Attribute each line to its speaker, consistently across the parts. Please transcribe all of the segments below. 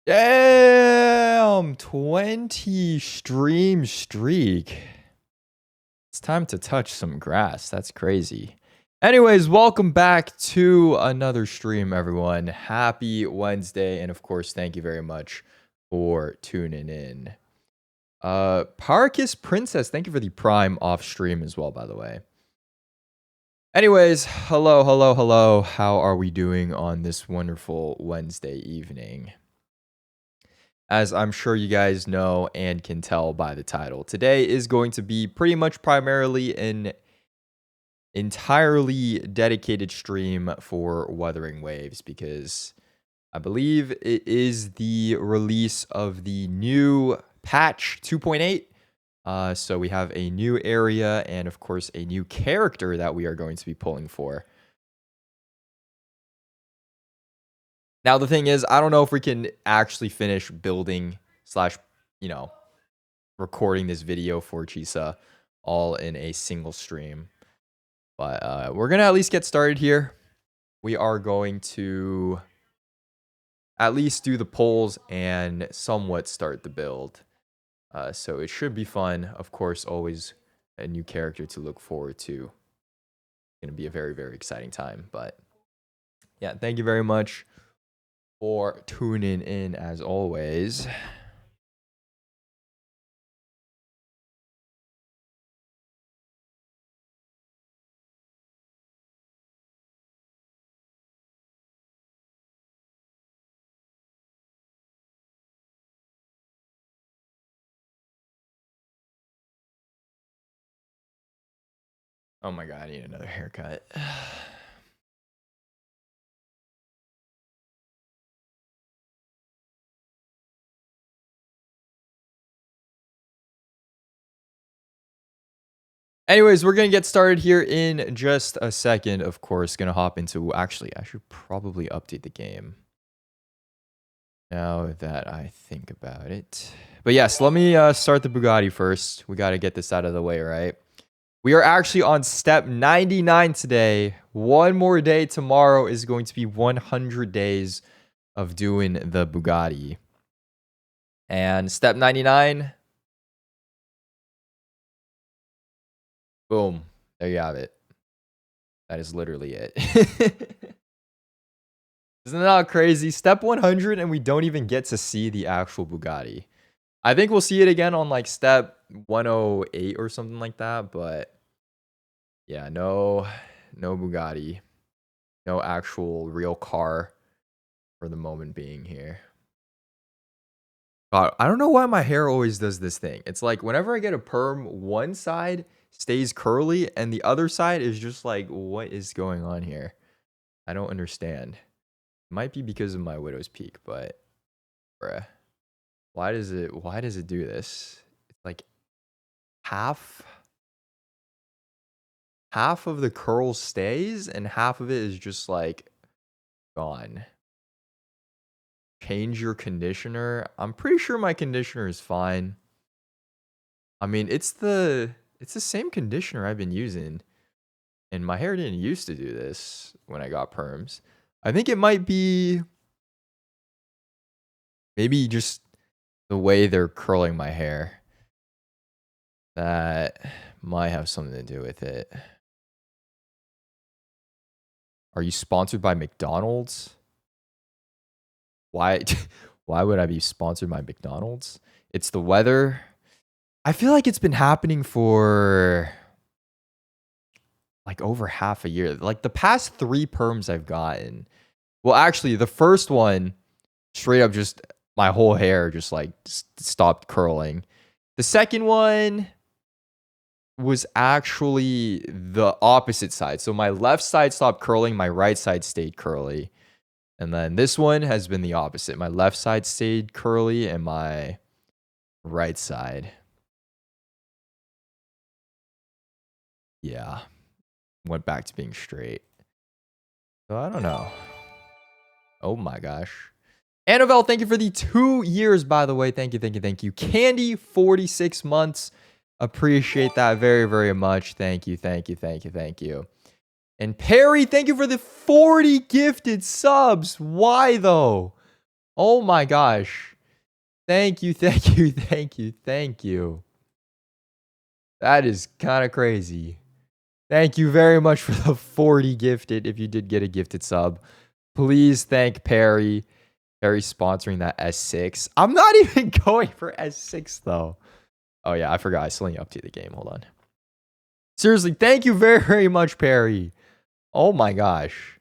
Speaker 1: Damn, 20 stream streak. It's time to touch some grass. That's crazy. Anyways, welcome back to another stream, everyone. Happy Wednesday, and of course, thank you very much for tuning in. Parkis Princess, thank you for the Prime off stream as well, by the way. Anyways, hello. How are we doing on this wonderful Wednesday evening? As I'm sure you guys know and can tell by the title, today is going to be pretty much primarily an entirely dedicated stream for Wuthering Waves because I believe it is the release of the new patch 2.8. So we have a new area and of course a new character that we are going to be pulling for. Now, the thing is, I don't know if we can actually finish building slash, recording this video for Chisa all in a single stream. But we're going to at least get started here. We are going to at least do the polls and somewhat start the build. So it should be fun. Of course, always a new character to look forward to. It's going to be a very, very exciting time. But yeah, thank you very much for tuning in as always. Oh my god, I need another haircut. Anyways, we're going to get started here in just a second. Of course, going to hop into... Actually, I should probably update the game now that I think about it. But yes, let me start the Bugatti first. We got to get this out of the way, right? We are actually on step 99 today. One more day tomorrow is going to be 100 days of doing the Bugatti. And step 99... Boom. There you have it. That is literally it. Isn't that crazy? Step 100 and we don't even get to see the actual Bugatti. I think we'll see it again on like step 108 or something like that. But yeah, no Bugatti. No actual real car for the moment being here. God, I don't know why my hair always does this thing. It's like whenever I get a perm, one side stays curly and the other side is just like, what is going on here? I don't understand. It might be because of my widow's peak, but bruh, why does it do this? It's like half of the curl stays and half of it is just like gone. Change your conditioner. I'm pretty sure my conditioner is fine. I mean, it's the same conditioner I've been using. And my hair didn't used to do this when I got perms. I think it might be maybe just the way they're curling my hair. That might have something to do with it. Are you sponsored by McDonald's? Why would I be sponsored by McDonald's? It's the weather. I feel like it's been happening for like over half a year. Like the past 3 perms I've gotten. Well, actually, the first one, straight up just my whole hair just like stopped curling. The second one was actually the opposite side. So my left side stopped curling, my right side stayed curly. And then this one has been the opposite. My left side stayed curly and my right side. Yeah. Went back to being straight. So I don't know. Oh my gosh. Annabelle, thank you for the 2 years, by the way. Thank you. Candy, 46 months. Appreciate that very, very much. Thank you. And Perry, thank you for the 40 gifted subs. Why though? Oh my gosh. Thank you, thank you, thank you, thank you. That is kind of crazy. Thank you very much for the 40 gifted. If you did get a gifted sub, please thank Perry. Perry sponsoring that S6. I'm not even going for S6 though. Oh yeah, I forgot. I still need to update the game. Hold on. Seriously, thank you very, very much, Perry. Oh my gosh.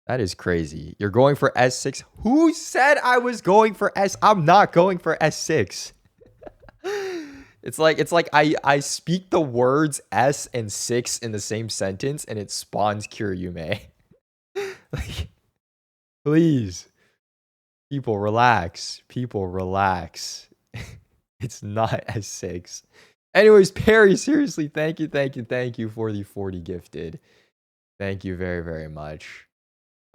Speaker 1: That is crazy. You're going for S6. Who said I was going for S? I'm not going for S6. It's like I speak the words S and 6 in the same sentence and it spawns Kiryume. Like, please. People relax. People relax. It's not S6. Anyways, Perry, seriously, thank you, thank you, thank you for the 40 gifted. Thank you very, very much.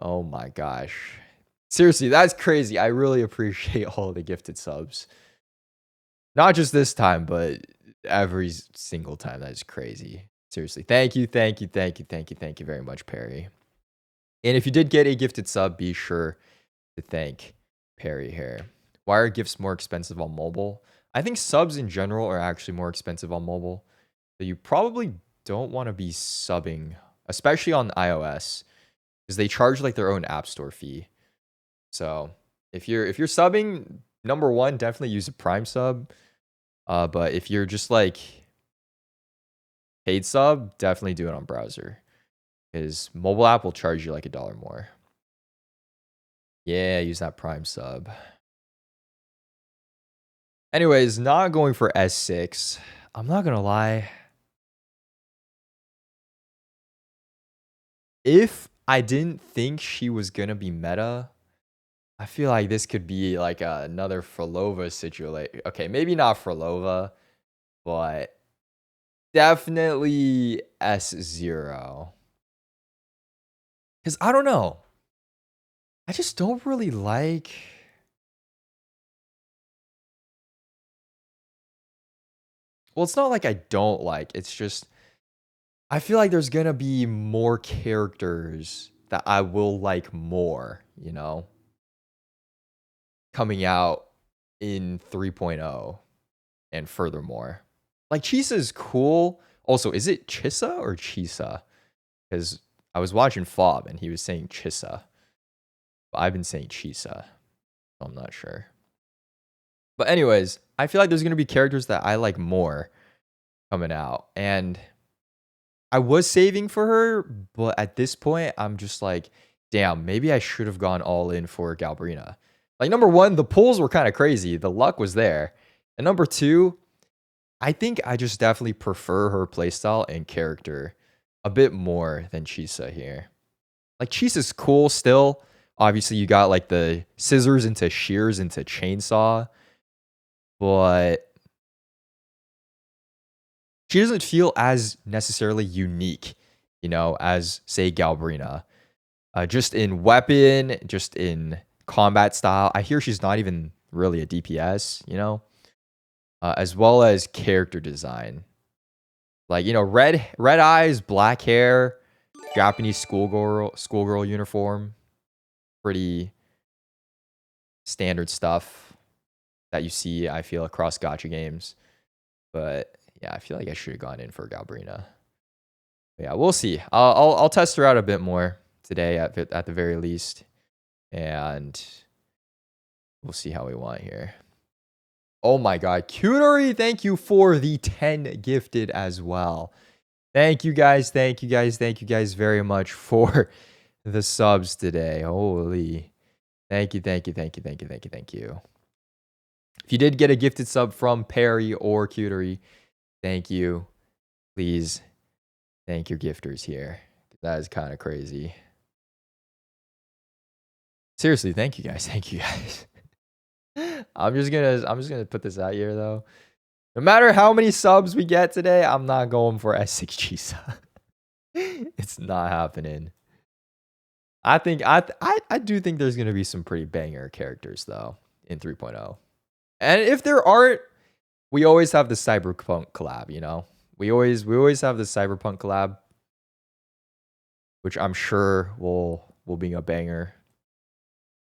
Speaker 1: Oh my gosh. Seriously, that's crazy. I really appreciate all the gifted subs. Not just this time, but every single time. That is crazy. Seriously. Thank you, thank you, thank you, thank you, thank you very much, Perry. And if you did get a gifted sub, be sure to thank Perry here. Why are gifts more expensive on mobile? I think subs in general are actually more expensive on mobile. So you probably don't want to be subbing, especially on iOS, because they charge like their own app store fee. So if you're subbing, number one, definitely use a Prime sub. But if you're just like paid sub, definitely do it on browser, because mobile app will charge you like $1 more. Yeah, use that Prime sub. Anyways, not going for S6. I'm not gonna lie. If I didn't think she was gonna be meta, I feel like this could be like another Frolova situation. Okay, maybe not Frolova, but definitely S0. Because I don't know. I just don't really like. Well, it's not like I don't like. It's just I feel like there's gonna be more characters that I will like more, coming out in 3.0 and furthermore. Like Chisa is cool. Also, is it Chisa or Chisa? Because I was watching Fob and he was saying Chisa. But I've been saying Chisa. So I'm not sure. But anyways, I feel like there's gonna be characters that I like more coming out. And I was saving for her, but at this point, I'm just like, damn, maybe I should have gone all in for Galbrina. Like, number one, the pulls were kind of crazy. The luck was there. And number two, I think I just definitely prefer her playstyle and character a bit more than Chisa here. Like, Chisa's cool still. Obviously, you got like the scissors into shears into chainsaw. But she doesn't feel as necessarily unique, as, say, Galbrina. Just in weapon, just in combat style. I hear she's not even really a DPS, as well as character design. Like, red eyes, black hair, Japanese schoolgirl uniform. Pretty standard stuff that you see, I feel, across gacha games. But yeah, I feel like I should have gone in for Galbrina. But yeah, we'll see. I'll test her out a bit more today at the very least, and we'll see how we want here. Oh my god, Cutery, thank you for the 10 gifted as well. Thank you guys, thank you guys, thank you guys very much for the subs today. Holy. Thank you, thank you, thank you, thank you, thank you, thank you. If you did get a gifted sub from Perry or Cutery, thank you. Please thank your gifters here. That is kind of crazy. Seriously, thank you guys. Thank you guys. I'm just gonna put this out here though. No matter how many subs we get today, I'm not going for S6 Chisa. It's not happening. I do think there's gonna be some pretty banger characters though in 3.0. And if there aren't, we always have the Cyberpunk collab, We always have the Cyberpunk collab, which I'm sure will be a banger.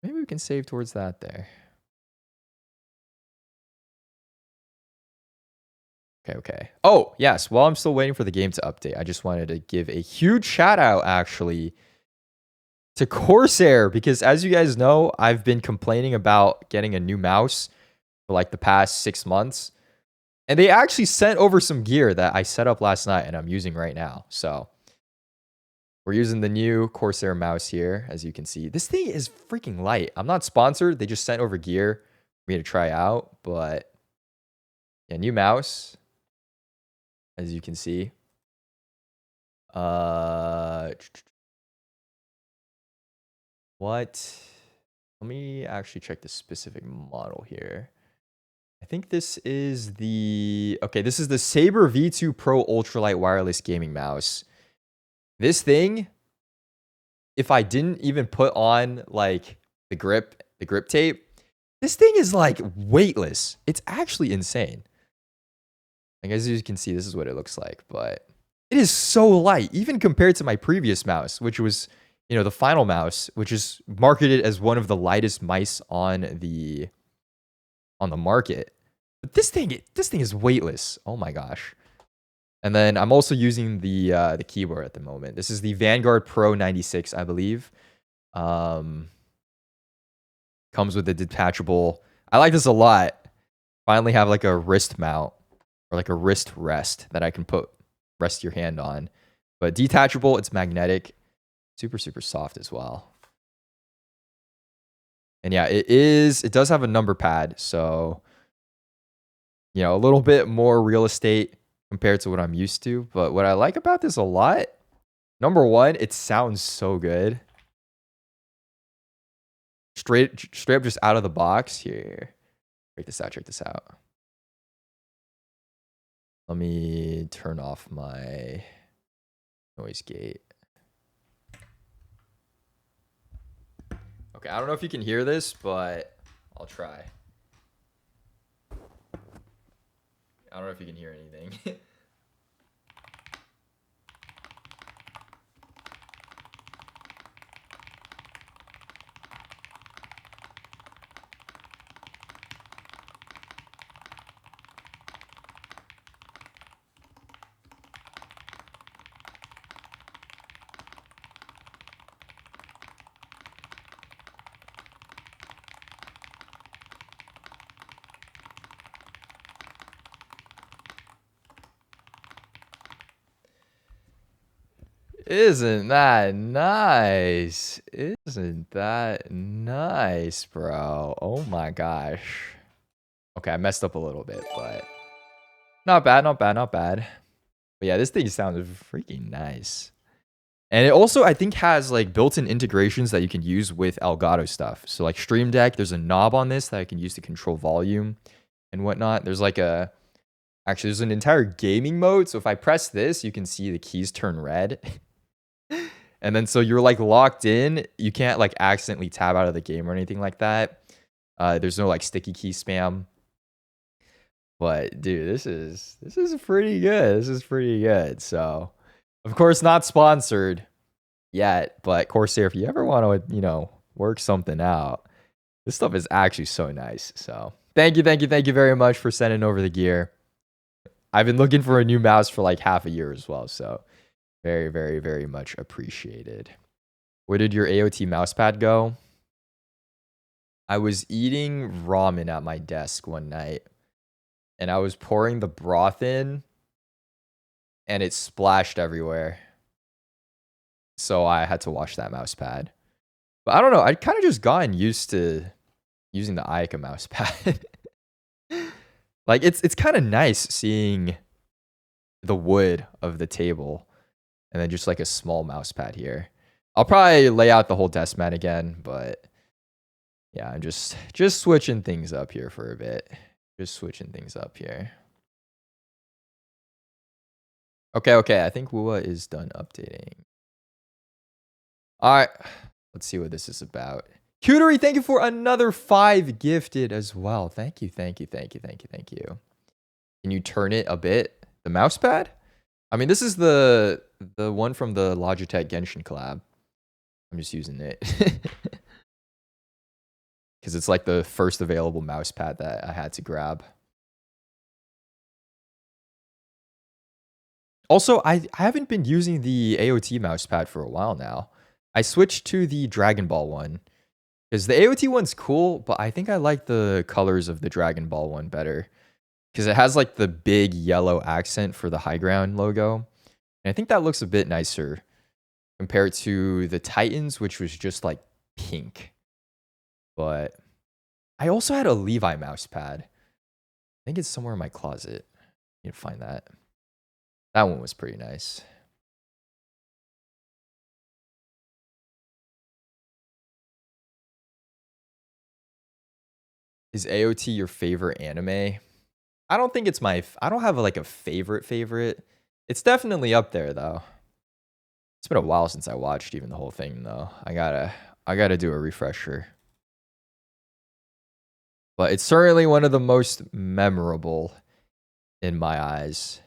Speaker 1: Maybe we can save towards that there. Okay. Oh, yes. While I'm still waiting for the game to update, I just wanted to give a huge shout out actually to Corsair because as you guys know, I've been complaining about getting a new mouse for like the past 6 months. And they actually sent over some gear that I set up last night and I'm using right now. So we're using the new Corsair mouse here, as you can see. This thing is freaking light. I'm not sponsored. They just sent over gear for me to try out. But yeah, new mouse, as you can see. What? Let me actually check the specific model here. I think this is the... Okay, this is the Saber V2 Pro Ultralight Wireless Gaming Mouse. This thing, if I didn't even put on like the grip tape, this thing is like weightless. It's actually insane. Like as you can see, this is what it looks like, but it is so light, even compared to my previous mouse, which was, you know, the final mouse, which is marketed as one of the lightest mice on the market. But this thing is weightless. Oh my gosh. And then I'm also using the keyboard at the moment. This is the Vanguard Pro 96, I believe. Comes with a detachable. I like this a lot. Finally have like a wrist mount or like a wrist rest that I can rest your hand on. But detachable, it's magnetic. Super, super soft as well. And yeah, it does have a number pad. So, you know, a little bit more real estate compared to what I'm used to. But what I like about this a lot, number one, it sounds so good. Straight up just out of the box. Here. Check this out, check this out. Let me turn off my noise gate. Okay, I don't know if you can hear this, but I'll try. I don't know if you can hear anything. Isn't that nice? Isn't that nice, bro? Oh my gosh. Okay, I messed up a little bit, but not bad, not bad, not bad. But yeah, this thing sounds freaking nice. And it also, I think, has like built-in integrations that you can use with Elgato stuff. So like Stream Deck, there's a knob on this that I can use to control volume and whatnot. There's like actually, there's an entire gaming mode. So if I press this, you can see the keys turn red. And then so you're like locked in. You can't like accidentally tab out of the game or anything like that. There's no like sticky key spam. But dude, this is pretty good. This is pretty good. So, of course, not sponsored yet, but Corsair, if you ever want to, you know, work something out, this stuff is actually so nice. So, thank you very much for sending over the gear. I've been looking for a new mouse for like half a year as well. So, very, very, very much appreciated. Where did your AOT mousepad go? I was eating ramen at my desk one night, and I was pouring the broth in, and it splashed everywhere. So I had to wash that mousepad. But I don't know. I'd kind of just gotten used to using the Ayaka mousepad. Like, it's kind of nice seeing the wood of the table. And then just like a small mouse pad here. I'll probably lay out the whole desk mat again, but yeah, I'm just switching things up here for a bit. Just switching things up here. Okay. I think Wua is done updating. All right. Let's see what this is about. Cutery, thank you for another 5 gifted as well. Thank you. Can you turn it a bit? The mouse pad? I mean, this is the one from the Logitech Genshin collab. I'm just using it. Because it's like the first available mouse pad that I had to grab. Also, I haven't been using the AOT mousepad for a while now. I switched to the Dragon Ball one. Because the AOT one's cool, but I think I like the colors of the Dragon Ball one better. Because it has like the big yellow accent for the high ground logo. And I think that looks a bit nicer compared to the Titans, which was just like pink. But I also had a Levi mouse pad. I think it's somewhere in my closet. You can find that. That one was pretty nice. Is AOT your favorite anime? I don't think it's I don't have like a favorite. It's definitely up there though. It's been a while since I watched even the whole thing though. I gotta do a refresher. But it's certainly one of the most memorable in my eyes.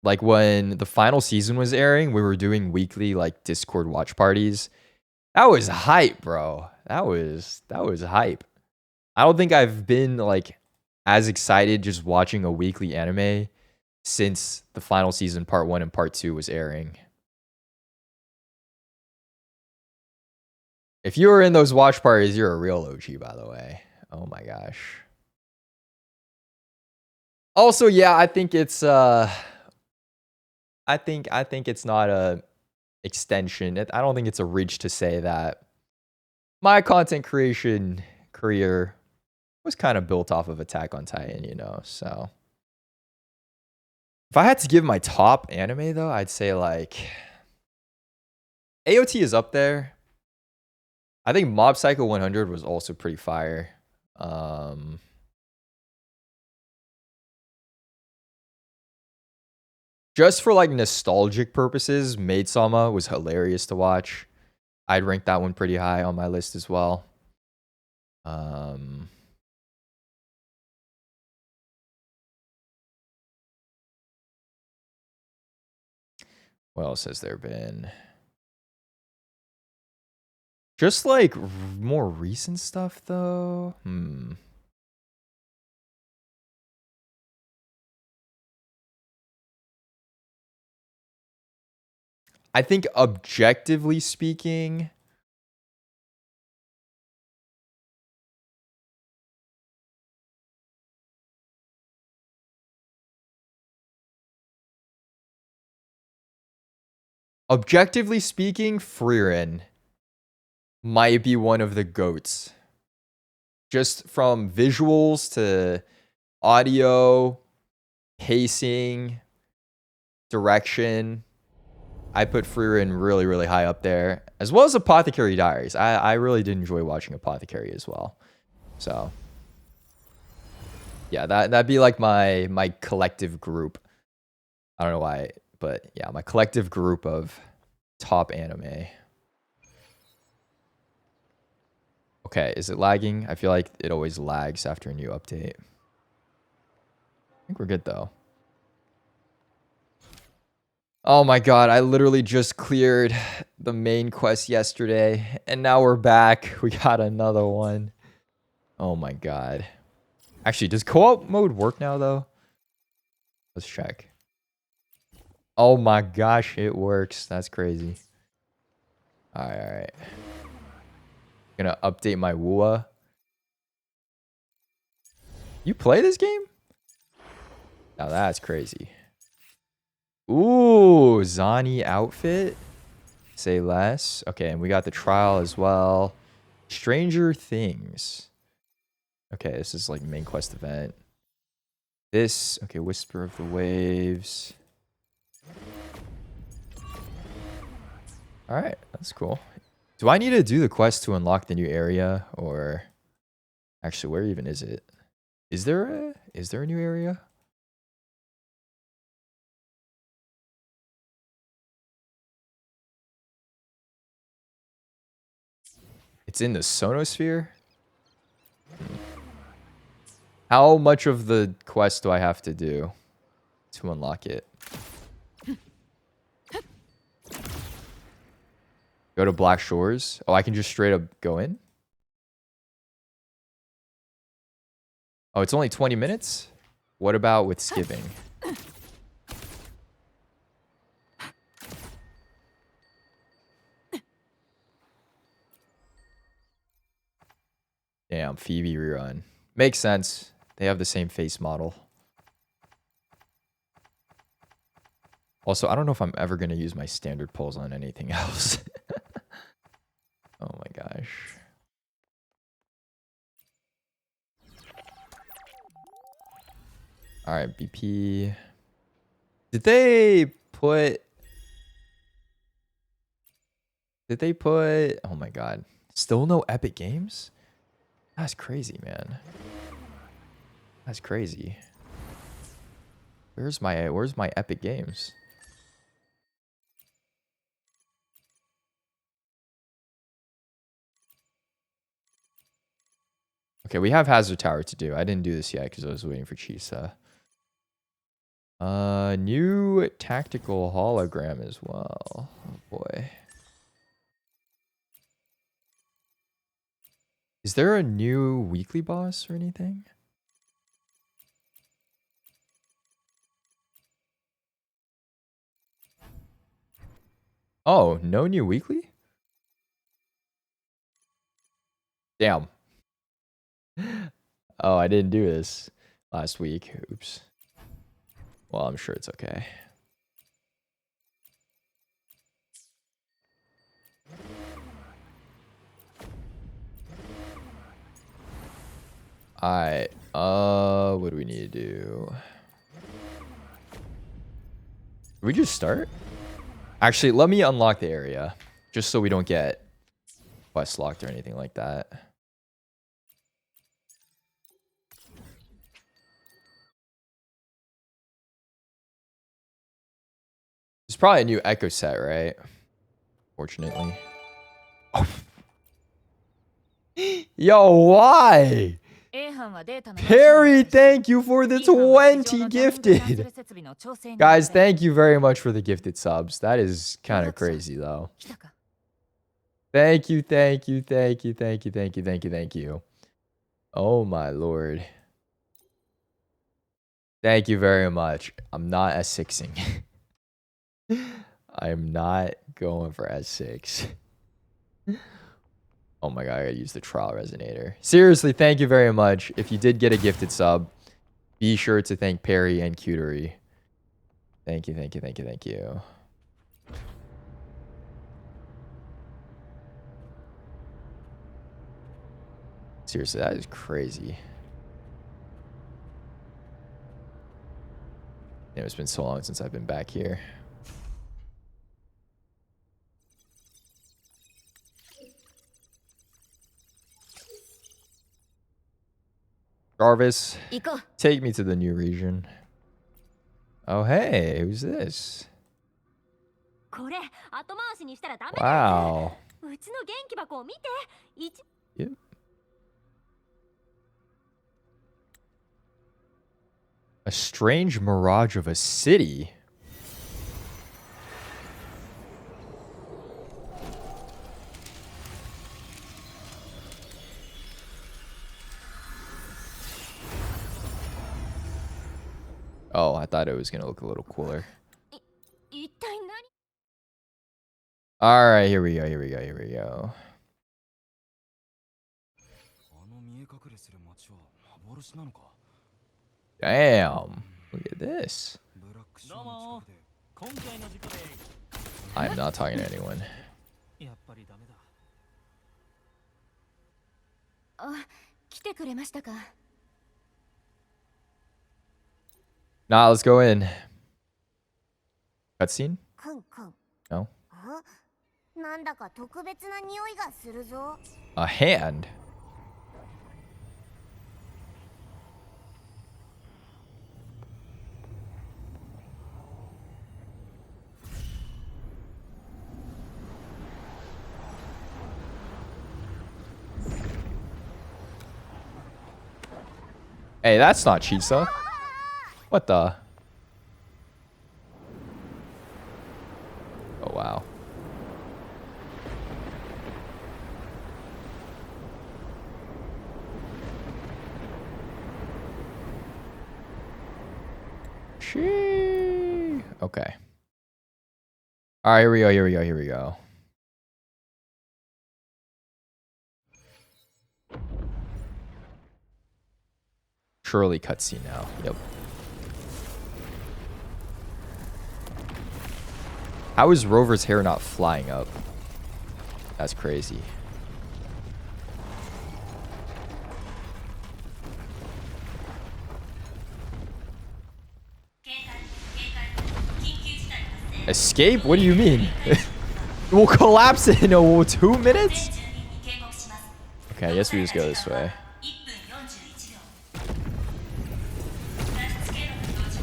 Speaker 1: Like when the final season was airing, we were doing weekly like Discord watch parties. That was hype, bro. That was hype. I don't think I've been like as excited just watching a weekly anime since the final season part 1 and part 2 was airing. If you were in those watch parties, you're a real OG, by the way. Oh my gosh. Also, yeah, I think it's I think it's not a extension. I don't think it's a reach to say that my content creation career was kind of built off of Attack on Titan, you know. So if I had to give my top anime though, I'd say like AOT is up there. I think Mob Psycho 100 was also pretty fire. Just for like nostalgic purposes, Maid Sama was hilarious to watch. I'd rank that one pretty high on my list as well. What else has there been? Just like more recent stuff though. I think objectively speaking, Frieren might be one of the GOATs. Just from visuals to audio, pacing, direction. I put Frieren really, really high up there. As well as Apothecary Diaries. I really did enjoy watching Apothecary as well. So yeah, that'd be like my collective group. I don't know why, but yeah, my collective group of top anime. Okay, is it lagging? I feel like it always lags after a new update. I think we're good though. Oh my god, I literally just cleared the main quest yesterday, and now we're back. We got another one. Oh my god. Actually, does co-op mode work now though? Let's check. Oh my gosh, it works. That's crazy. Alright. Gonna update my WUA. You play this game? Now that's crazy. Ooh, Zani outfit. Say less. Okay, and we got the trial as well. Stranger Things. Okay, this is like main quest event. This, okay, Whisper of the Waves. Alright, that's cool. Do I need to do the quest to unlock the new area? Or actually, where even is it? Is there a new area? It's in the Sonosphere? How much of the quest do I have to do to unlock it? Go to Black Shores? Oh, I can just straight up go in? Oh, it's only 20 minutes? What about with skipping? Damn, Phoebe rerun. Makes sense. They have the same face model. Also, I don't know if I'm ever going to use my standard pulls on anything else. Oh my gosh. All right, BP. Did they put... Oh my god. Still no Epic Games? That's crazy, man. That's crazy. Where's my Epic Games? Okay, we have Hazard Tower to do. I didn't do this yet because I was waiting for Chisa. New tactical hologram as well. Oh boy. Is there a new weekly boss or anything? Oh, no new weekly? Damn. Oh, I didn't do this last week. Oops. Well, I'm sure it's okay. Alright. What do we need to do? Did we just start? Actually, let me unlock the area. Just so we don't get quest locked or anything like that. It's probably a new Echo set, right? Fortunately. Oh. Yo, why? Perry, thank you for the 20 gifted. Guys, thank you very much for the gifted subs. That is kind of crazy, though. Thank you, thank you, thank you, thank you, thank you, thank you, thank you. Oh, my lord. Thank you very much. I'm not S6ing. I'm not going for S6. Oh my god, I gotta use the trial resonator. Seriously, thank you very much. If you did get a gifted sub, be sure to thank Perry and Cutery. Thank you, thank you, thank you, thank you. Seriously, that is crazy. Damn, it's been so long since I've been back here. Jarvis, take me to the new region. Oh, hey, who's this? Wow. Yep. A strange mirage of a city. Oh, I thought it was gonna look a little cooler. All right, here we go, here we go, here we go. Damn, look at this. I'm not talking to anyone. Nah, let's go in. Cutscene? No. A hand? Hey, that's not Chisa. What the? Oh, wow. Shee. Okay. All right, here we go, here we go, here we go. surely cutscene now. Yep. How is Rover's hair not flying up? That's crazy. Escape? What do you mean? We'll collapse in 2 minutes? Okay, I guess we just go this way.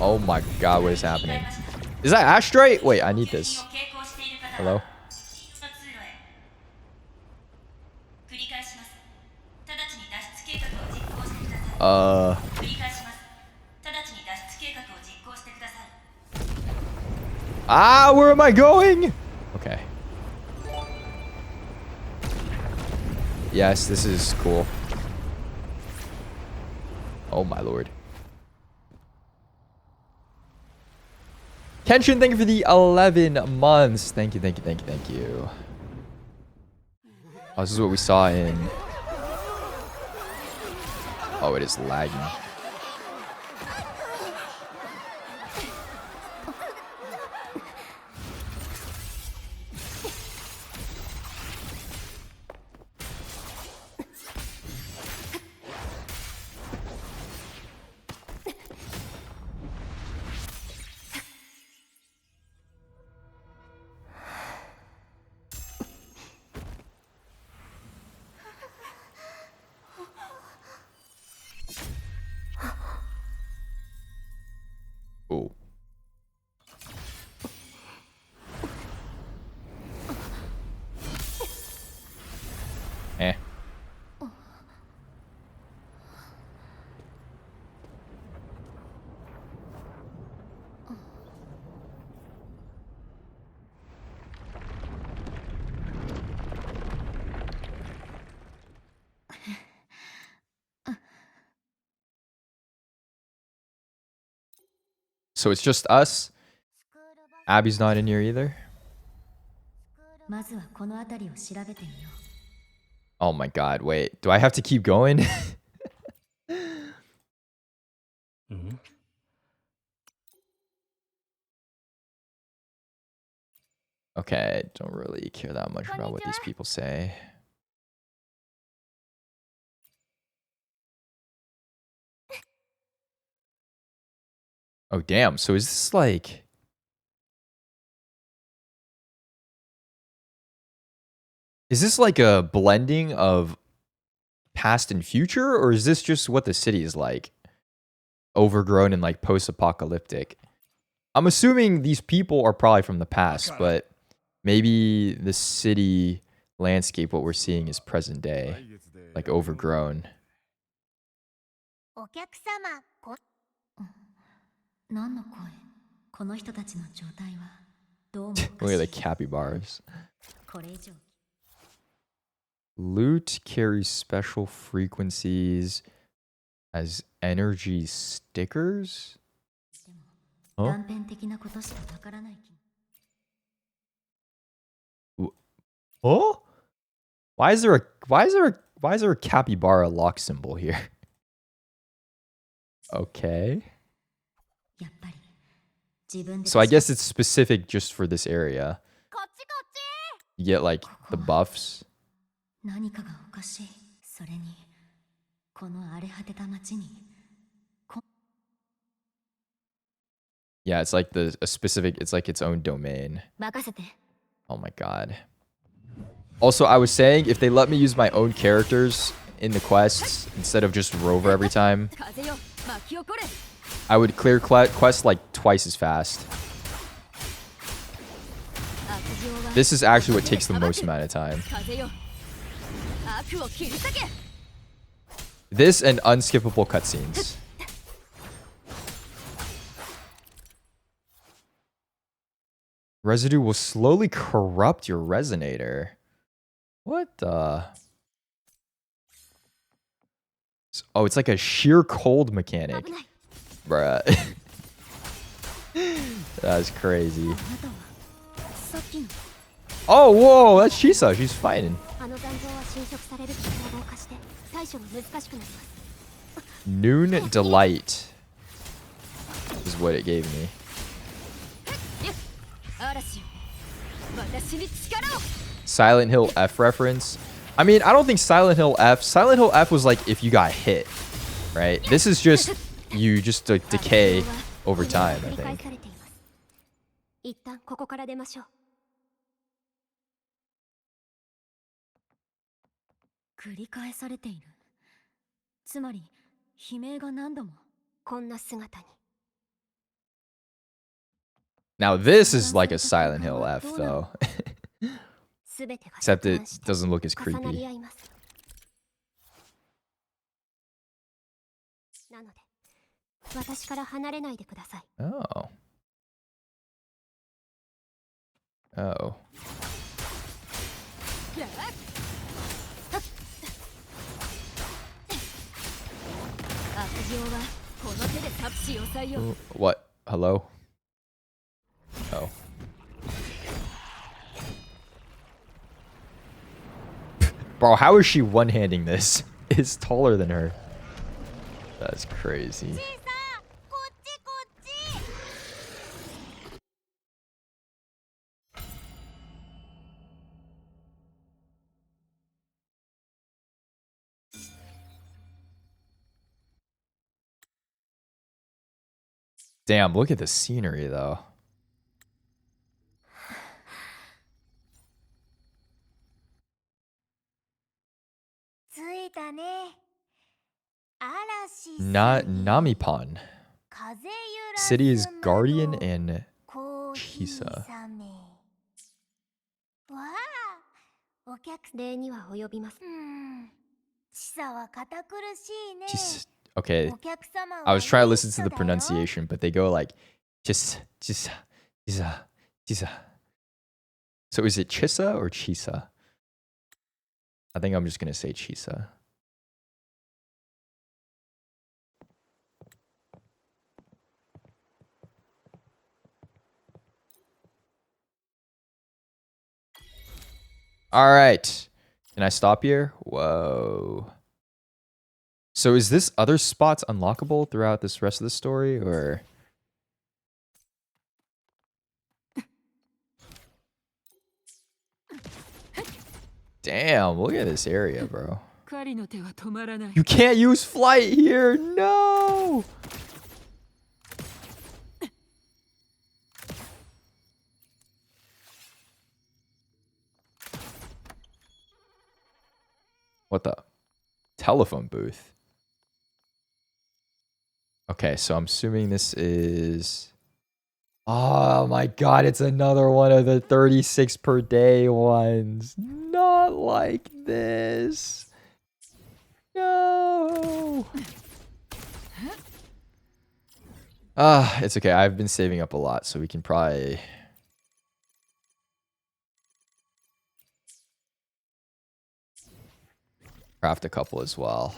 Speaker 1: Oh my god, what is happening? Is that asteroid? Wait, I need this. Hello? Ah, where am I going? Okay. Yes, this is cool. Oh my lord. Kenshin, thank you for the 11 months. Thank you, thank you, thank you, thank you. Oh, this is what we saw in... Oh, it is lagging. Ooh. Eh. So it's just us? Abby's not in here either? Oh my god, wait. Do I have to keep going? Okay, don't really care that much about what these people say. Oh damn, so is this like... Is this like a blending of past and future, or is this just what the city is like? Overgrown and like post-apocalyptic. I'm assuming these people are probably from the past, but maybe the city landscape, what we're seeing is present day, like overgrown. Look at the capybaras. Loot carries special frequencies as energy stickers? Huh? Oh? Why is there a capybara lock symbol here? Okay. So I guess it's specific just for this area. You get like the buffs. Yeah, it's like it's like its own domain. Oh my god. Also, I was saying if they let me use my own characters in the quests instead of just Rover every time, I would clear quests like twice as fast. This is actually what takes the most amount of time. This and unskippable cutscenes. Residue will slowly corrupt your resonator. What the? Oh, it's like a sheer cold mechanic. Bruh. That's crazy. Oh, whoa, that's Chisa. She's fighting. Noon Delight is what it gave me. Silent Hill F reference. I mean, I don't think Silent Hill F was like if you got hit, right? This is just you just decay over time, I think. Now this is like a Silent Hill F though. Except it doesn't look as creepy. Oh. Oh. What? Hello? Oh. Bro, how is she one-handing this? It's taller than her. That's crazy. Damn, look at the scenery though. Not Namipan. City's guardian and Chisa. Okay, I was trying to listen to the pronunciation, but they go like Chisa. So is it Chisa or Chisa? I think I'm just gonna say Chisa. All right. Can I stop here? Whoa. So is this other spots unlockable throughout this rest of the story, or? Damn, look at this area, bro. You can't use flight here. No. What the? Telephone booth. Okay, so I'm assuming this is... Oh my god, it's another one of the 36 per day ones. Not like this. No. It's okay. I've been saving up a lot, so we can probably... craft a couple as well.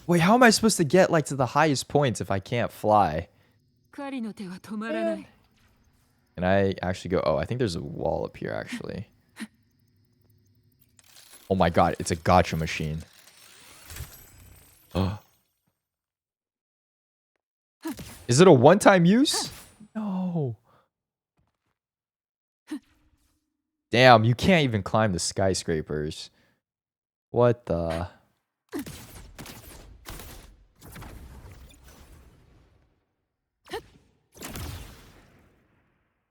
Speaker 1: Wait, how am I supposed to get like to the highest points if I can't fly? Can I actually go? Oh, I think there's a wall up here actually. Oh my god, it's a gacha machine. Oh. Is it a one-time use? No. Damn, you can't even climb the skyscrapers. What the...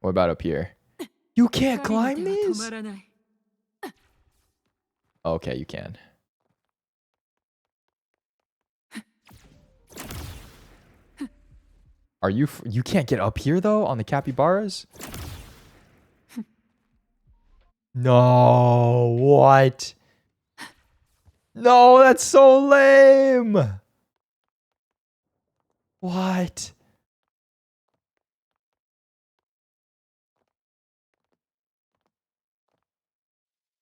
Speaker 1: What about up here? You can't climb these? Okay, you can. Are you... You can't get up here, though, on the capybaras? No, what? No, that's so lame. What?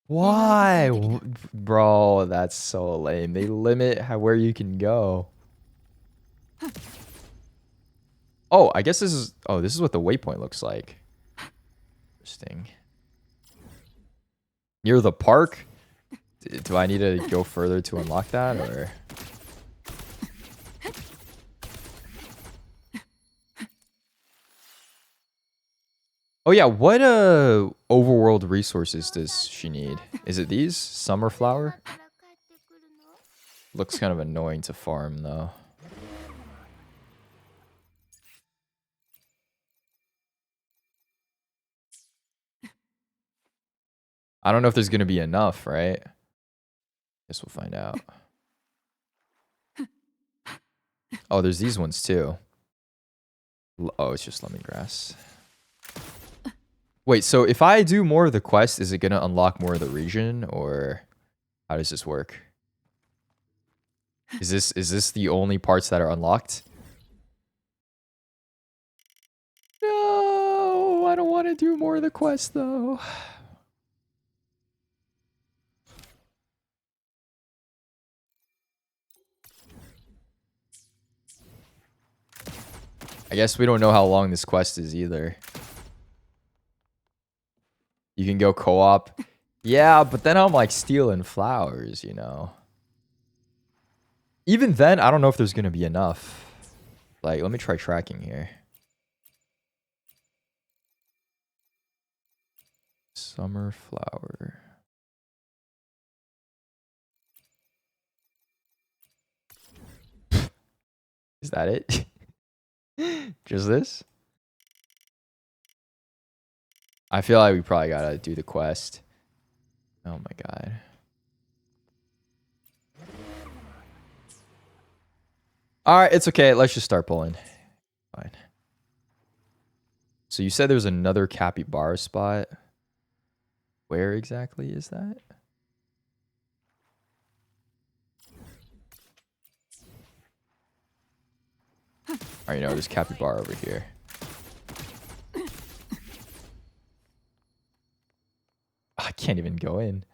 Speaker 1: Why? Bro, that's so lame. They limit where you can go. Oh, I guess this is... Oh, this is what the waypoint looks like. Interesting. Near the park? Do I need to go further to unlock that, or... Oh yeah, what overworld resources does she need? Is it these? Summer flower? Looks kind of annoying to farm though. I don't know if there's gonna be enough, right? Guess we'll find out. Oh, there's these ones too. Oh, it's just lemongrass. Wait, so if I do more of the quest, is it gonna unlock more of the region, or how does this work? Is this the only parts that are unlocked? No, I don't want to do more of the quest though. I guess we don't know how long this quest is either. You can go co-op. Yeah, but then I'm like stealing flowers, you know. Even then, I don't know if there's going to be enough. Like, let me try tracking here. Summer flower. Is that it? Just this? I feel like we probably gotta do the quest. Oh my god. Alright, it's okay. Let's just start pulling. Fine. So you said there's another capybara spot. Where exactly is that? Alright, you know, there's capybara over here. I can't even go in.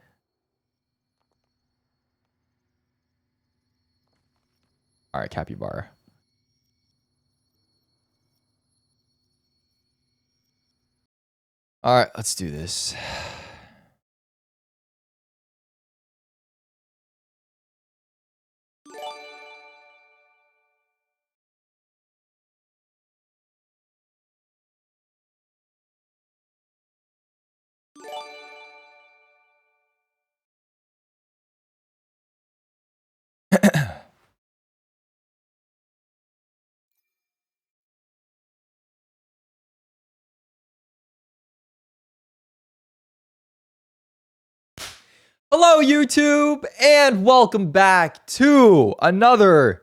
Speaker 1: Alright, capybara. Alright, let's do this. Hello, YouTube, and welcome back to another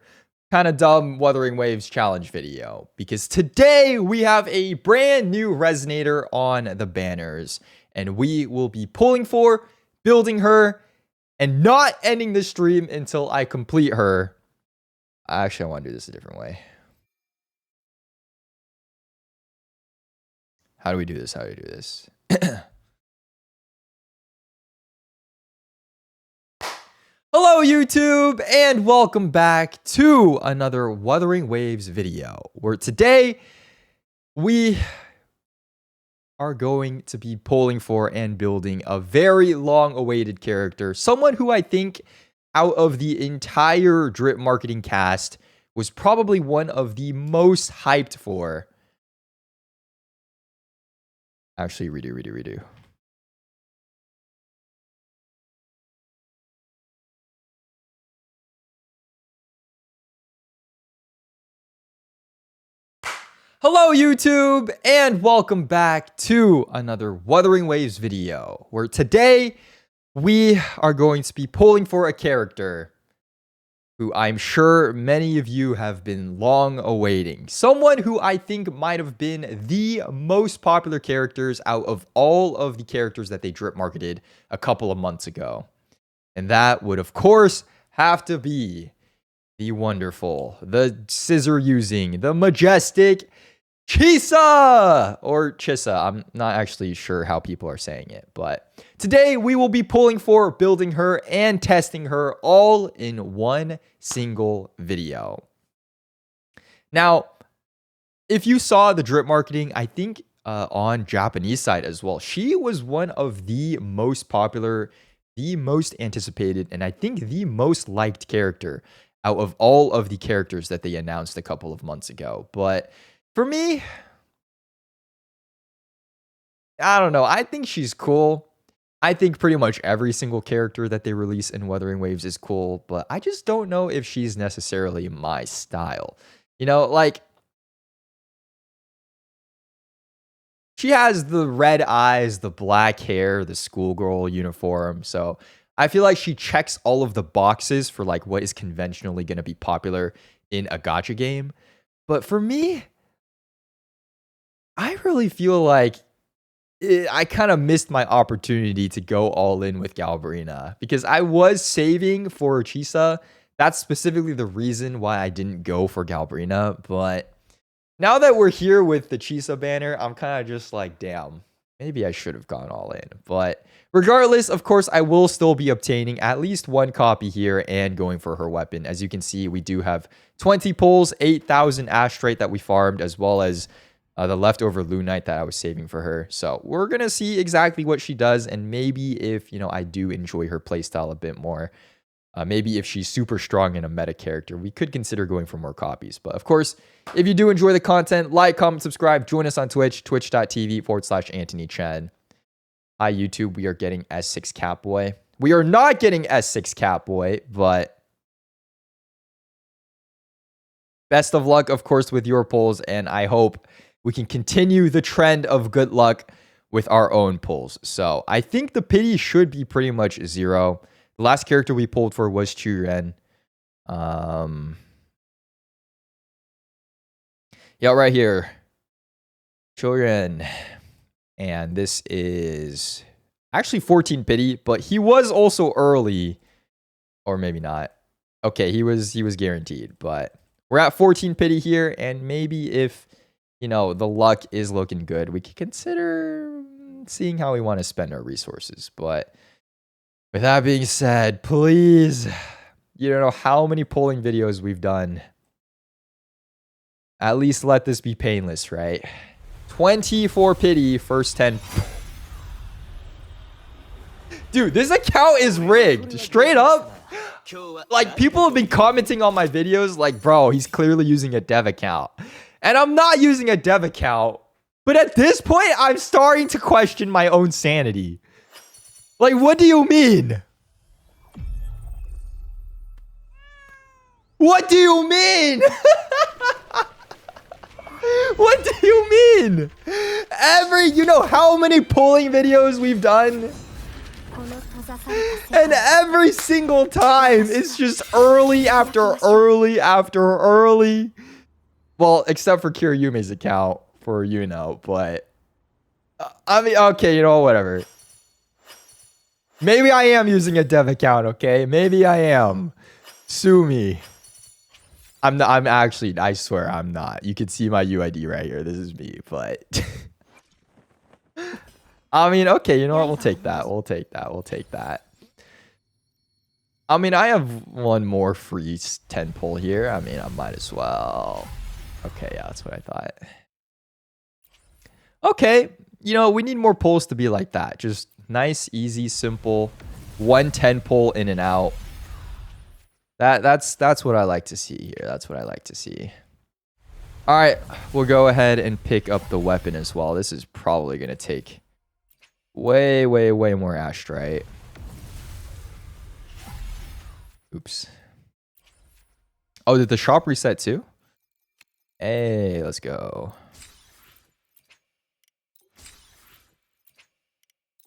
Speaker 1: kind of dumb Wuthering Waves challenge video. Because today we have a brand new resonator on the banners, and we will be pulling for, building her, and not ending the stream until I complete her. Actually, I want to do this a different way. How do we do this? How do we do this? Hello, YouTube, and welcome back to another Wuthering Waves video, where today we are going to be pulling for and building a very long-awaited character, someone who I think out of the entire drip marketing cast was probably one of the most hyped for. Actually, redo. Hello, YouTube, and welcome back to another Wuthering Waves video, where today we are going to be pulling for a character who I'm sure many of you have been long awaiting. Someone who I think might have been the most popular characters out of all of the characters that they drip marketed a couple of months ago. And that would, of course, have to be the wonderful, the scissor using, the majestic Chisa or Chisa. I'm not actually sure how people are saying it, but today we will be pulling for, building her, and testing her all in one single video. Now, if you saw the drip marketing, I think on Japanese side as well, she was one of the most popular, the most anticipated, and I think the most liked character out of all of the characters that they announced a couple of months ago. But for me, I don't know. I think she's cool. I think pretty much every single character that they release in Wuthering Waves is cool, but I just don't know if she's necessarily my style. You know, like, she has the red eyes, the black hair, the schoolgirl uniform. So I feel like she checks all of the boxes for like what is conventionally going to be popular in a gacha game. But for me, I really feel like I kind of missed my opportunity to go all in with Galbarina because I was saving for Chisa. That's specifically the reason why I didn't go for Galbarina. But now that we're here with the Chisa banner, I'm kind of just like, damn, maybe I should have gone all in. But regardless, of course, I will still be obtaining at least one copy here and going for her weapon. As you can see, we do have 20 pulls, 8,000 Astrite that we farmed, as well as the leftover Lunite that I was saving for her. So we're going to see exactly what she does. And maybe if, you know, I do enjoy her playstyle a bit more, maybe if she's super strong in a meta character, we could consider going for more copies. But of course, if you do enjoy the content, like, comment, subscribe, join us on Twitch, twitch.tv/antonychenn. Hi, YouTube. We are getting S6 Catboy. We are not getting S6 Catboy, but best of luck, of course, with your pulls. And I hope we can continue the trend of good luck with our own pulls. So I think the pity should be pretty much 0. The last character we pulled for was Churen. Yeah, right here. Churen. And this is actually 14 pity, but he was also early. Or maybe not. Okay, he was guaranteed, but we're at 14 pity here, and maybe if, you know, the luck is looking good, we could consider seeing how we want to spend our resources. But with that being said, please, you don't know how many polling videos we've done. At least let this be painless, right? 24 pity, first 10. Dude, this account is rigged. Straight up. Like, people have been commenting on my videos like, bro, he's clearly using a dev account. And I'm not using a dev account. But at this point, I'm starting to question my own sanity. Like, what do you mean? What do you mean? What do you mean? You know how many polling videos we've done? And every single time, it's just early after early after early. Well, except for Kiryume's account for Yuno, but I mean, okay, you know, whatever. Maybe I am using a dev account, okay? Maybe I am. Sue me. I'm actually, I swear I'm not. You can see my UID right here. This is me, but I mean, okay, you know what? We'll take that. We'll take that. We'll take that. I mean, I have one more free 10 pull here. I mean, I might as well. Okay, yeah, that's what I thought. Okay, you know, we need more pulls to be like that. Just nice, easy, simple. 110 pull in and out. That's what I like to see here. That's what I like to see. All right, we'll go ahead and pick up the weapon as well. This is probably going to take way, way, way more Astrite. Oops. Oh, did the shop reset too? Hey, let's go.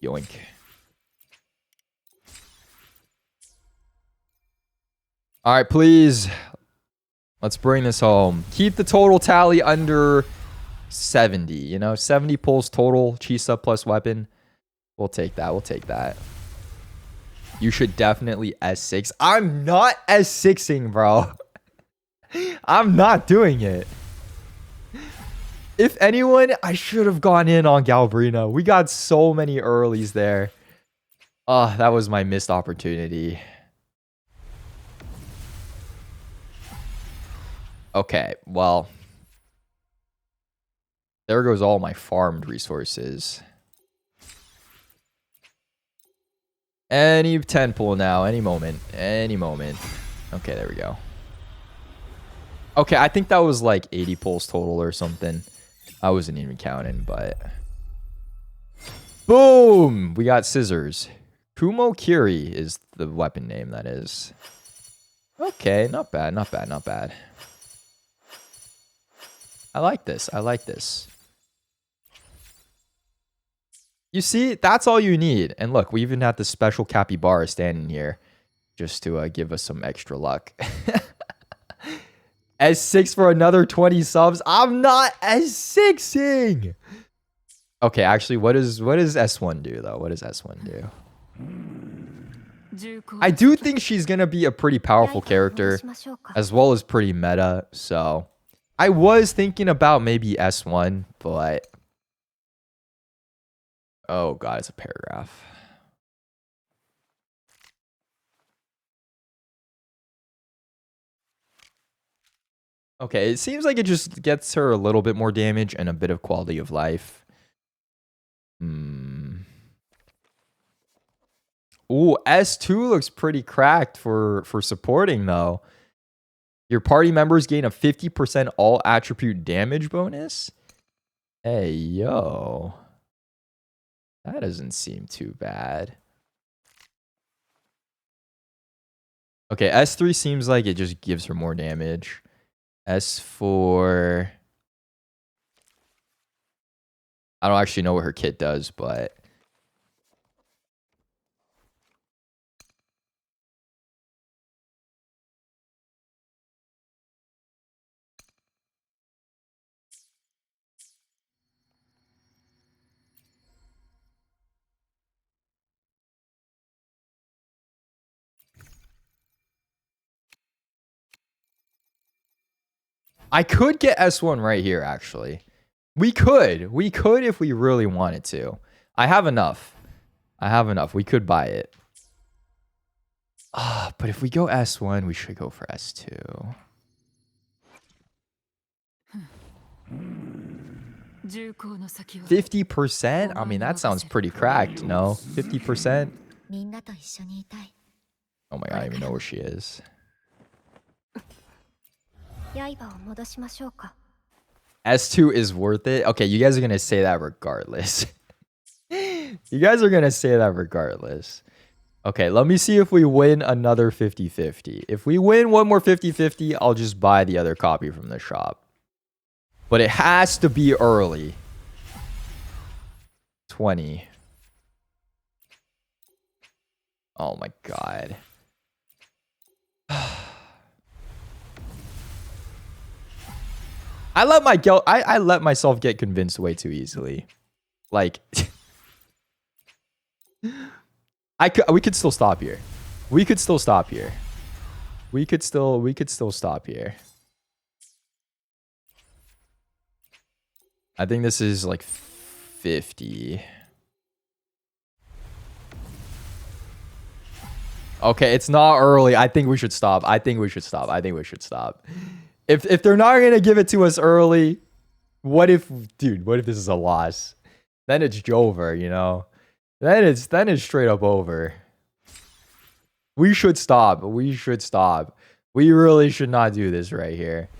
Speaker 1: Yoink. All right, please. Let's bring this home. Keep the total tally under 70. You know, 70 pulls total. Chisa plus weapon. We'll take that. We'll take that. You should definitely S6. I'm not S6ing, bro. I'm not doing it. If anyone, I should have gone in on Galbarina. We got so many earlies there. Oh, that was my missed opportunity. Okay, well. There goes all my farmed resources. Any 10 pull now, any moment. Any moment. Okay, there we go. Okay, I think that was like 80 pulls total or something. I wasn't even counting, but Boom! We got scissors. Kumo Kiri is the weapon name, that is. Okay, not bad, not bad, not bad. I like this. I like this. You see, that's all you need. And look, we even have the special capybara standing here just to give us some extra luck. S6 for another 20 subs. I'm not S6ing. Okay, actually, what does S1 do, though? What does S1 do? I do think she's going to be a pretty powerful character, as well as pretty meta. So I was thinking about maybe S1, but... Oh, God, it's a paragraph. Okay, it seems like it just gets her a little bit more damage and a bit of quality of life. Ooh, S2 looks pretty cracked for supporting, though. Your party members gain a 50% all attribute damage bonus? Hey, yo. That doesn't seem too bad. Okay, S3 seems like it just gives her more damage. S4... I don't actually know what her kit does, but... I could get S1 right here, actually. We could if we really wanted to. I have enough. We could buy it. But if we go S1, we should go for S2. 50%? I mean, that sounds pretty cracked, no? 50%? Oh my god, I don't even know where she is. S2 is worth it? Okay, you guys are going to say that regardless. You guys are going to say that regardless. Okay, let me see if we win another 50-50. If we win one more 50-50, I'll just buy the other copy from the shop. But it has to be early. 20. Oh my god. I let myself get convinced way too easily. Like we could still stop here. We could still stop here. We could still stop here. I think this is like 50. Okay, it's not early. I think we should stop. If they're not gonna give it to us early, what if this is a loss? Then it's over, you know? Then it's straight up over. We should stop. We really should not do this right here.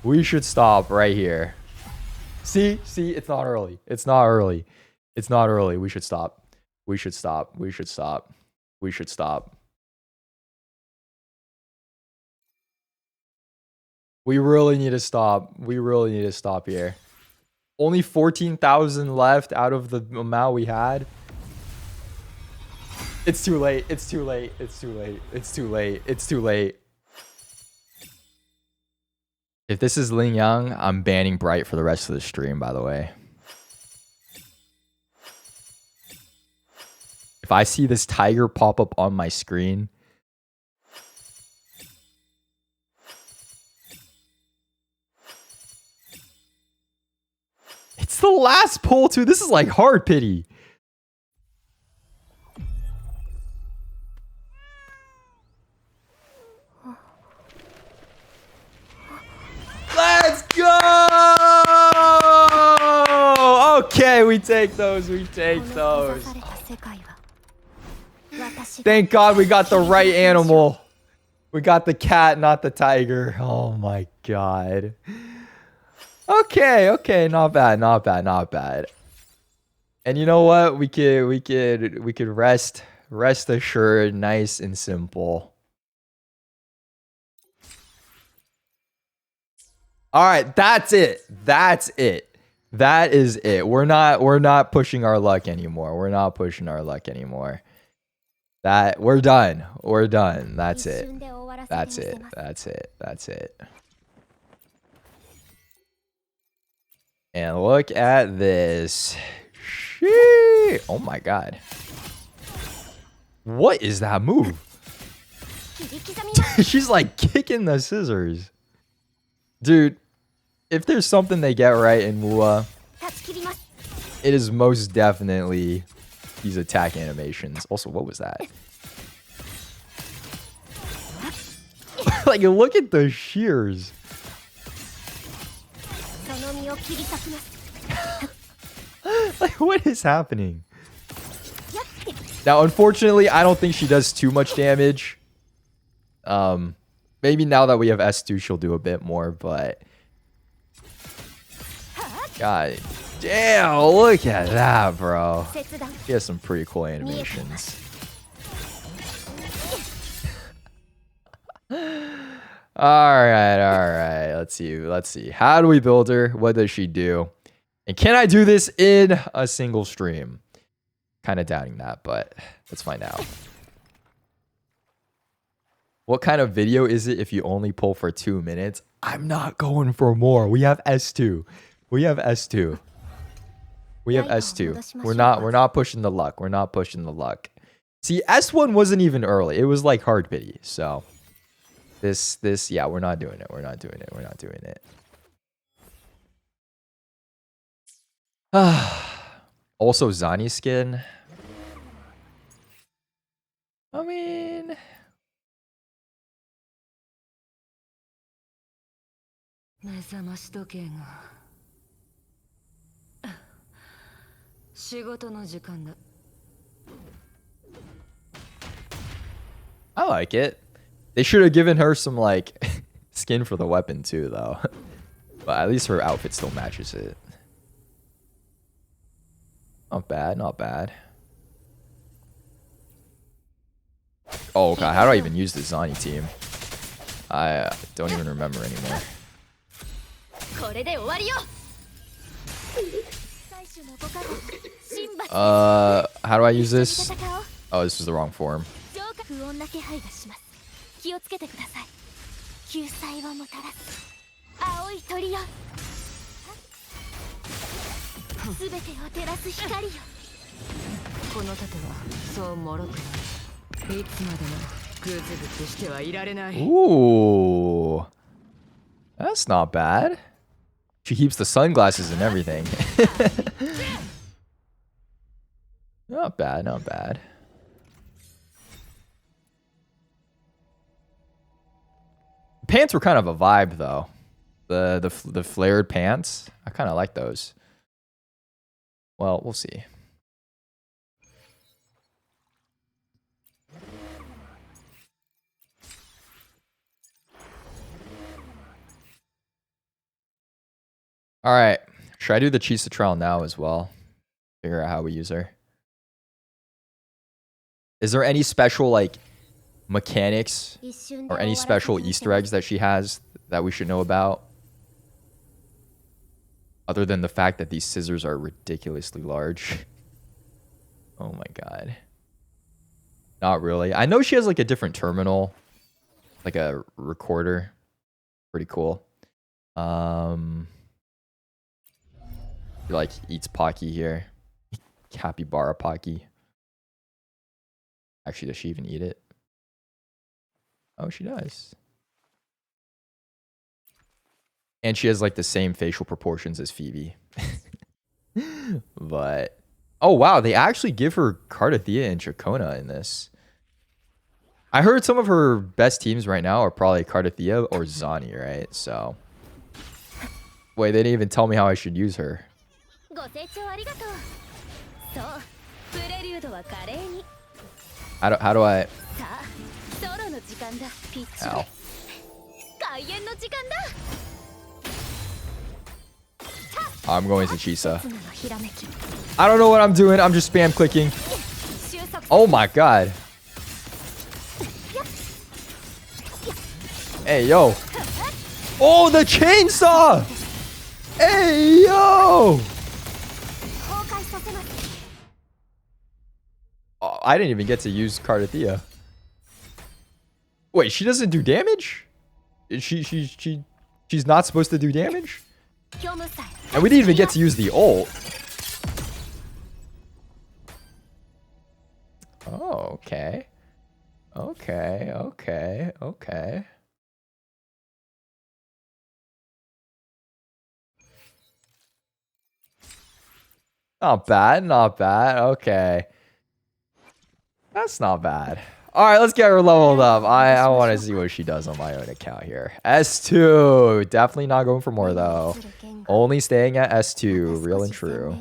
Speaker 1: We should stop right here. See, it's not early. We should stop. We really need to stop here. Only 14,000 left out of the amount we had. It's too late. If this is Ling Yang, I'm banning Bright for the rest of the stream, by the way. If I see this tiger pop up on my screen... It's the last pull, too. This is like hard pity. Let's go! Okay, we take those. Thank God we got the right animal. We got the cat, not the tiger. Oh my God. Okay, not bad. And you know what? We could rest assured, nice and simple. All right, that's it. That's it. That is it. We're not pushing our luck anymore. We're not pushing our luck anymore. We're done. We're done. That's it. That's it. That's it. That's it. And look at this. Sheesh. Oh my god. What is that move? She's like kicking the scissors. Dude, if there's something they get right in Mua, it is most definitely these attack animations. Also, what was that? Like, look at the shears. Like, what is happening? Now, unfortunately, I don't think she does too much damage. Maybe now that we have S2, she'll do a bit more, but... God damn, look at that, bro. She has some pretty cool animations. Alright. Let's see. How do we build her? What does she do? And can I do this in a single stream? Kind of doubting that, but let's find out. What kind of video is it if you only pull for 2 minutes? I'm not going for more. We have S2. We have S2. We're not pushing the luck. We're not pushing the luck. See, S1 wasn't even early. It was like hard pity. So this yeah, we're not doing it. We're not doing it. Also Zani skin. I mean, I like it. They should have given her some like skin for the weapon too, though. But at least her outfit still matches it. Not bad, not bad. Oh god, how do I even use the Zani team? I don't even remember anymore. How do I use this? Oh, this is the wrong form. Ooh, that's not bad. She keeps the sunglasses and everything. Not bad, not bad. Pants were kind of a vibe though. The flared pants, I kind of like those. Well, we'll see. All right, should I do the Chisa trial now as well? Figure out how we use her. Is there any special like mechanics or any special Easter eggs that she has that we should know about? Other than the fact that these scissors are ridiculously large. Oh my god. Not really. I know she has like a different terminal. Like a recorder. Pretty cool. She like eats Pocky here. Capybara Pocky. Actually, does she even eat it? Oh, she does. And she has like the same facial proportions as Phoebe. But oh wow, they actually give her Cardathea and Chacona in this. I heard some of her best teams right now are probably Cardathea or Zani, right? So wait, they didn't even tell me how I should use her. How do I? Ow. I'm going to Chisa. I don't know what I'm doing. I'm just spam clicking. Oh my god. Hey, yo. Oh, the chainsaw! Hey, yo! Oh, I didn't even get to use Cardathea. Wait, she doesn't do damage? She's not supposed to do damage? And we didn't even get to use the ult. Oh, okay. Okay, okay, okay. Not bad, not bad. Okay. That's not bad. All right, let's get her leveled up. I want to see what she does on my own account here. S2. Definitely not going for more, though. Only staying at S2. Real and true.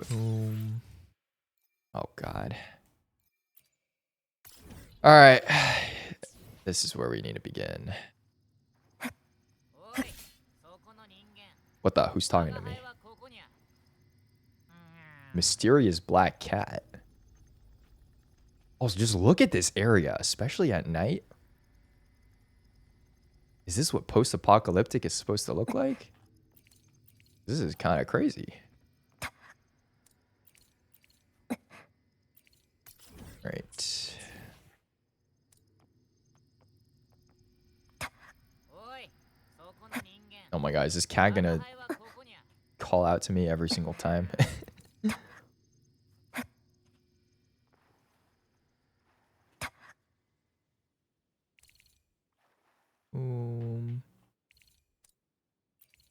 Speaker 1: Boom. Oh, God. All right. This is where we need to begin. What the? Who's talking to me? Mysterious black cat. Oh, so just look at this area, especially at night. Is this what post-apocalyptic is supposed to look like? This is kind of crazy. Right. Oh my god, is this cat gonna call out to me every single time?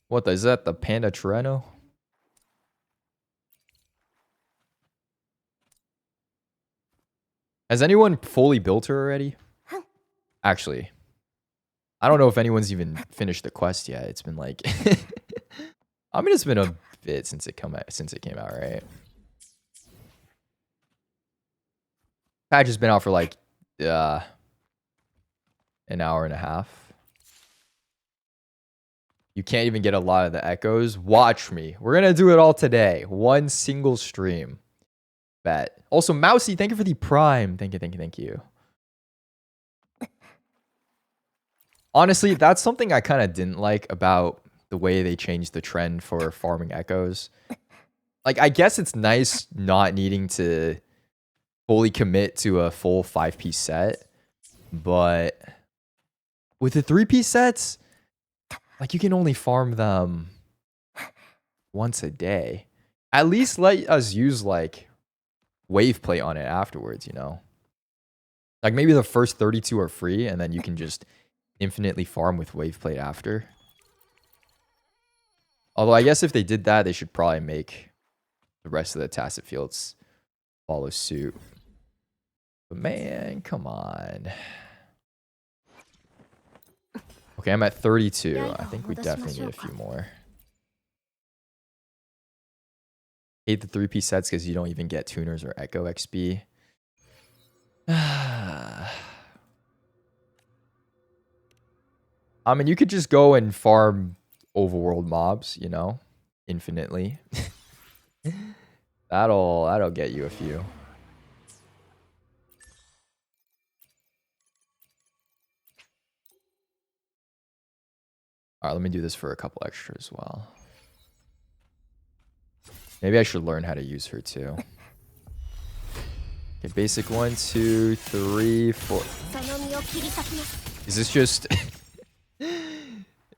Speaker 1: What is that? The Panda Tirano? Has anyone fully built her already? Actually, I don't know if anyone's even finished the quest yet. It's been like, I mean, it's been a bit since it came out, right? Patch has been out for like an hour and a half. You can't even get a lot of the echoes. Watch me. We're gonna do it all today. One single stream. Bet. Also, Mousy, thank you for the prime. Thank you, thank you, thank you. Honestly, that's something I kind of didn't like about the way they changed the trend for farming echoes. Like, I guess it's nice not needing to fully commit to a full 5-piece set, but with the 3-piece sets, like, you can only farm them once a day. At least let us use, like, wave plate on it afterwards, you know? Like, maybe the first 32 are free, and then you can just infinitely farm with wave plate after. Although, I guess if they did that, they should probably make the rest of the tacit fields follow suit. But man, come on. Okay, I'm at 32. I think we definitely need a few more. Hate the 3-piece sets because you don't even get tuners or echo XP. I mean, you could just go and farm overworld mobs, you know, infinitely. That'll get you a few. All right, let me do this for a couple extra as well. Maybe I should learn how to use her too. Okay, basic 1, 2, 3, 4. Is this just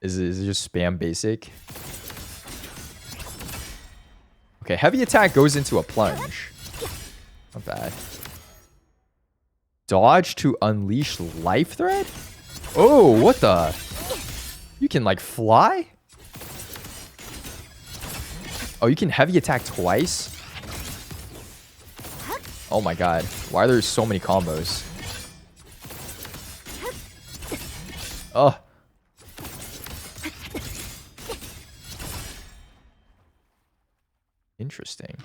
Speaker 1: is it just spam basic? Okay, heavy attack goes into a plunge. Not bad. Dodge to unleash life thread? Oh, what the? You can like fly? Oh, you can heavy attack twice? Oh my god. Why are there so many combos? Oh. Interesting.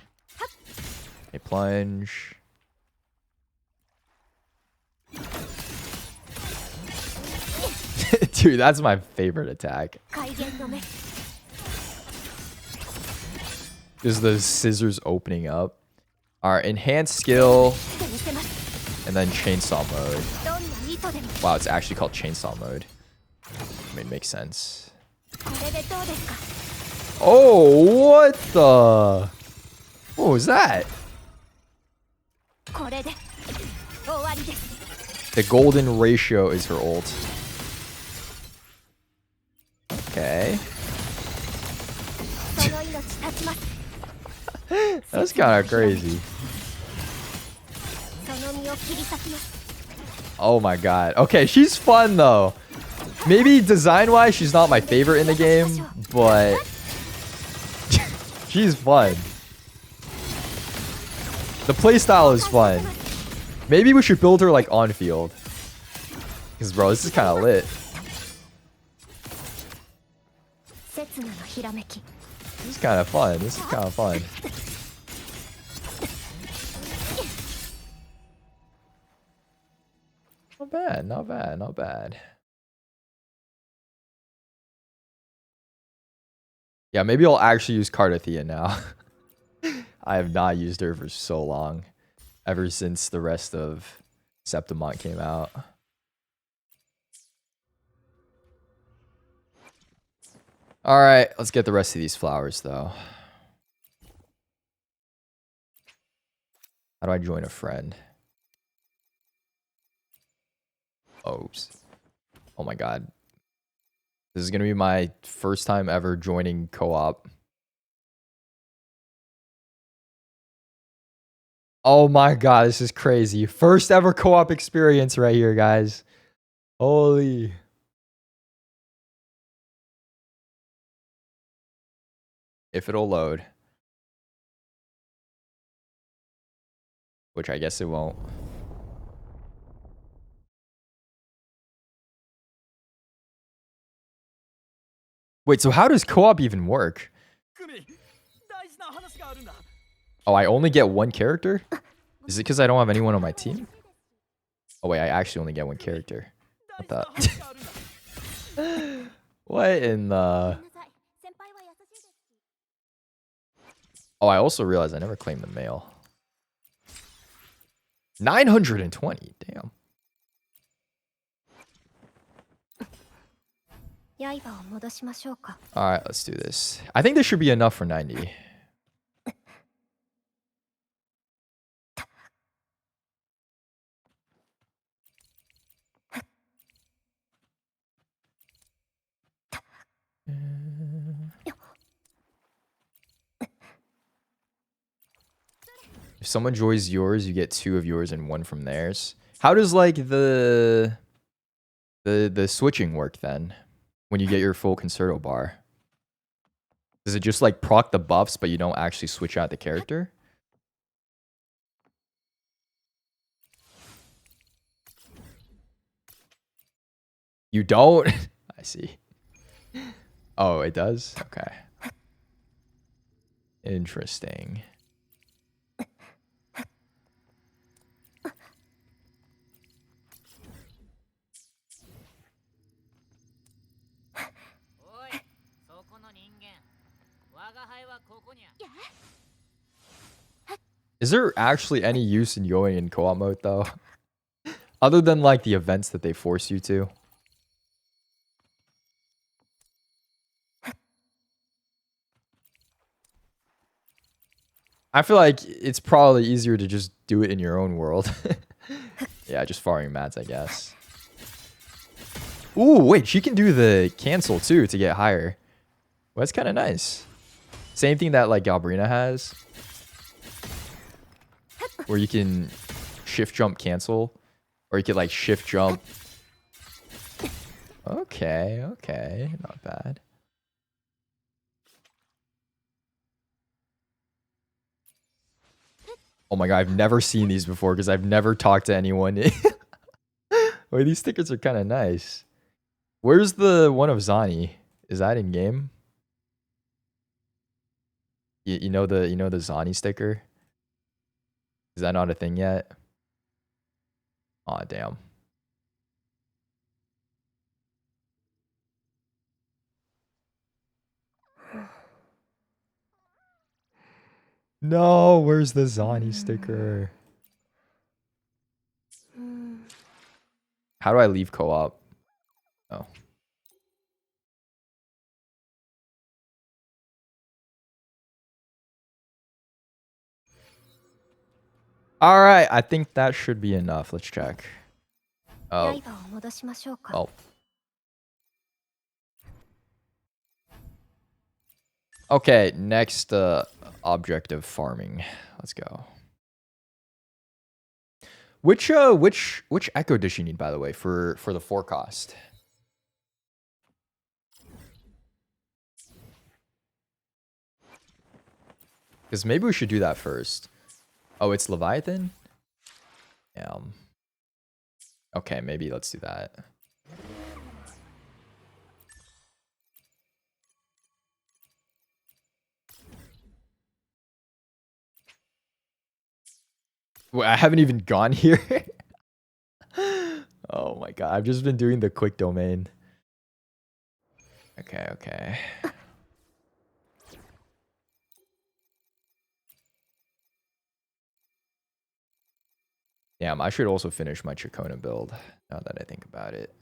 Speaker 1: A plunge. Dude, that's my favorite attack. Is the scissors opening up? All right, enhanced skill, and then chainsaw mode. Wow, it's actually called chainsaw mode. I mean, makes sense. Oh, what the? What was that? The golden ratio is her ult. Okay. That's kind of crazy. Oh my god. Okay, she's fun though. Maybe design-wise, she's not my favorite in the game, but she's fun. The playstyle is fun. Maybe we should build her like on field. Because bro, this is kind of lit. This is kind of fun. This is kind of fun. Not bad, not bad, not bad. Yeah, maybe I'll actually use Cardathea now. I have not used her for so long. Ever since the rest of Septimont came out. Alright, let's get the rest of these flowers though. How do I join a friend? Oops. Oh my god. This is gonna be my first time ever joining co-op. Oh my god, this is crazy. First ever co-op experience right here, guys. Holy. If it'll load. Which I guess it won't. Wait, so how does co-op even work? Oh, I only get one character? Is it because I don't have anyone on my team? Oh wait, I actually only get one character. What the? What in the... Oh, I also realized I never claimed the mail. 920, damn. Alright, let's do this. I think this should be enough for 90. If someone joins yours, you get 2 of yours and 1 from theirs. How does like the switching work then? When you get your full concerto bar? Does it just like proc the buffs, but you don't actually switch out the character? You don't? I see. Oh, it does? Okay. Interesting. Is there actually any use in going in co-op mode though? Other than like the events that they force you to? I feel like it's probably easier to just do it in your own world. Yeah, just farming mats, I guess. Ooh, wait, she can do the cancel too to get higher. Well, that's kind of nice. Same thing that like Galbrina has. Where you can shift jump cancel. Or you could like shift jump. Okay, okay, not bad. Oh my god, I've never seen these before because I've never talked to anyone. Wait, these stickers are kind of nice. Where's the one of Zani? Is that in game? You know the Zani sticker? Is that not a thing yet? Aw, damn. No, where's the Zani sticker? How do I leave co-op? Oh. All right, I think that should be enough. Let's check. Oh. Oh. Okay, next objective farming. Let's go. Which echo dish you need, by the way, for the forecast? Because maybe we should do that first. Oh, it's Leviathan? Yeah. Okay, maybe let's do that. Wait, I haven't even gone here. Oh my god, I've just been doing the quick domain. Okay, okay. Damn, I should also finish my Chacona build, now that I think about it.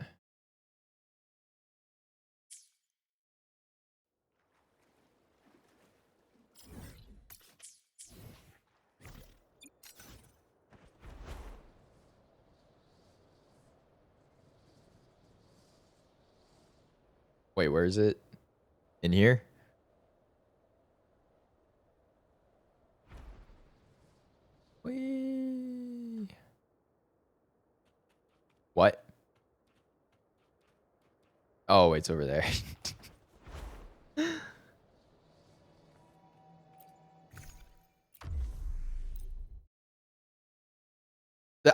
Speaker 1: Wait, where is it? In here? Whee. What? Oh, it's over there.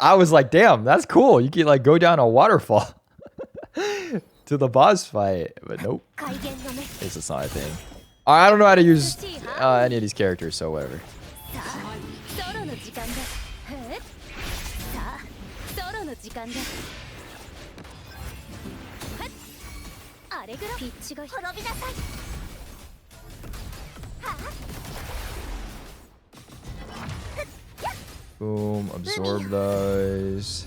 Speaker 1: I was like, damn, that's cool. You can like go down a waterfall to the boss fight. But nope. It's just not a thing. I don't know how to use any of these characters, so whatever. Boom, absorb those.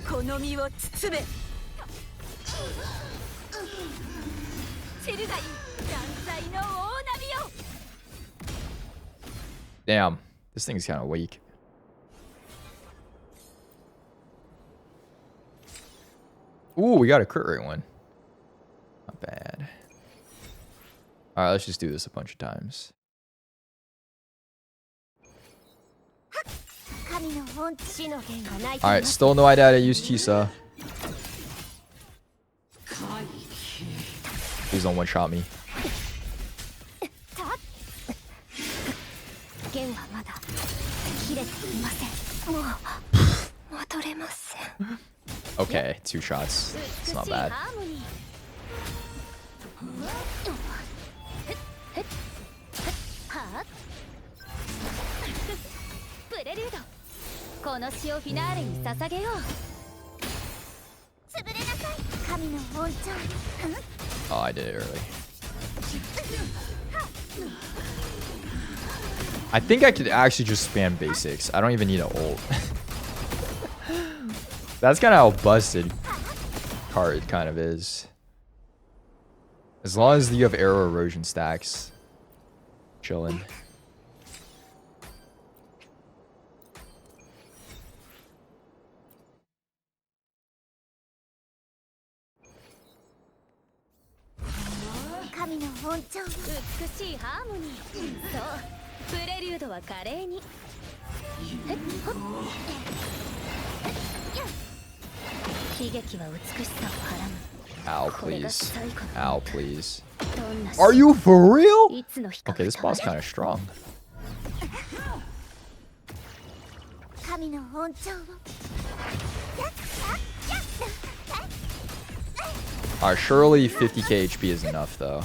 Speaker 1: Damn, this thing's kind of weak. Ooh, we got a crit rate one. Not bad. Alright, let's just do this a bunch of times. Alright, still no idea how to use Chisa. Please don't one-shot me. Okay, 2 shots. It's not bad. Oh, I did it early. I think I could actually just spam basics. I don't even need an ult. That's kind of how busted card kind of is. As long as you have arrow erosion stacks. Chillin'. Ow, please. Ow, please. Are you for real? Okay, this boss kind of strong. Alright, surely 50k HP is enough, though.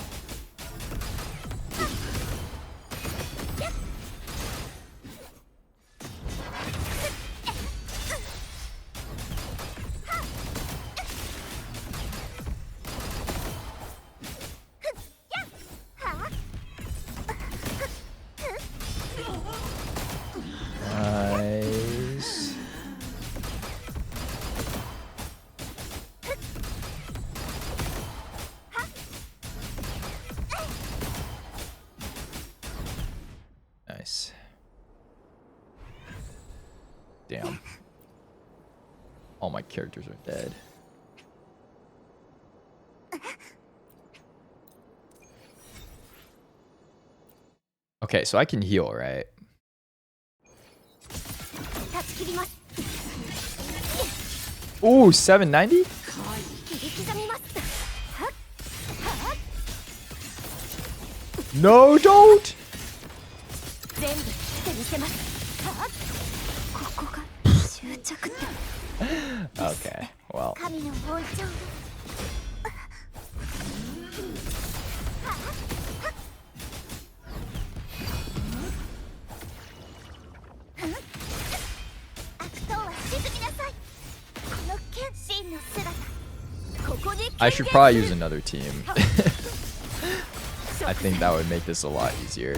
Speaker 1: Damn. All my characters are dead. Okay, so I can heal, right? Ooh, 790? No, don't! Okay, well. I should probably use another team. I think that would make this a lot easier.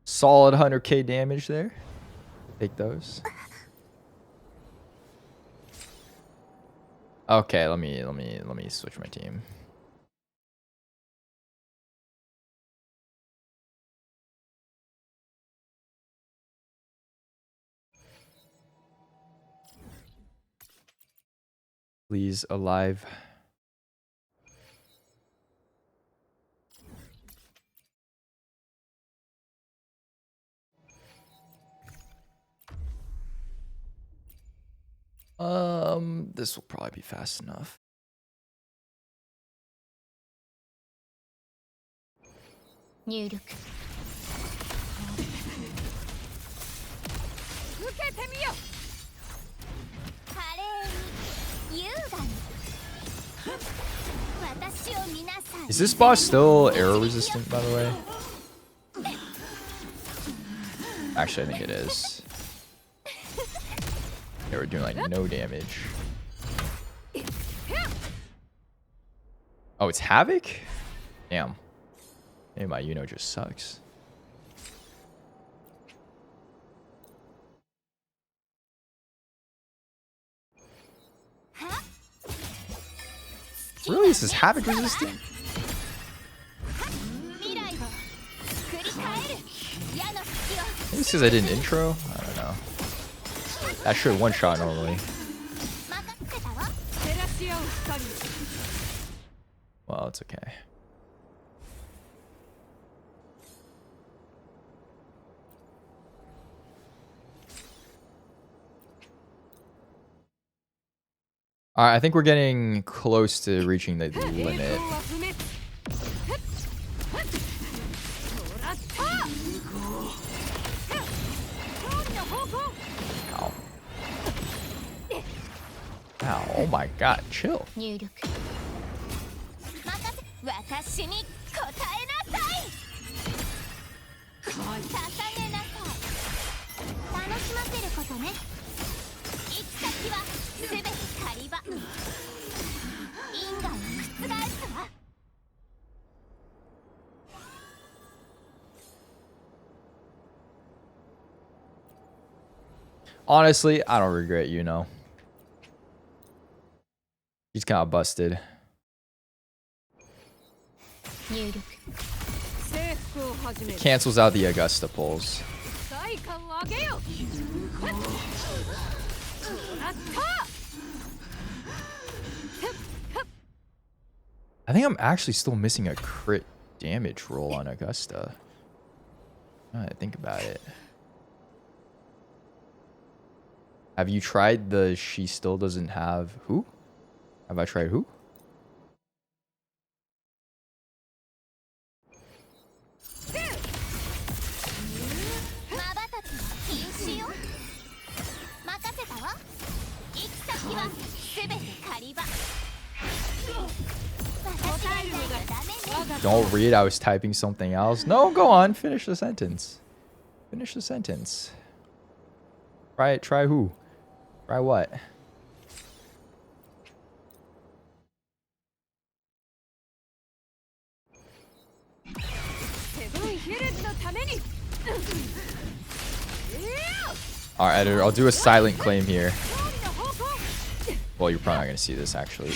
Speaker 1: Solid 100k damage there. Take those. Okay, let me switch my team. Please, alive. This will probably be fast enough. Is this boss still arrow resistant, by the way? Actually, I think it is. Yeah, we're doing like no damage. Oh, it's Havoc? Damn. Maybe my Yuno just sucks. Really? This is Havoc resistant? Maybe it's because I did an intro? I don't know. That should one shot normally. Well, it's okay. Alright, I think we're getting close to reaching the limit. Ow. Ow, oh my god, chill. Honestly, I don't regret Yuno. He's kind of busted. It cancels out the Augusta pulls. I think I'm actually still missing a crit damage roll on Augusta. Now that I think about it. Have you tried the she still doesn't have who? Have I tried who? Don't read, I was typing something else. No, go on, finish the sentence. Finish the sentence. Try who? Try what? Alright, editor, I'll do a silent claim here. Well, you're probably not gonna see this actually.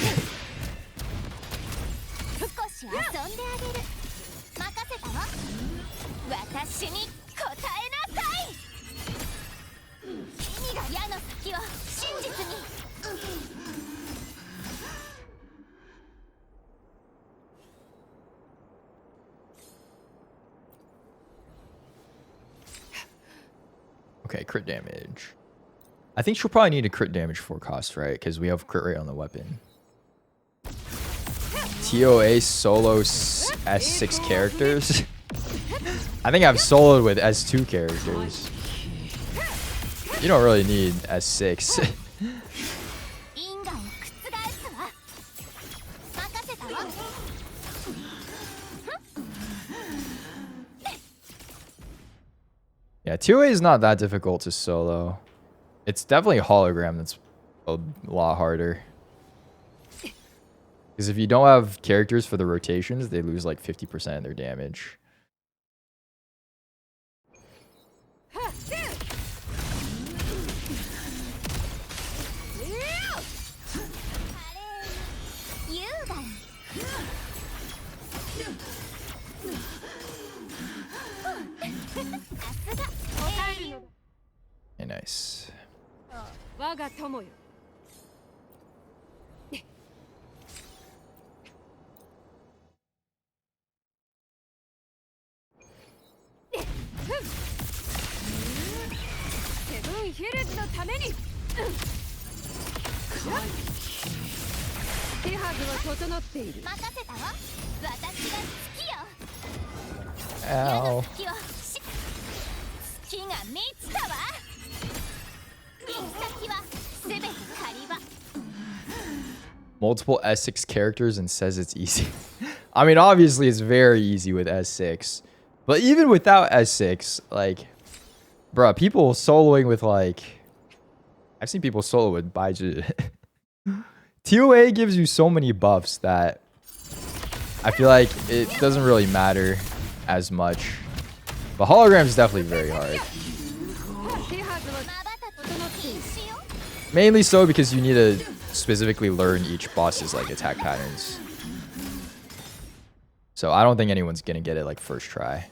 Speaker 1: Okay, crit damage. I think she'll probably need a crit damage forecast, right? Because we have crit rate on the weapon. TOA solo S6 characters. I think I've soloed with S2 characters. You don't really need S6. Yeah, 2A is not that difficult to solo. It's definitely a hologram that's a lot harder. Because if you don't have characters for the rotations, they lose like 50% of their damage. Okay, nice. Ow. Multiple S6 characters and says it's easy. I mean, obviously it's very easy with S6. But even without S6, like, bruh, people soloing with like... I've seen people solo with Baiju. TOA gives you so many buffs that I feel like it doesn't really matter as much. But hologram is definitely very hard. Mainly so because you need to specifically learn each boss's like attack patterns. So I don't think anyone's gonna get it like first try.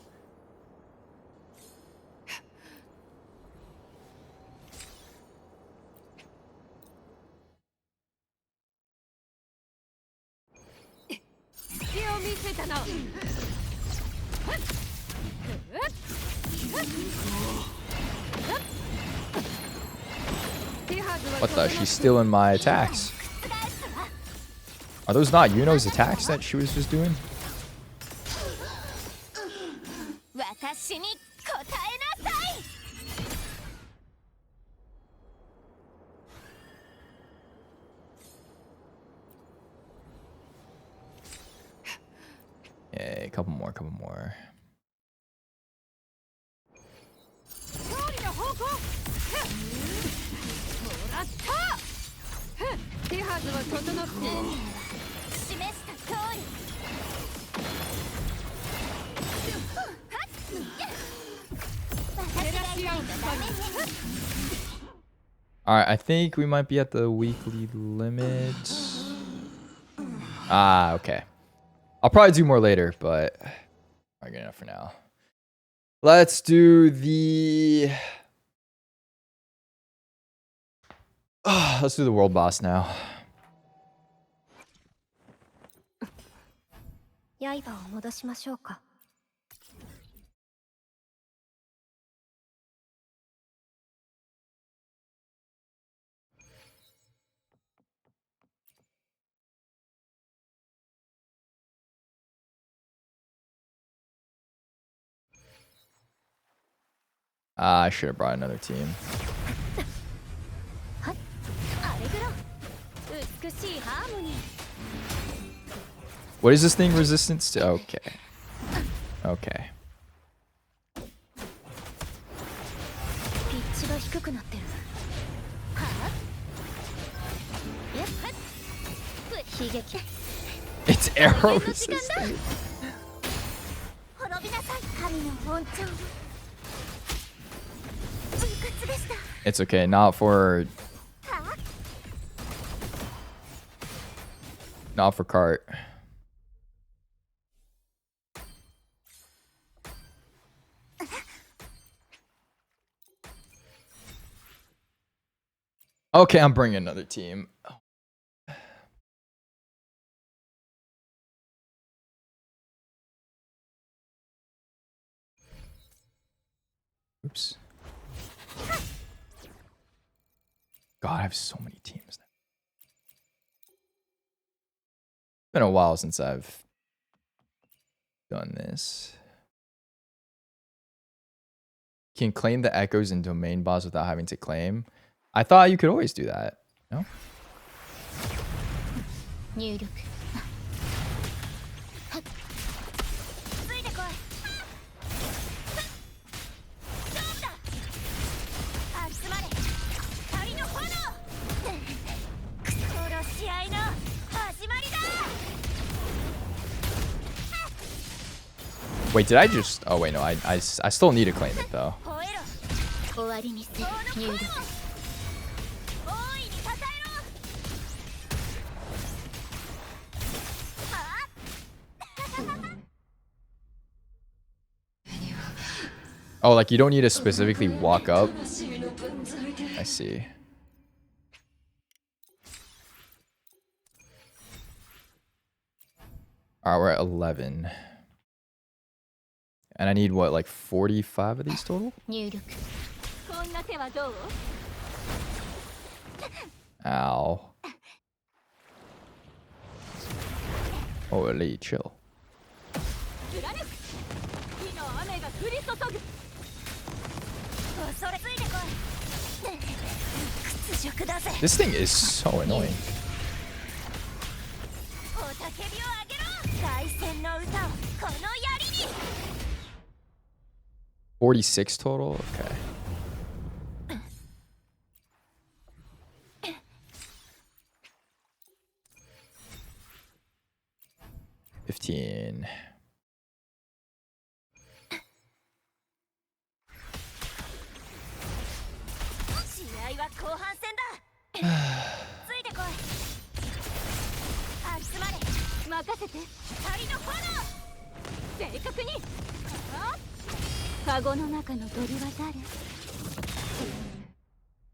Speaker 1: What the? She's stealing my attacks. Are those not Yuno's attacks that she was just doing? Yeah, a couple more, couple more. Alright, I think we might be at the weekly limit. Ah, okay. I'll probably do more later, but I'm good enough for now. Let's do the... let's do the world boss now. I should have brought another team. What is this thing resistance to? Okay. Okay. It's arrow resistant. It's okay, not for cart. Okay, I'm bringing another team. Oops. God, I have so many teams now. It's been a while since I've done this. Can claim the echoes in domain boss without having to claim. I thought you could always do that. No? Wait, did I just... Oh, wait, no. I still need to claim it, though. Oh, like you don't need to specifically walk up? I see. Alright, we're at 11. And I need, what, like 45 of these total? Ow. Holy chill. This thing is so annoying. 46 total? Okay. $15.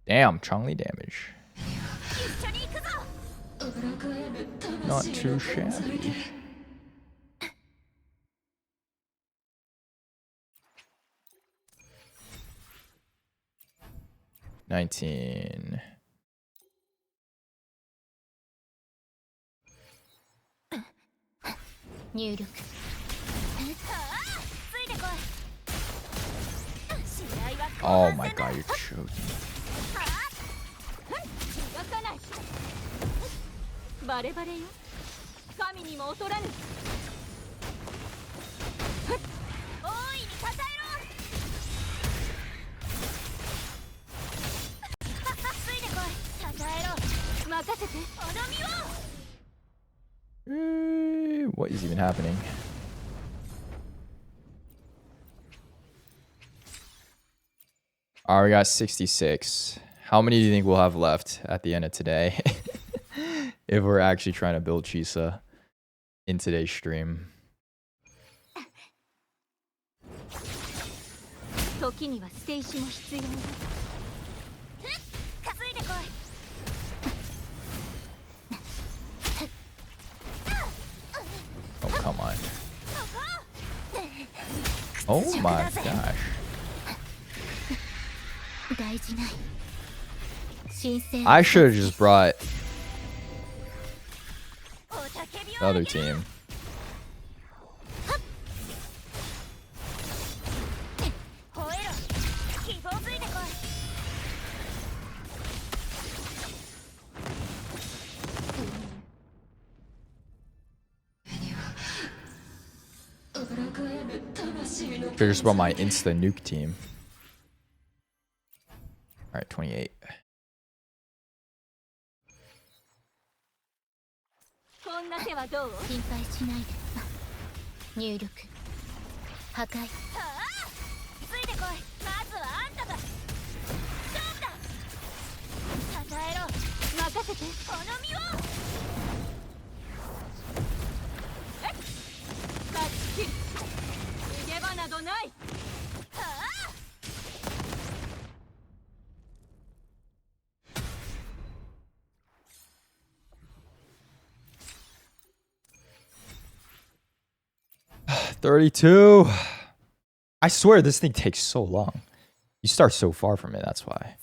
Speaker 1: Damn, Chongli damage. Not too shabby. $19. Oh my god, you're choking. What is even happening? Alright, we got 66. How many do you think we'll have left at the end of today? If we're actually trying to build Chisa in today's stream. Oh, come on. Oh my gosh. I should have just brought the other team. Should have just brought my insta nuke team. Alright, 28. 32. I swear this thing takes so long. You start so far from it, that's why.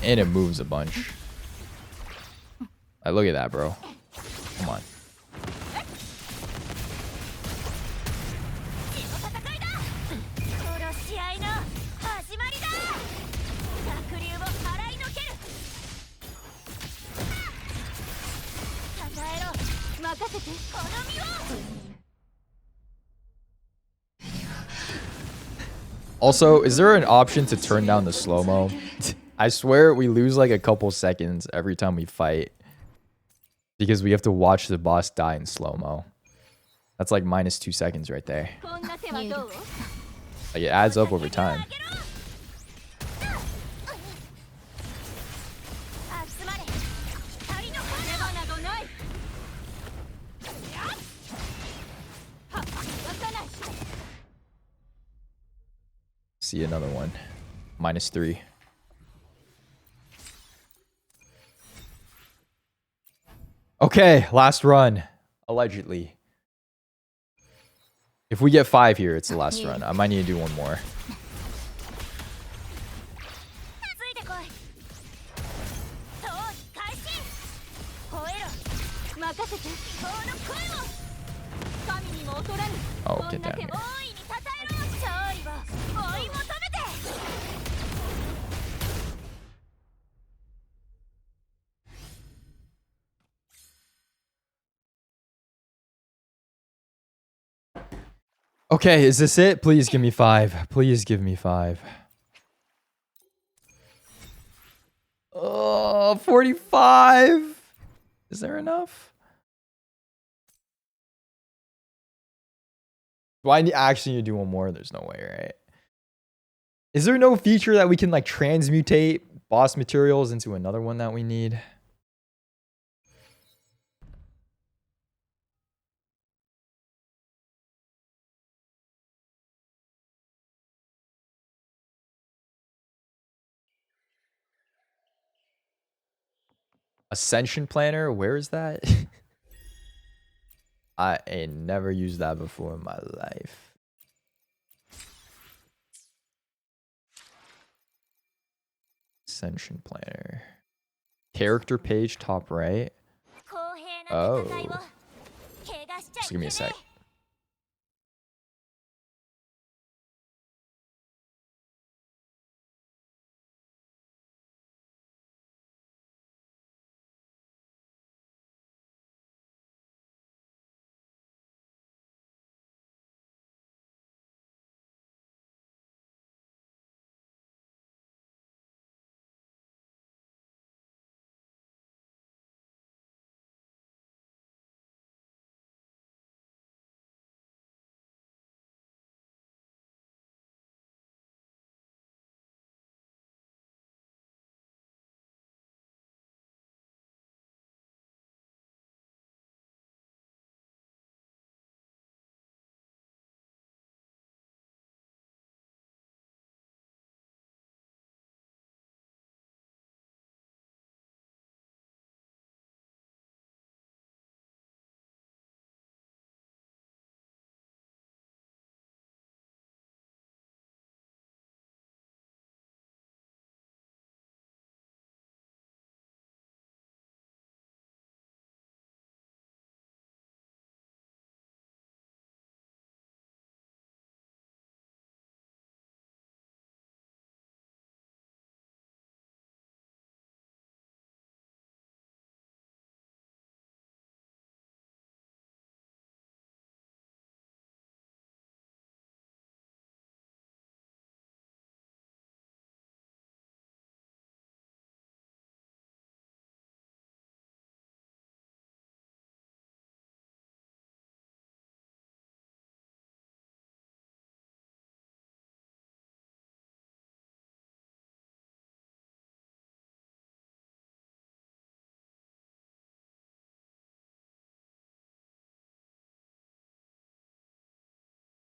Speaker 1: And it moves a bunch. Like, look at that, bro. Come on. Also, is there an option to turn down the slow-mo? I swear we lose like a couple seconds every time we fight. Because we have to watch the boss die in slow-mo. That's like -2 seconds right there. Like it adds up over time. See another one. -3. Okay, last run. Allegedly. If we get 5 here, it's the last run. I might need to do one more. Oh, get down here. Okay, is this it? Please give me 5. Please give me 5. Oh, 45. Is there enough? Do I actually need to do one more? There's no way, right? Is there no feature that we can like transmutate boss materials into another one that we need? Ascension planner? Where is that? I ain't never used that before in my life. Ascension planner. Character page, top right. Oh. Just give me a sec.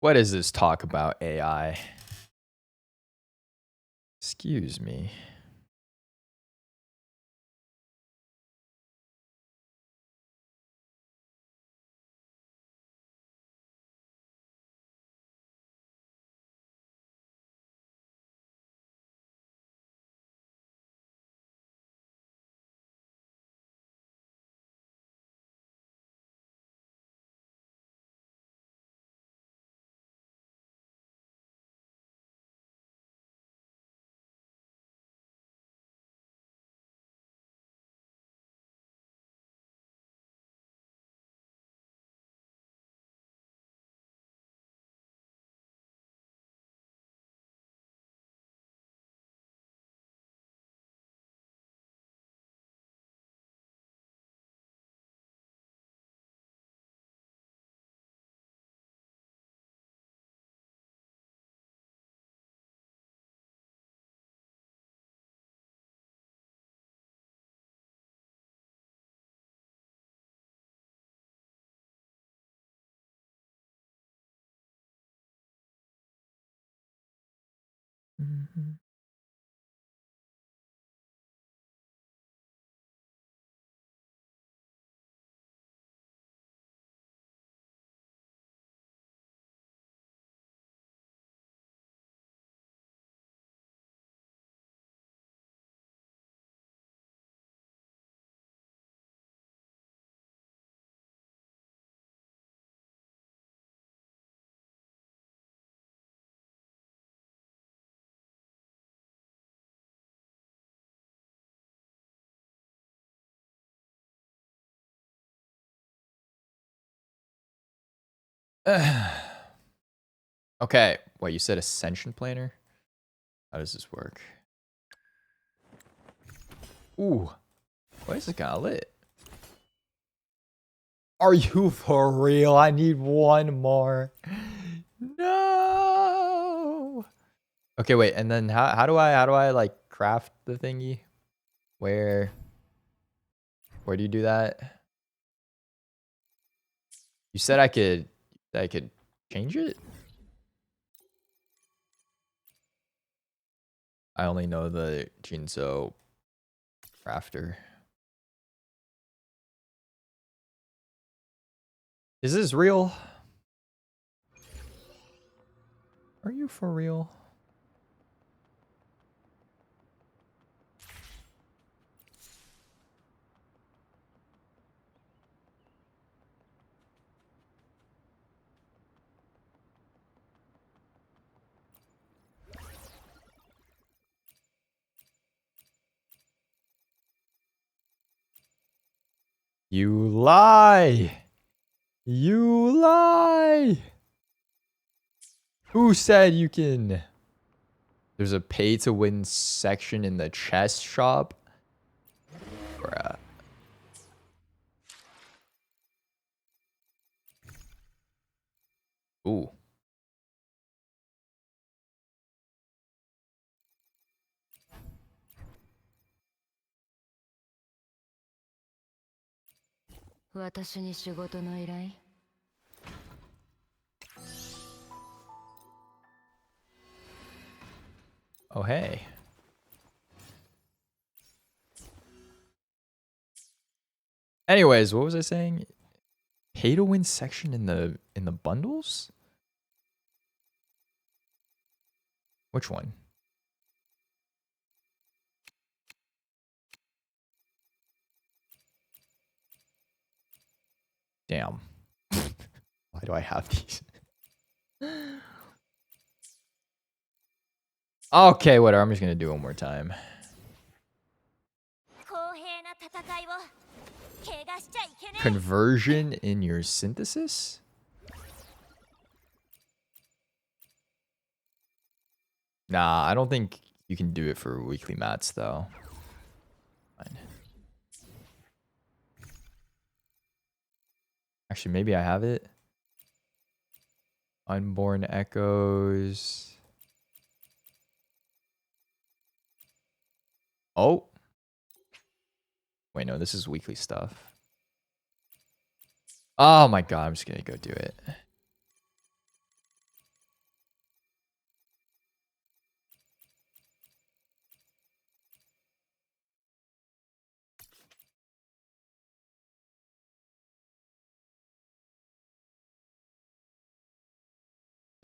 Speaker 1: What is this talk about AI? Excuse me. Mhm. Okay. What, you said Ascension Planner? How does this work? Ooh. Why is this kind of lit? Are you for real? I need one more. No. Okay, wait. And then how do I like craft the thingy? Where do you do that? You said I could change it? I only know the Jinzo crafter. Is this real? Are you for real? You lie. You lie. Who said you can? There's a pay to win section in the chest shop. Bruh. Ooh. Oh, hey. Anyways, what was I saying? Pay to win section in the bundles? Which one? Damn. Why do I have these? Okay, whatever. I'm just gonna do it one more time. Conversion in your synthesis? Nah, I don't think you can do it for weekly mats though. Fine. Actually, maybe I have it. Unborn Echoes. Oh. Wait, no, this is weekly stuff. Oh my god, I'm just gonna go do it.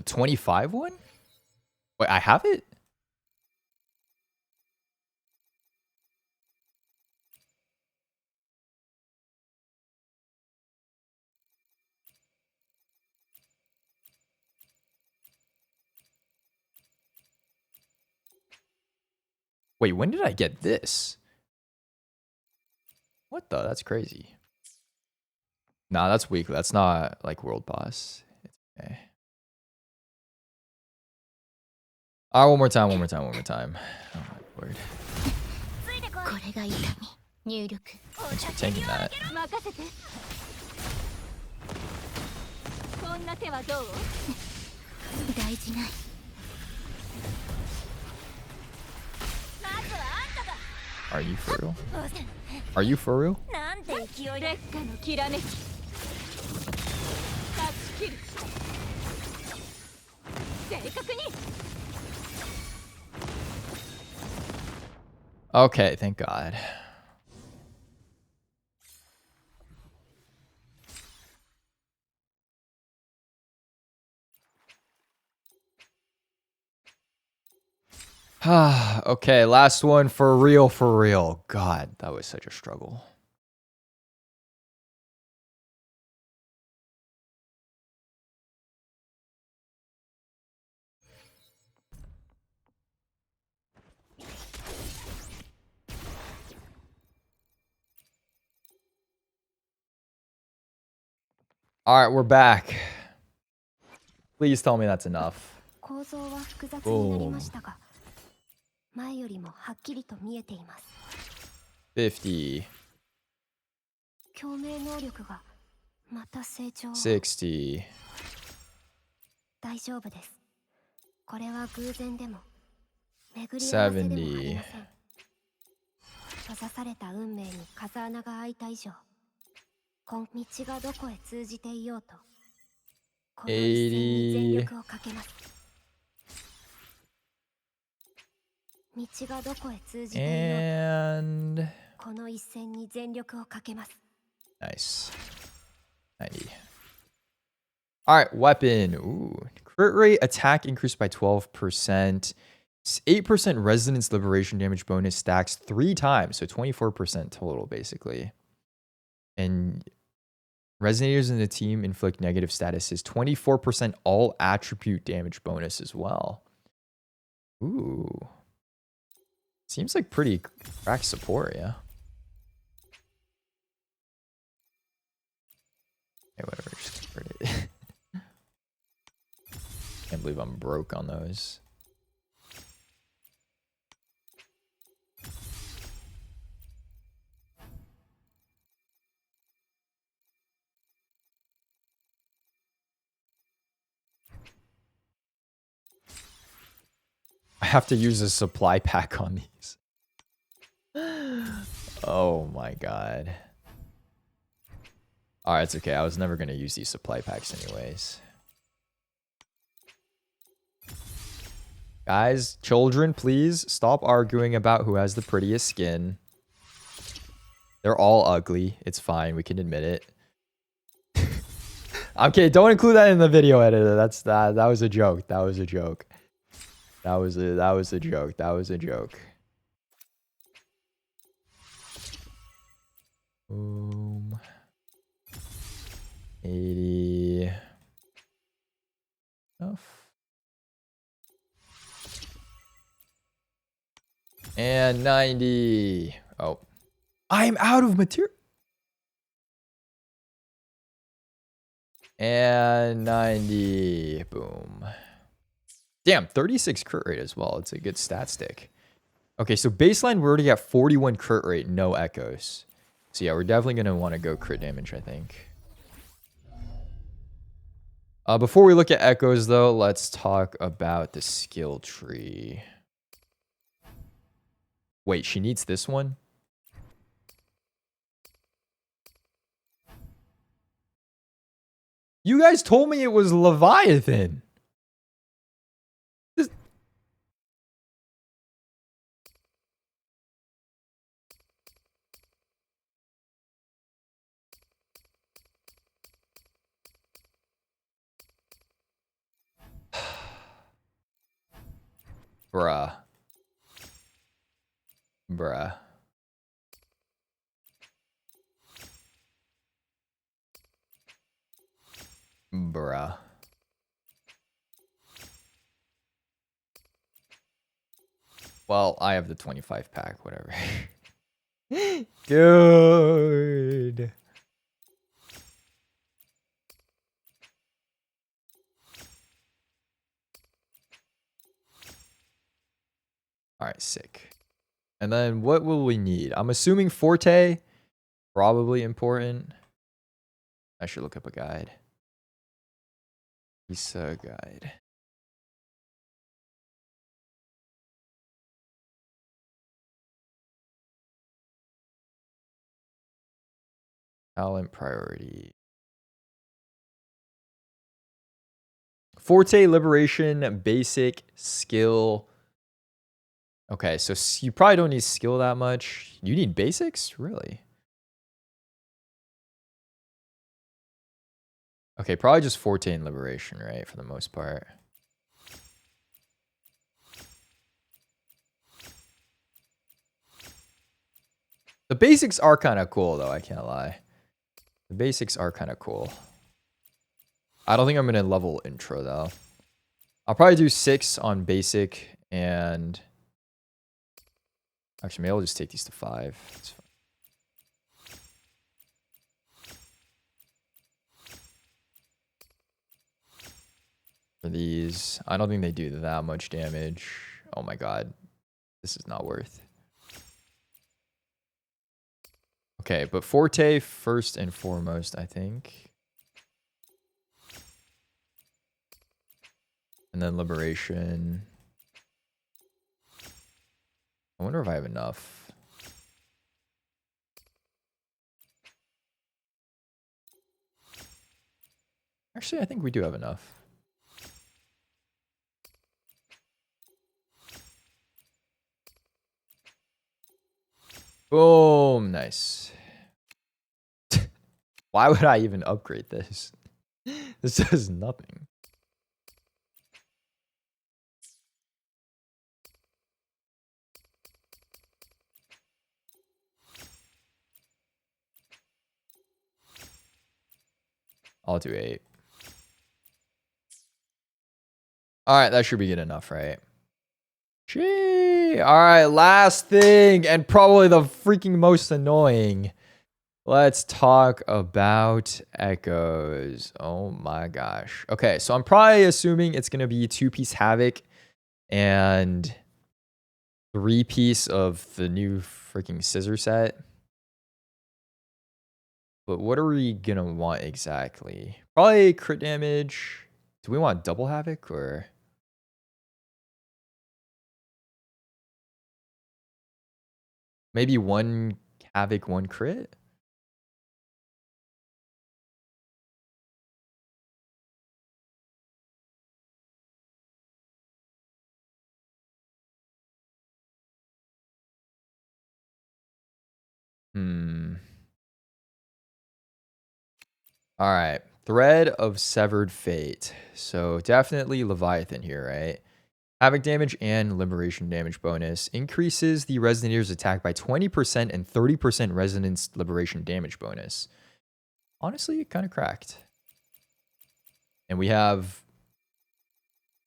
Speaker 1: 25 one? Wait, I have it? Wait, when did I get this? What the? That's crazy. Nah, that's weak. That's not like world boss. It's okay. Alright, one more time. Oh my word. Thanks for taking that. Are you for real? Are you for real? Okay, thank God. Okay, last one for real, for real. God, that was such a struggle. All right, we're back. Please tell me that's enough. Boom. 50. 60. 70. 80. And nice. 90. All right, weapon. Ooh, crit rate, attack increased by 12%. 8% resonance liberation damage bonus stacks 3 times, so 24% total basically. And resonators in the team inflict negative statuses. 24% all attribute damage bonus as well. Ooh. Seems like pretty crack support, yeah. Okay, whatever, just convert it. Can't believe I'm broke on those. I have to use a supply pack on these. Oh my God. Alright, it's okay. I was never going to use these supply packs anyways. Guys, children, please stop arguing about who has the prettiest skin. They're all ugly. It's fine. We can admit it. Okay, don't include that in the video editor. That was a joke. That was a joke. That was a joke. That was a joke. Boom. 80. Enough. And 90. Oh. I'm out of material. And 90. Boom. Damn, 36 crit rate as well. It's a good stat stick. Okay, so baseline, we're already at 41 crit rate, no echoes. So yeah, we're definitely going to want to go crit damage, I think. Before we look at echoes, though, let's talk about the skill tree. Wait, she needs this one? You guys told me it was Leviathan. Bruh. Bruh. Bruh. Well, I have the 25 pack, whatever. Dude. All right, sick. And then what will we need? I'm assuming Forte, probably important. I should look up a guide. Chisa guide. Talent priority. Forte, liberation, basic, skill. Okay, so you probably don't need skill that much. You need basics? Really? Okay, probably just Forte and liberation, right? For the most part. The basics are kind of cool, though. I can't lie. The basics are kind of cool. I don't think I'm going to level intro, though. I'll probably do 6 on basic and... Actually, maybe I'll just take these to 5. That's fine. For these, I don't think they do that much damage. Oh my god. This is not worth. Okay, but Forte first and foremost, I think. And then liberation. I wonder if I have enough. Actually, I think we do have enough. Boom, nice. Why would I even upgrade this? This does nothing. I'll do 8. Alright, that should be good enough, right? Gee. Alright, last thing, and probably the freaking most annoying. Let's talk about echoes. Oh my gosh. Okay, so I'm probably assuming it's going to be 2-piece Havoc and 3-piece of the new freaking scissor set. But what are we going to want exactly? Probably crit damage. Do we want double Havoc or... Maybe 1 Havoc, 1 crit? All right. Thread of Severed Fate. So definitely Leviathan here, right? Havoc damage and liberation damage bonus increases the Resonator's attack by 20% and 30% resonance liberation damage bonus. Honestly, kind of cracked. And we have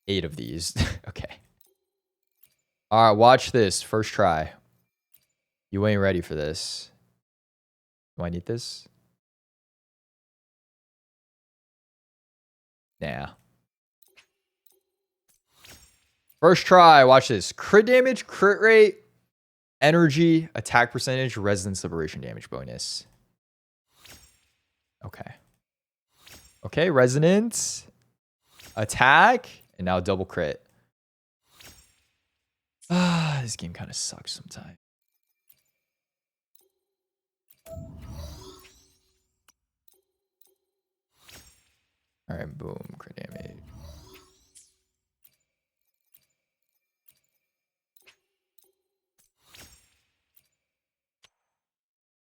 Speaker 1: 8 of these. Okay. All right, watch this. First try. You ain't ready for this. Do I need this? Nah. First try. Watch this. Crit damage, crit rate, energy, attack percentage, resonance liberation damage bonus. Okay. Okay, resonance, attack, and now double crit. Ah, this game kind of sucks sometimes. All right, boom, crit damage.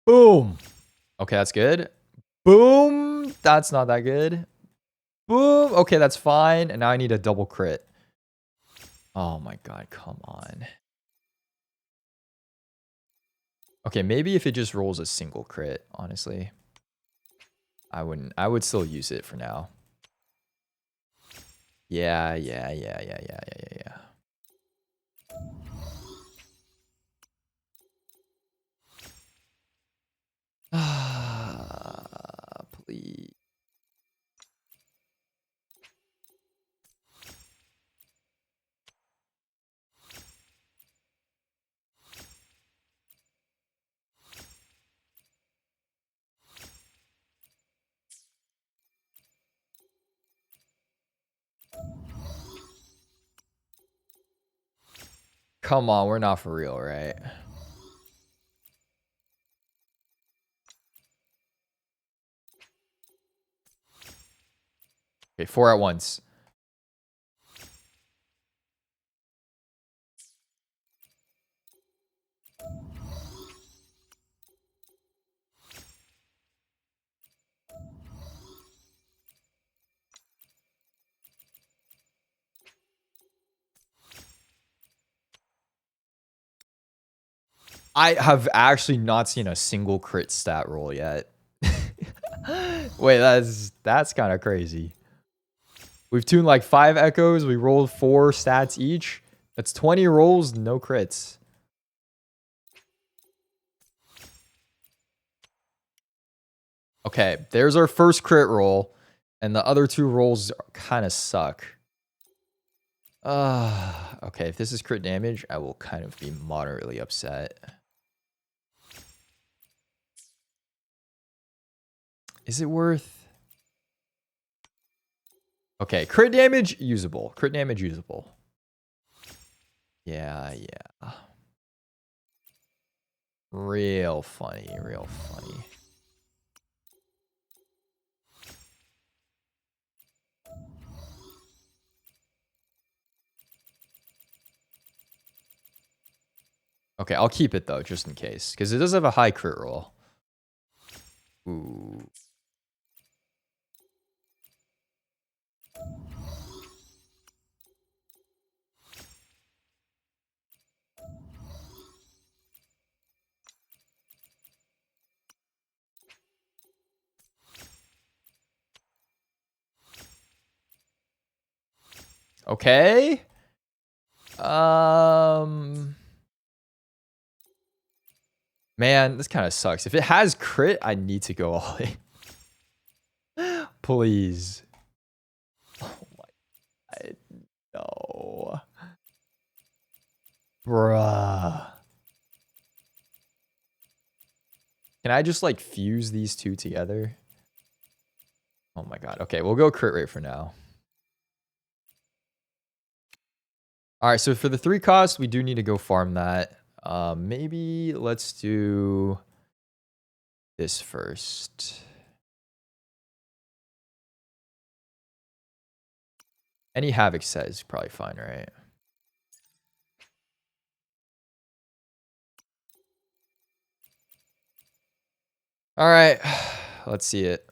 Speaker 1: Boom. Okay, that's good. Boom. That's not that good. Boom. Okay, that's fine. And now I need a double crit. Oh my god, come on. Okay, maybe if it just rolls a single crit, honestly. I would still use it for now. Yeah. Please. Come on, we're not for real, right? Okay, 4 at once. I have actually not seen a single crit stat roll yet. Wait, that's kind of crazy. We've tuned like 5 echoes. We rolled 4 stats each. That's 20 rolls, no crits. Okay, there's our first crit roll. And the other 2 rolls kind of suck. Okay, if this is crit damage, I will kind of be moderately upset. Is it worth? Okay, crit damage, usable. Crit damage, usable. Yeah. Real funny, real funny. Okay, I'll keep it though, just in case. Because it does have a high crit roll. Ooh. Okay. Man, this kind of sucks. If it has crit, I need to go all in. Please. Oh my god. No. Bruh. Can I just like fuse these 2 together? Oh my god. Okay, we'll go crit rate for now. All right, so for the 3 cost, we do need to go farm that. Maybe let's do this first. Any Havoc set is probably fine, right? All right, let's see it.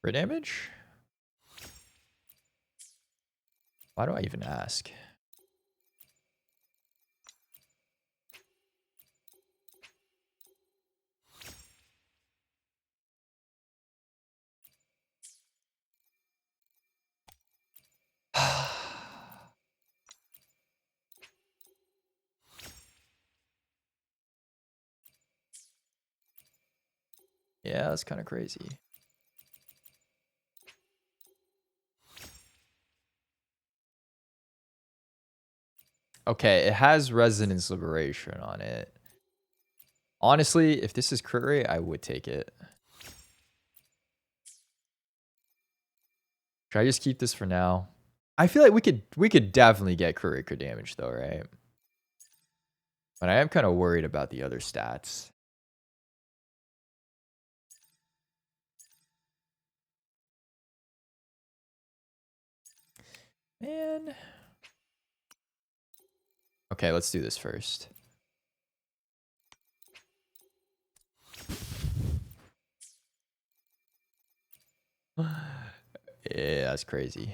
Speaker 1: For damage? Why do I even ask? Yeah, that's kind of crazy. Okay, it has Resonance Liberation on it. Honestly, if this is crit rate, I would take it. Should I just keep this for now? I feel like we could definitely get crit rate crit damage though, right? But I am kind of worried about the other stats. Man. Okay, let's do this first. Yeah, that's crazy.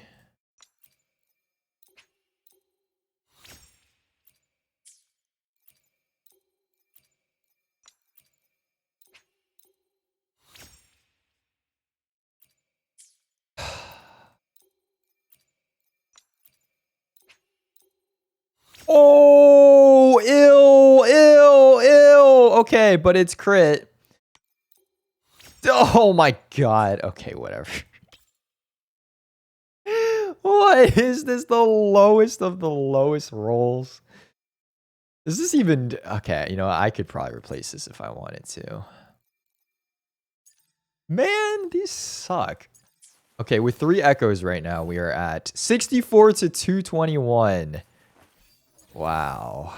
Speaker 1: Oh, ill. Okay, but it's crit. Oh my god. Okay, whatever. What is this? The lowest of the lowest rolls? Is this even... Okay, you know, I could probably replace this if I wanted to. Man, these suck. Okay, with 3 echoes right now, we are at 64 to 221. Wow.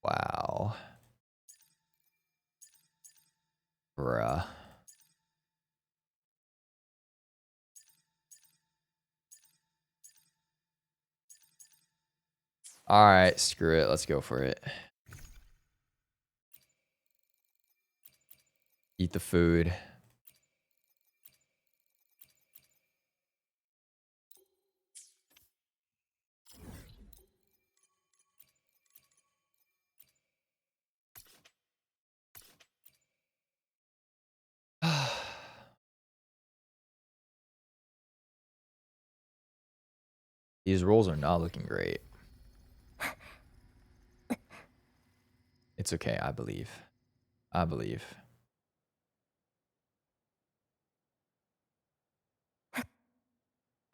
Speaker 1: Wow. Bruh. Alright, screw it. Let's go for it. Eat the food. These rolls are not looking great. It's okay, I believe. I believe.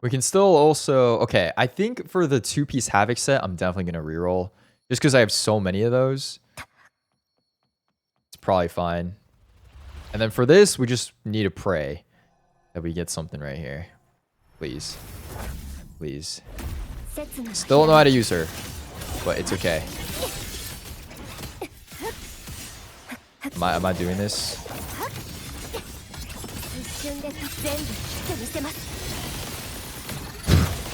Speaker 1: We can still also... Okay, I think for the 2-piece Havoc set, I'm definitely going to reroll. Just because I have so many of those. It's probably fine. And then for this, we just need to pray that we get something right here. Please. Please. Still don't know how to use her. But it's okay. Am I doing this?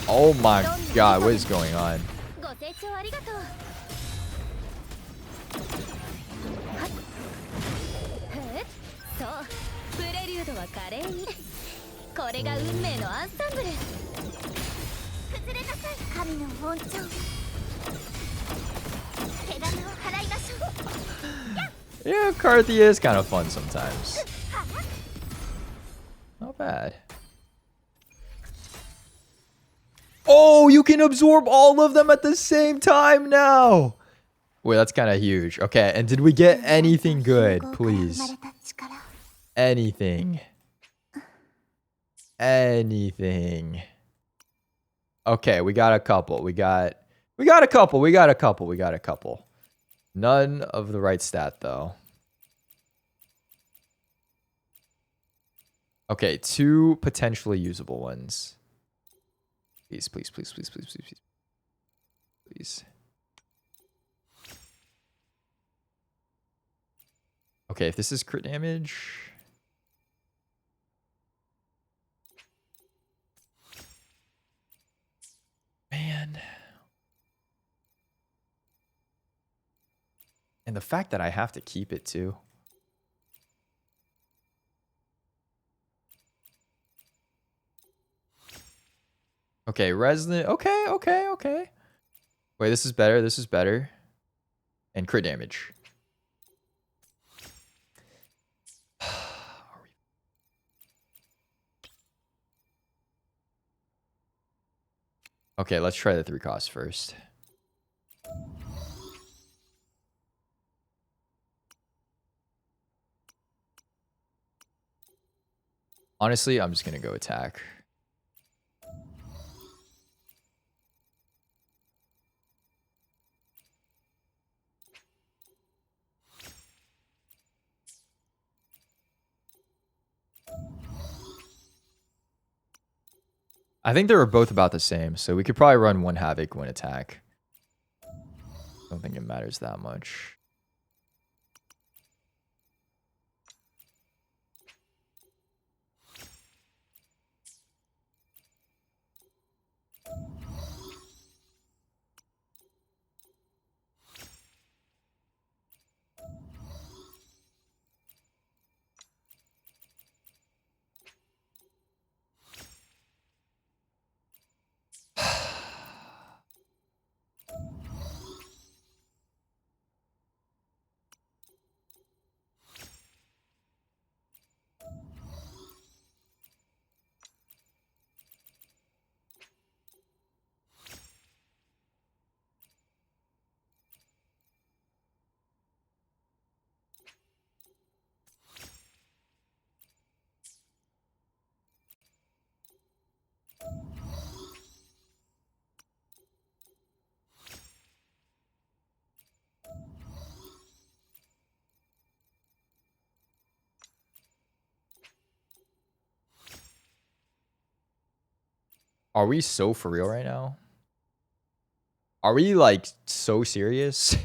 Speaker 1: Oh my god, what is going on? Yeah, Carthy is kind of fun sometimes. Not bad. Oh, you can absorb all of them at the same time now. Wait, that's kind of huge. Okay, and did we get anything good, please? Anything. Anything. Okay, we got a couple. We got a couple. None of the right stat, though. Okay, 2 potentially usable ones. Please. Please. Okay, if this is crit damage... Man. And the fact that I have to keep it, too. Okay, resonant. Okay. Wait, this is better. And crit damage. Okay, let's try the 3 costs first. Honestly, I'm just going to go attack. I think they were both about the same, so we could probably run 1 Havoc, 1 attack. Don't think it matters that much. Are we so for real right now? Are we like so serious?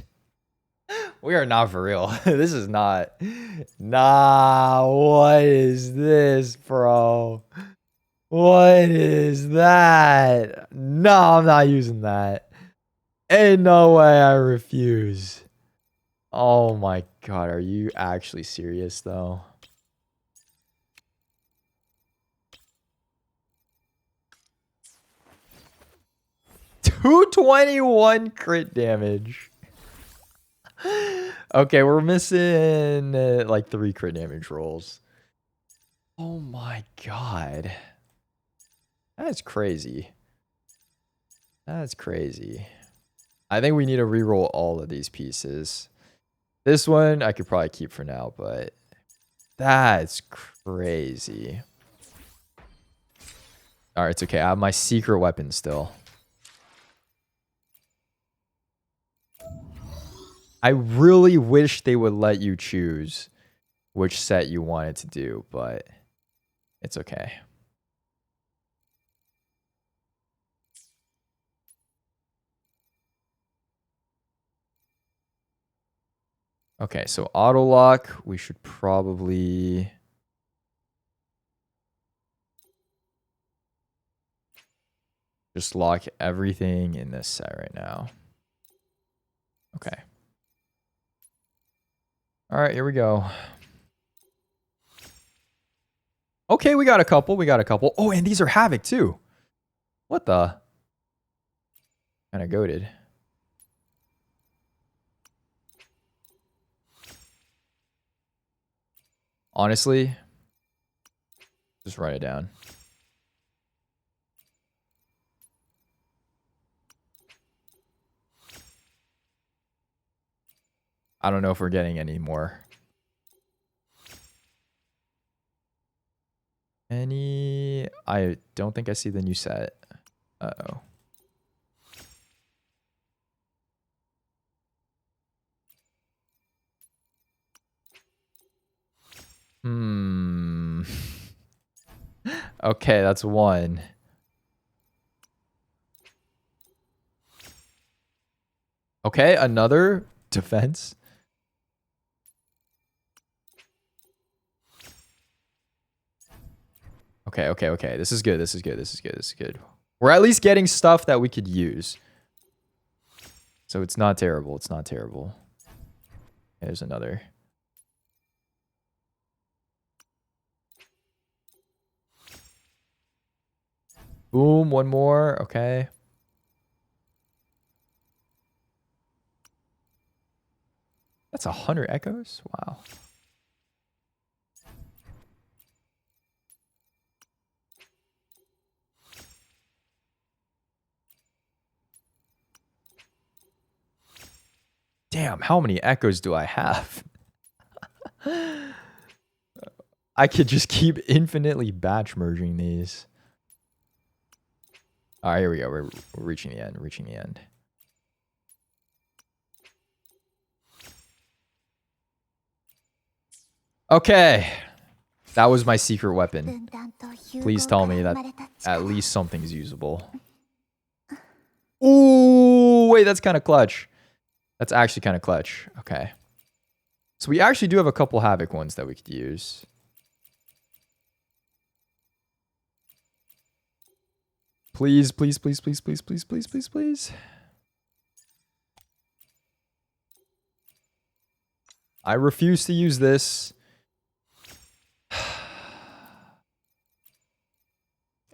Speaker 1: We are not for real. This is not. Nah, what is this, bro? What is that? No, I'm not using that. Ain't no way, I refuse. Oh my god, are you actually serious though? 221 crit damage. Okay, we're missing like 3 crit damage rolls. Oh my god. That's crazy. That's crazy. I think we need to reroll all of these pieces. This one I could probably keep for now, but that's crazy. Alright, it's okay. I have my secret weapon still. I really wish they would let you choose which set you wanted to do, but it's okay. Okay, so auto lock, we should probably just lock everything in this set right now. Okay. All right, here we go. Okay, we got a couple. We got a couple. Oh, and these are Havoc too. What the? Kind of goated. Honestly, just write it down. I don't know if we're getting any more. Any? I don't think I see the new set. Uh-oh. Okay, that's one. Okay, another defense. Okay, okay, okay. This is good. This is good. This is good. This is good. We're at least getting stuff that we could use. So it's not terrible. It's not terrible. There's another. Boom, one more. Okay. That's 100 echoes? Wow. Damn, how many echoes do I have? I could just keep infinitely batch merging these. All right, here we go. We're reaching the end. Reaching the end. Okay. That was my secret weapon. Please tell me that at least something's usable. Ooh, wait, that's kind of clutch. That's actually kind of clutch. Okay. So we actually do have a couple Havoc ones that we could use. Please, please, please, please, please, please, please, please, please. I refuse to use this.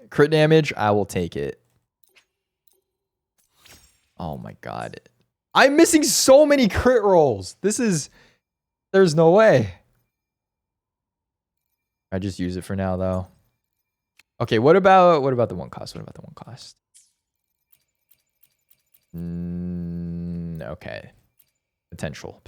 Speaker 1: Crit damage, I will take it. Oh my god. I'm missing so many crit rolls. There's no way. I just use it for now though. Okay, what about the one cost? What about the one cost? Okay. Potential.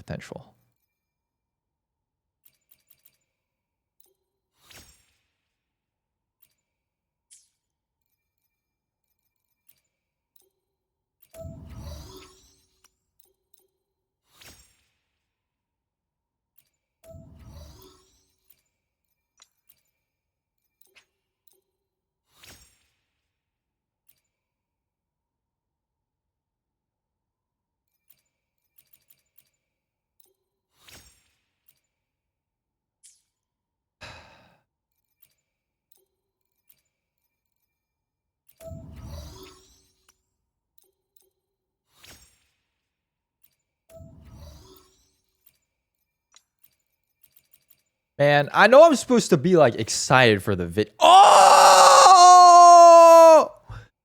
Speaker 1: Man, I know I'm supposed to be like excited for the vid. Oh!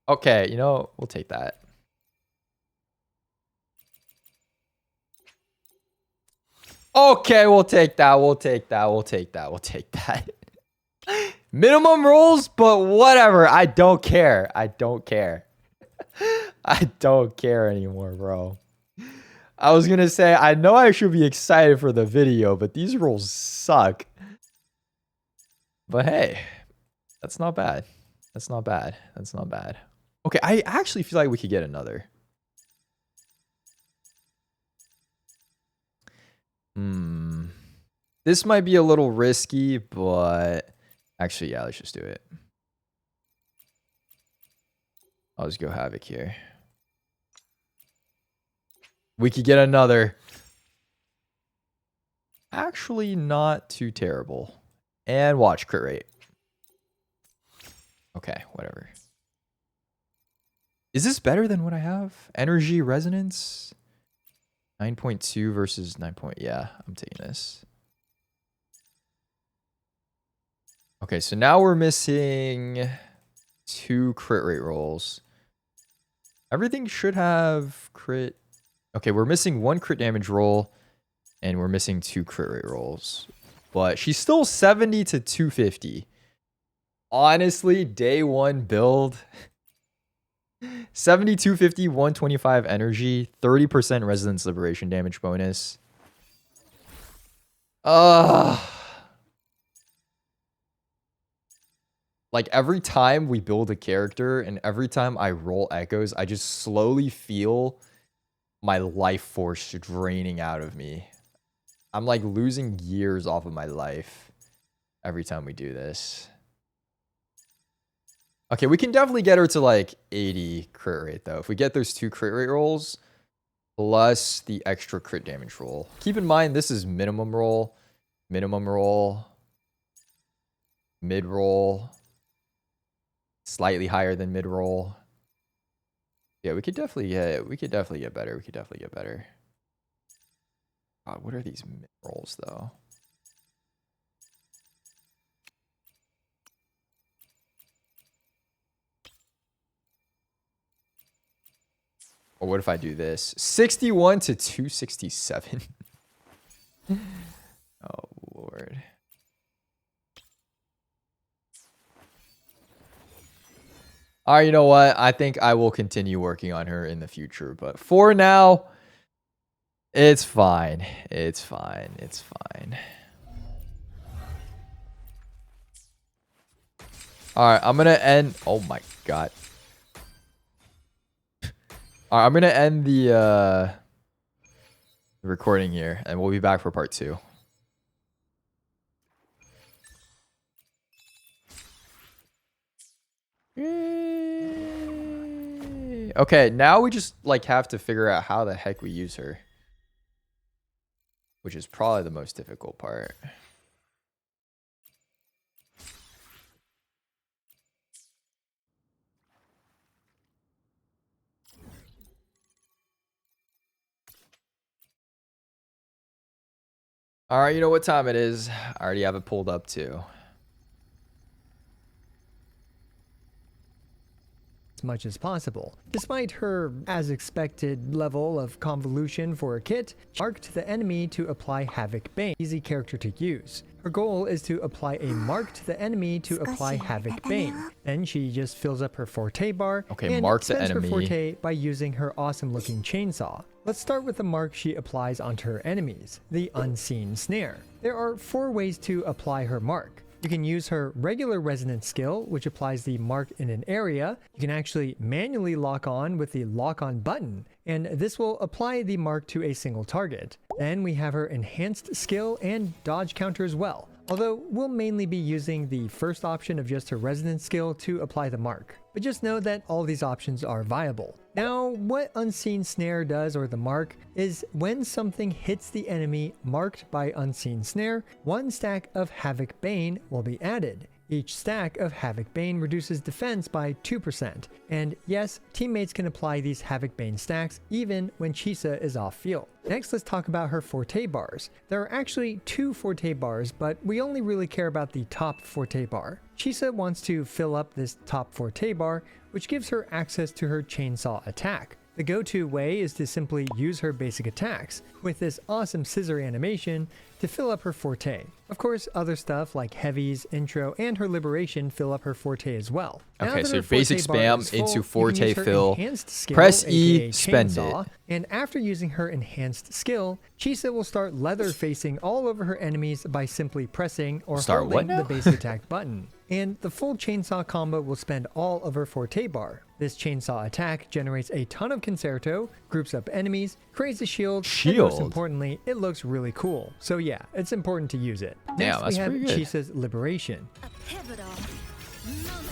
Speaker 1: Okay, you know, we'll take that. Okay, we'll take that. Minimum rolls, but whatever. I don't care. I don't care anymore, bro. I was gonna say, I know I should be excited for the video, but these rolls suck. But hey, that's not bad. Okay, I actually feel like we could get another. This might be a little risky, but actually, yeah, let's just do it. I'll just go Havoc here. We could get another. Actually, not too terrible. And watch crit rate. Okay, whatever. Is this better than what I have? Energy resonance? 9.2 versus 9. Yeah, I'm taking this. Okay, so now we're missing 2 crit rate rolls. Everything should have crit. Okay, we're missing 1 crit damage roll, and we're missing 2 crit rate rolls. But she's still 70 to 250. Honestly, day 1 build. 70, 250, 125 energy, 30% resonance liberation damage bonus. Like every time we build a character and every time I roll echoes, I just slowly feel my life force draining out of me. I'm like losing years off of my life every time we do this. Okay, we can definitely get her to like 80 crit rate though. If we get those 2 crit rate rolls plus the extra crit damage roll. Keep in mind, this is minimum roll, mid roll, slightly higher than mid roll. Yeah, we could definitely get better. God, what are these mid rolls though? Or what if I do this? 61 to 267. Oh, Lord. All right, you know what? I think I will continue working on her in the future. But for now, it's fine. All right, I'm going to end. Oh, my God. All right, I'm going to end the recording here, and we'll be back for part 2. Yay. Okay, now we just like have to figure out how the heck we use her. which is probably the most difficult part. All right, you know what time it is. I already have it pulled up too.
Speaker 2: As much as possible. Despite her as expected level of convolution for a kit, she marked the enemy to apply Havoc Bane. Easy character to use. Her goal is to apply a mark to the enemy to apply Havoc Bane. Then she just fills up her forte bar and
Speaker 1: mark the
Speaker 2: spends
Speaker 1: enemy
Speaker 2: her forte by using her awesome looking chainsaw. Let's start with the mark she applies onto her enemies, the Unseen Snare. There are 4 ways to apply her mark. You can use her regular resonance skill, which applies the mark in an area. You can actually manually lock on with the lock on button, and this will apply the mark to a single target. Then we have her enhanced skill and dodge counter as well, although we'll mainly be using the first option of just her resonance skill to apply the mark. But just know that all these options are viable. Now, what Unseen Snare does, or the mark, is when something hits the enemy marked by Unseen Snare, 1 stack of Havoc Bane will be added. Each stack of Havoc Bane reduces defense by 2%. And yes, teammates can apply these Havoc Bane stacks even when Chisa is off field. Next, let's talk about her Forte bars. There are actually 2 Forte bars, but we only really care about the top Forte bar. Chisa wants to fill up this top Forte bar, which gives her access to her chainsaw attack. The go-to way is to simply use her basic attacks with this awesome scissor animation to fill up her forte. Of course, other stuff like heavies, intro, and her liberation fill up her forte as well.
Speaker 1: Okay, so basic spam into forte fill, press E, spend it.
Speaker 2: And after using her enhanced skill, Chisa will start leather facing all over her enemies by simply pressing or holding the basic attack button. And the full chainsaw combo will spend all of her forte bar. This chainsaw attack generates a ton of concerto, groups up enemies, creates a shield, and most importantly, it looks really cool. So yeah, it's important to use it. Next, we have Chisa's Liberation. A pivotal moment.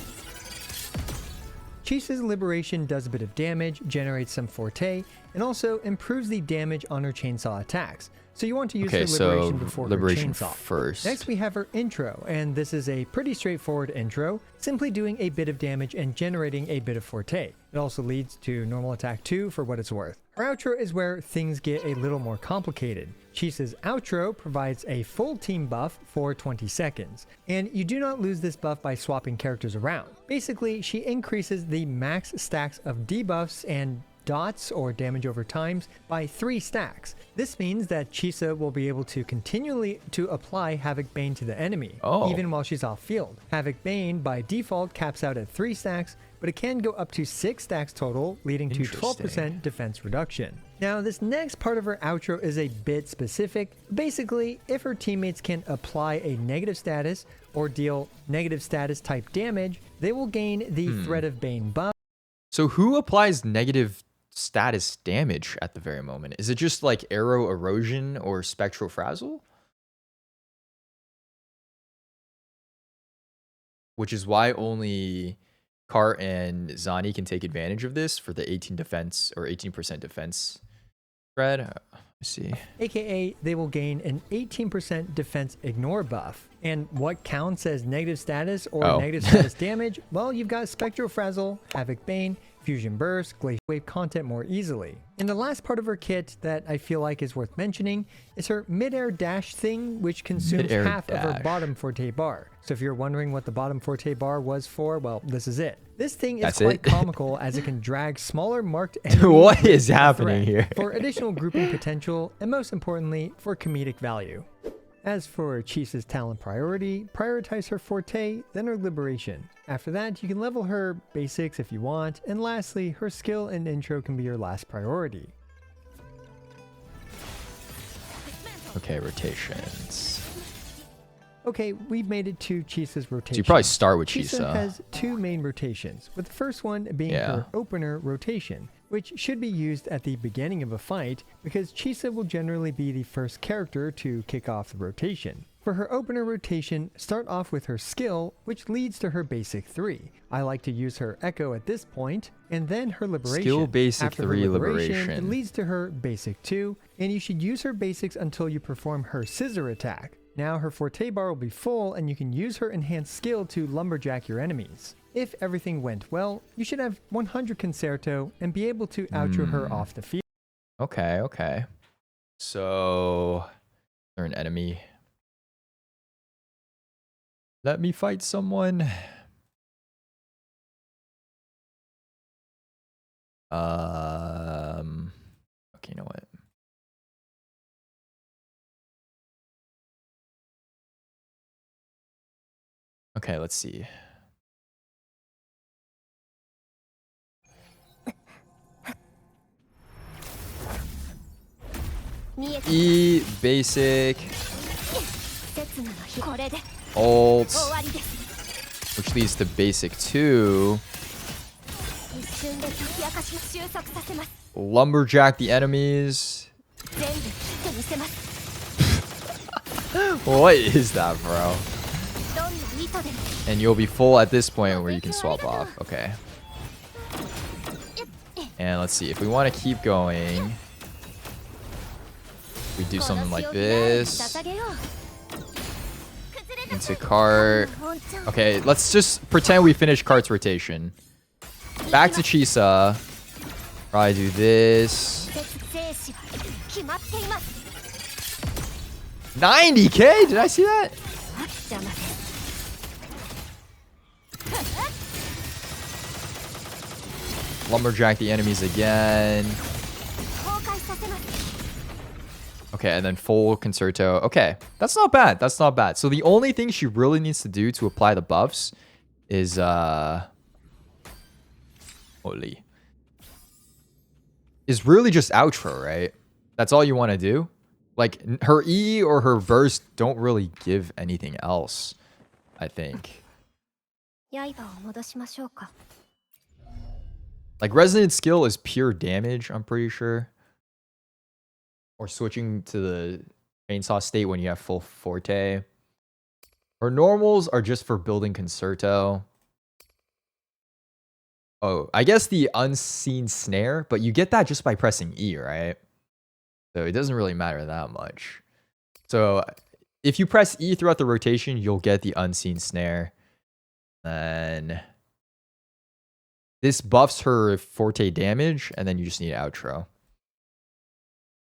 Speaker 2: Chisa's Liberation does a bit of damage, generates some forte, and also improves the damage on her chainsaw attacks. So you want to use her Liberation before her chainsaw.
Speaker 1: First.
Speaker 2: Next, we have her Intro, and this is a pretty straightforward intro, simply doing a bit of damage and generating a bit of forte. It also leads to normal attack 2 for what it's worth. Her Outro is where things get a little more complicated. Chisa's Outro provides a full team buff for 20 seconds, and you do not lose this buff by swapping characters around. Basically, she increases the max stacks of debuffs and dots or damage over times by 3 stacks. This means that Chisa will be able to continually apply Havoc Bane to the enemy, even while she's off field. Havoc Bane by default caps out at 3 stacks, but it can go up to 6 stacks total, leading to 12% defense reduction. Now, this next part of her outro is a bit specific. Basically, if her teammates can apply a negative status or deal negative status type damage, they will gain the Threat of Bane buff.
Speaker 1: So who applies negative status damage at the very moment? Is it just like Arrow Erosion or Spectral Frazzle? Which is why only Cart and Zani can take advantage of this for the 18 defense or 18% defense spread. Let's see.
Speaker 2: AKA, they will gain an 18% defense ignore buff. And what counts as negative status or negative status damage? Well, you've got Spectral Frazzle, Havoc Bane, Fusion Burst, Glacial Wave content more easily. And the last part of her kit that I feel like is worth mentioning is her mid-air dash thing, which consumes half of her bottom forte bar. So if you're wondering what the bottom forte bar was for, well, this is it. This thing is quite comical as it can drag smaller marked enemies.
Speaker 1: What is happening here?
Speaker 2: For additional grouping potential, and most importantly, for comedic value. As for Chisa's talent priority, prioritize her forte, then her liberation. After that, you can level her basics if you want, and lastly, her skill and intro can be your last priority.
Speaker 1: Okay, rotations.
Speaker 2: Okay, we've made it to Chisa's rotation.
Speaker 1: So you probably start with
Speaker 2: Chisa
Speaker 1: Chisa.
Speaker 2: has two main rotations, with the first one being her opener rotation, which should be used at the beginning of a fight because Chisa will generally be the first character to kick off the rotation. For her opener rotation, start off with her skill, which leads to her basic 3. I like to use her echo at this point, and then her liberation.
Speaker 1: Skill basic
Speaker 2: After
Speaker 1: 3
Speaker 2: her
Speaker 1: liberation.
Speaker 2: It leads to her basic 2, and you should use her basics until you perform her scissor attack. Now her forte bar will be full, and you can use her enhanced skill to lumberjack your enemies. If everything went well, you should have 100 Concerto and be able to outro her off the field.
Speaker 1: Okay, okay. So, they're an enemy. Let me fight someone. Okay, you know what? Okay, let's see. E basic ult, which leads to basic 2. Lumberjack the enemies. What is that, bro? And you'll be full at this point where you can swap off. Okay. And let's see, if we want to keep going, we do something like this. Into cart. Okay, let's just pretend we finish cart's rotation. Back to Chisa. Probably do this. 90k? Did I see that? Lumberjack the enemies again. Okay, and then full Concerto. Okay, that's not bad. That's not bad. So the only thing she really needs to do to apply the buffs is holy. Is really just outro, right? That's all you want to do? Like her E or her burst don't really give anything else, I think. Like resonant skill is pure damage, I'm pretty sure. Or switching to the chainsaw state when you have full forte. Her normals are just for building Concerto. Oh, I guess the unseen snare, but you get that just by pressing E, right? So it doesn't really matter that much. So if you press E throughout the rotation, you'll get the unseen snare. Then this buffs her forte damage, and then you just need outro.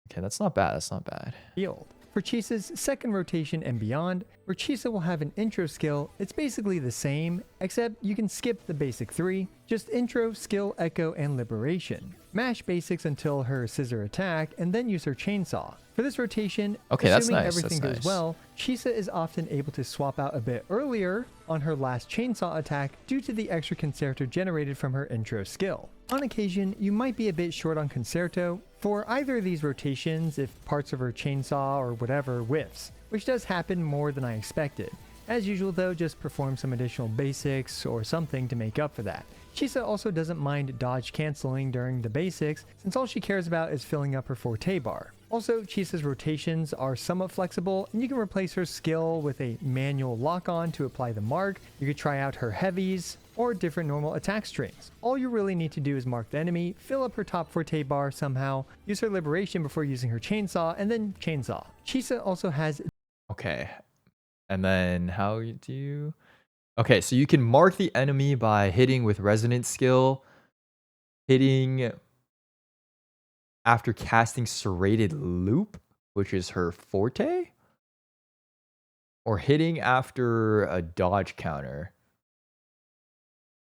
Speaker 1: Okay, that's not bad. That's not bad.
Speaker 2: Field. For Chisa's second rotation and beyond, where Chisa will have an intro skill, it's basically the same, except you can skip the basic 3, just intro, skill, echo, and liberation. Mash basics until her scissor attack, and then use her chainsaw. For this rotation, assuming everything goes well, Chisa is often able to swap out a bit earlier on her last chainsaw attack due to the extra Concerto generated from her intro skill. On occasion, you might be a bit short on Concerto for either of these rotations if parts of her chainsaw or whatever whiffs, which does happen more than I expected. As usual though, just perform some additional basics or something to make up for that. Chisa also doesn't mind dodge canceling during the basics, since all she cares about is filling up her forte bar. Also, Chisa's rotations are somewhat flexible, and you can replace her skill with a manual lock-on to apply the mark. You could try out her heavies, or different normal attack strings. All you really need to do is mark the enemy, fill up her top forte bar somehow, use her liberation before using her chainsaw, and then chainsaw. Chisa also has...
Speaker 1: Okay, and then how do you... Okay, so you can mark the enemy by hitting with resonant skill, hitting after casting serrated loop, which is her forte, or hitting after a dodge counter,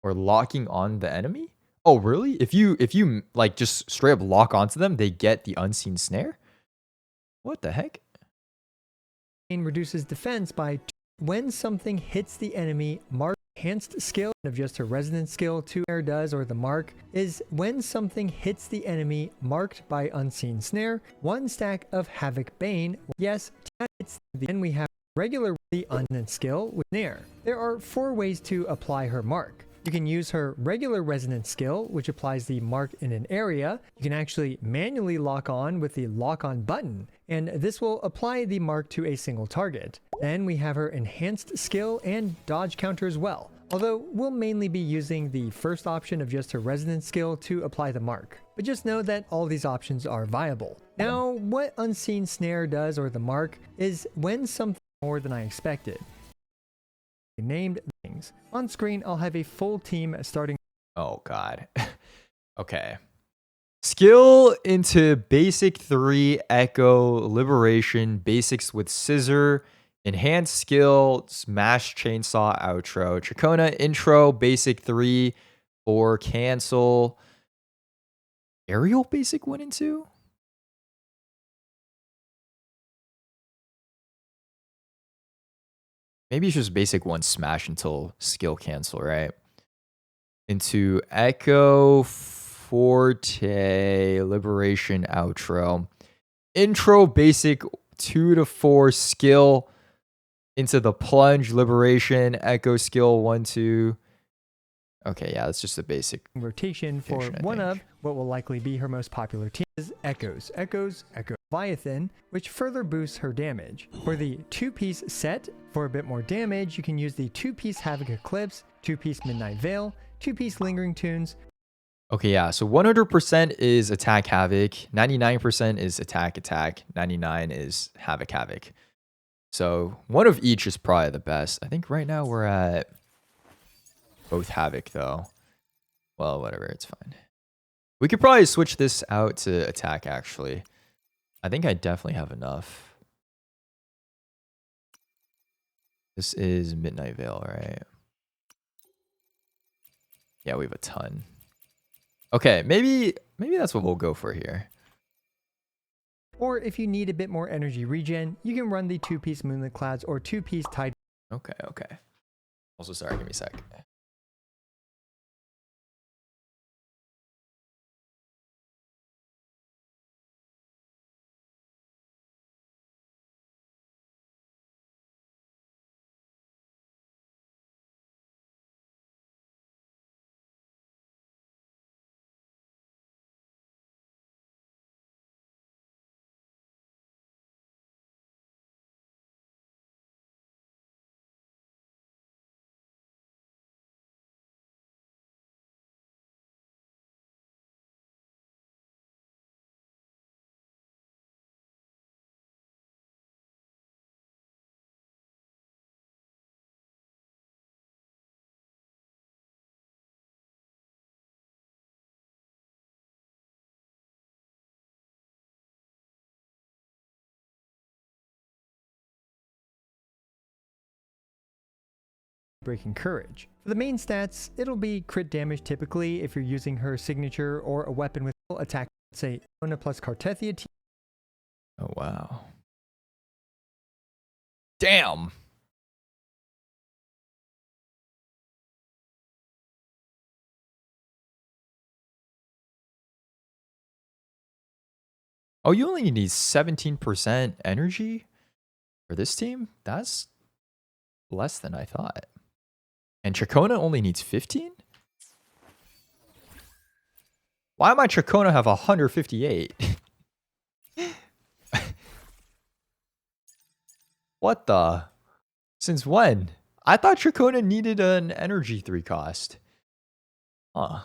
Speaker 1: or locking on the enemy. Oh, really? If you like just straight up lock onto them, they get the unseen snare? What the heck?
Speaker 2: Reduces defense by when something hits the enemy, mark enhanced skill of just her resonance skill 2 does, or the mark is when something hits the enemy marked by unseen snare, 1 stack of havoc bane. Yes, hits the, then we have regular the resonance skill with Snare. There are 4 ways to apply her mark. You can use her regular resonance skill, which applies the mark in an area. You can actually manually lock on with the lock on button, and this will apply the mark to a single target. Then we have her enhanced skill and dodge counter as well, although we'll mainly be using the first option of just her resonance skill to apply the mark. But just know that all these options are viable. Now, what Unseen Snare does, or the mark, is when something more than I expected. Named things. On screen, I'll have a full team starting.
Speaker 1: Oh, God. Okay. Skill into basic 3, Echo, Liberation, basics with Scissor, enhanced skill, Smash, Chainsaw, outro, Chacona, intro, basic 3, 4, cancel, aerial, basic 1 and 2? Maybe it's just basic 1 smash until skill cancel, right? Into Echo, Forte, Liberation, outro. Intro, basic 2 to 4 skill into the plunge, Liberation, Echo skill 1, 2. Okay, yeah, that's just a basic
Speaker 2: rotation for one of what will likely be her most popular teams, Echoes. Echo Leviathan, which further boosts her damage. For the 2-piece set, for a bit more damage, you can use the 2-piece Havoc Eclipse, 2-piece Midnight Veil, 2-piece Lingering Tunes.
Speaker 1: Okay, yeah, so 100% is attack Havoc, 99% is attack, 99 is Havoc. So one of each is probably the best. I think right now we're at both Havoc though. Well, whatever, it's fine. We could probably switch this out to attack actually. I think I definitely have enough. This is Midnight Veil, right? Yeah, we have a ton. Okay, maybe that's what we'll go for here.
Speaker 2: Or if you need a bit more energy regen, you can run the 2-piece Moonlit Clouds or 2-piece Tide.
Speaker 1: Okay. Also, sorry, give me a sec.
Speaker 2: Breaking Courage. For the main stats, it'll be crit damage typically if you're using her signature or a weapon with attack, say Ona plus Cartethia.
Speaker 1: Oh wow. Damn. Oh, you only need 17% energy for this team? That's less than I thought. And Chacona only needs 15? Why might Chacona have 158? What the? Since when? I thought Chacona needed an energy 3 cost. Huh.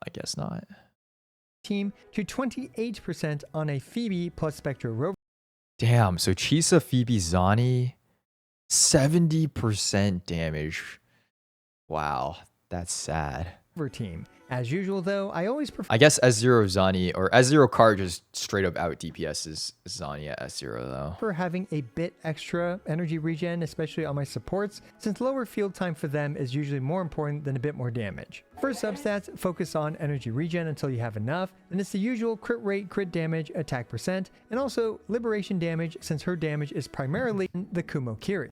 Speaker 1: I guess not.
Speaker 2: Team to 28% on a Phoebe plus Spectro Rover.
Speaker 1: Damn, so Chisa, Phoebe, Zani, 70% damage. Wow, that's sad.
Speaker 2: Team. As usual though, I always prefer
Speaker 1: I guess S0 Zani or S0 card just straight up out DPS's Zani at S0 though.
Speaker 2: having a bit extra energy regen, especially on my supports, since lower field time for them is usually more important than a bit more damage. For substats, focus on energy regen until you have enough, and it's the usual crit rate, crit damage, attack percent, and also liberation damage since her damage is primarily in the Kumo Kiri.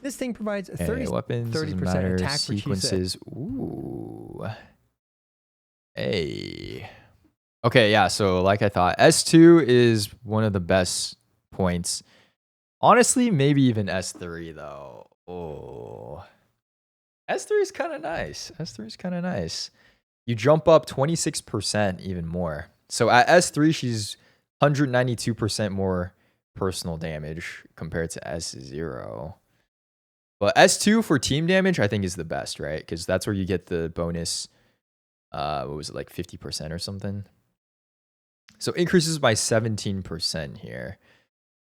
Speaker 2: This thing provides 30% attack
Speaker 1: sequences. For Chisa. Ooh. Hey. Okay, yeah, so like I thought, S2 is one of the best points. Honestly, maybe even S3 though. Oh, S3 is kind of nice. S3 is kind of nice. You jump up 26% even more. So at S3, she's 192% more personal damage compared to S0. But S2 for team damage, I think is the best, right? Because that's where you get the bonus. What was it, like 50% or something? So increases by 17% here.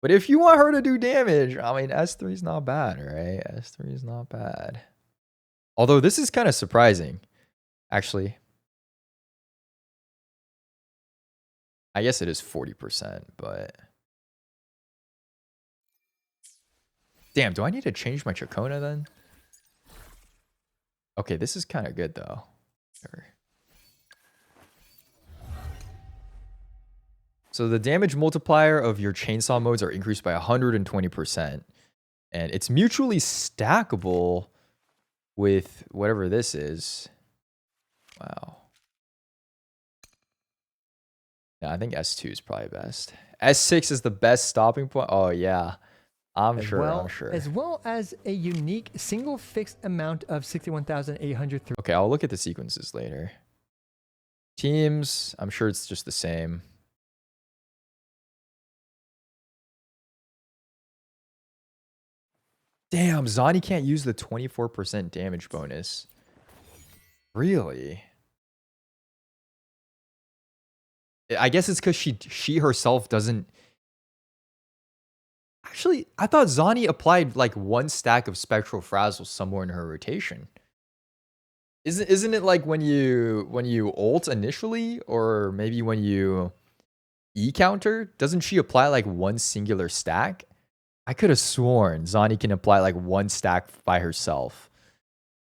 Speaker 1: But if you want her to do damage, I mean, S3 is not bad, right? S3 is not bad. Although this is kind of surprising, actually. I guess it is 40%, but... Damn, do I need to change my Chacona then? Okay, this is kind of good, though. Sure. So the damage multiplier of your chainsaw modes are increased by 120%. And it's mutually stackable with whatever this is. Wow. Yeah, I think S2 is probably best. S6 is the best stopping point. Oh, yeah. I'm sure.
Speaker 2: As well as a unique single fixed amount of 61,800.
Speaker 1: Okay, I'll look at the sequences later. Teams, I'm sure it's just the same. Damn, Zani can't use the 24% damage bonus. Really? I guess it's because she herself doesn't... Actually, I thought Zani applied like one stack of Spectral Frazzle somewhere in her rotation. Isn't it like when you ult initially, or maybe when you E-counter? Doesn't she apply like one singular stack? I could have sworn Zani can apply like one stack by herself.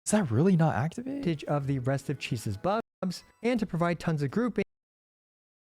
Speaker 1: Is that really not activated?
Speaker 2: Of the rest of Chisa's buffs, and to provide tons of grouping.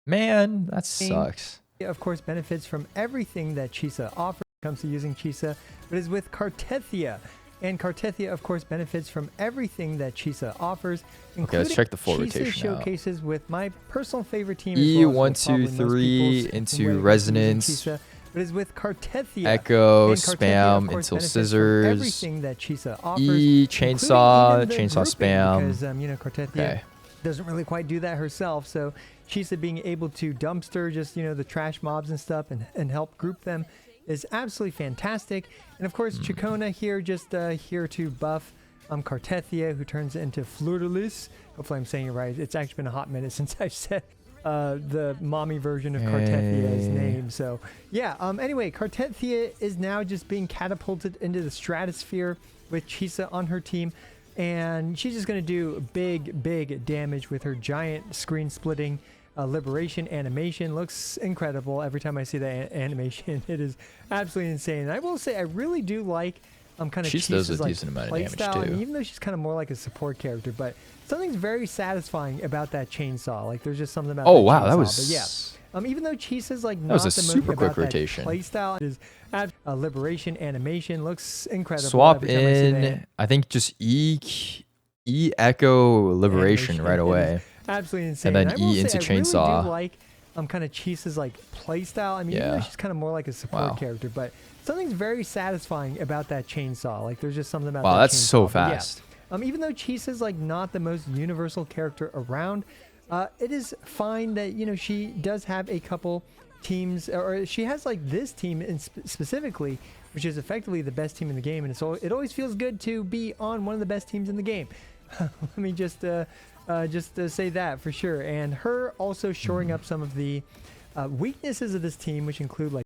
Speaker 1: Man, that sucks.
Speaker 2: Of course, benefits from everything that Chisa offers when it comes to using Chisa, but is with Cartethia. And Cartethia, of course, benefits from everything that Chisa offers.
Speaker 1: Okay, let's check the full
Speaker 2: Chisa
Speaker 1: rotation
Speaker 2: showcases
Speaker 1: out.
Speaker 2: with my personal favorite team.
Speaker 1: E123 into Resonance.
Speaker 2: Chisa, but is with Cartethia.
Speaker 1: Echo, spam until Scissors.
Speaker 2: Everything that Chisa offers.
Speaker 1: E, chainsaw spam.
Speaker 2: Because, Cartethia doesn't really quite do that herself. So Chisa being able to dumpster just, the trash mobs and stuff and help group them is absolutely fantastic. And of course, Chacona here, just here to buff Cartethia, who turns into Fleur-de-Lis. Hopefully I'm saying it right. It's actually been a hot minute since I've said the mommy version of Cartethia's name. So yeah, anyway, Cartethia is now just being catapulted into the stratosphere with Chisa on her team. And she's just going to do big damage with her giant screen splitting liberation animation. Looks incredible every time I see that animation. It is absolutely insane. And I will say I really do like kind of Chisa's like play style. And even though she's kind of more like a support character, but something's very satisfying about that chainsaw. Like there's just something about
Speaker 1: oh wow, that was...
Speaker 2: But yeah. Even though Chisa's like
Speaker 1: not that was a super quick rotation.
Speaker 2: Playstyle is liberation animation looks incredible.
Speaker 1: Swap in, I think just E echo liberation right away.
Speaker 2: Absolutely insane.
Speaker 1: And then E into chainsaw.
Speaker 2: I really do like kind of Chisa's like playstyle. I mean, even though she's kind of more like a support character, but something's very satisfying about that chainsaw. Like there's just something about that
Speaker 1: that's
Speaker 2: chainsaw.
Speaker 1: So fast.
Speaker 2: Yeah. Even though Chisa's like not the most universal character around, it is fine that she does have a couple teams, or she has like this team specifically, which is effectively the best team in the game, and it always feels good to be on one of the best teams in the game. Let me just say that for sure. And her also shoring up some of the weaknesses of this team, which include like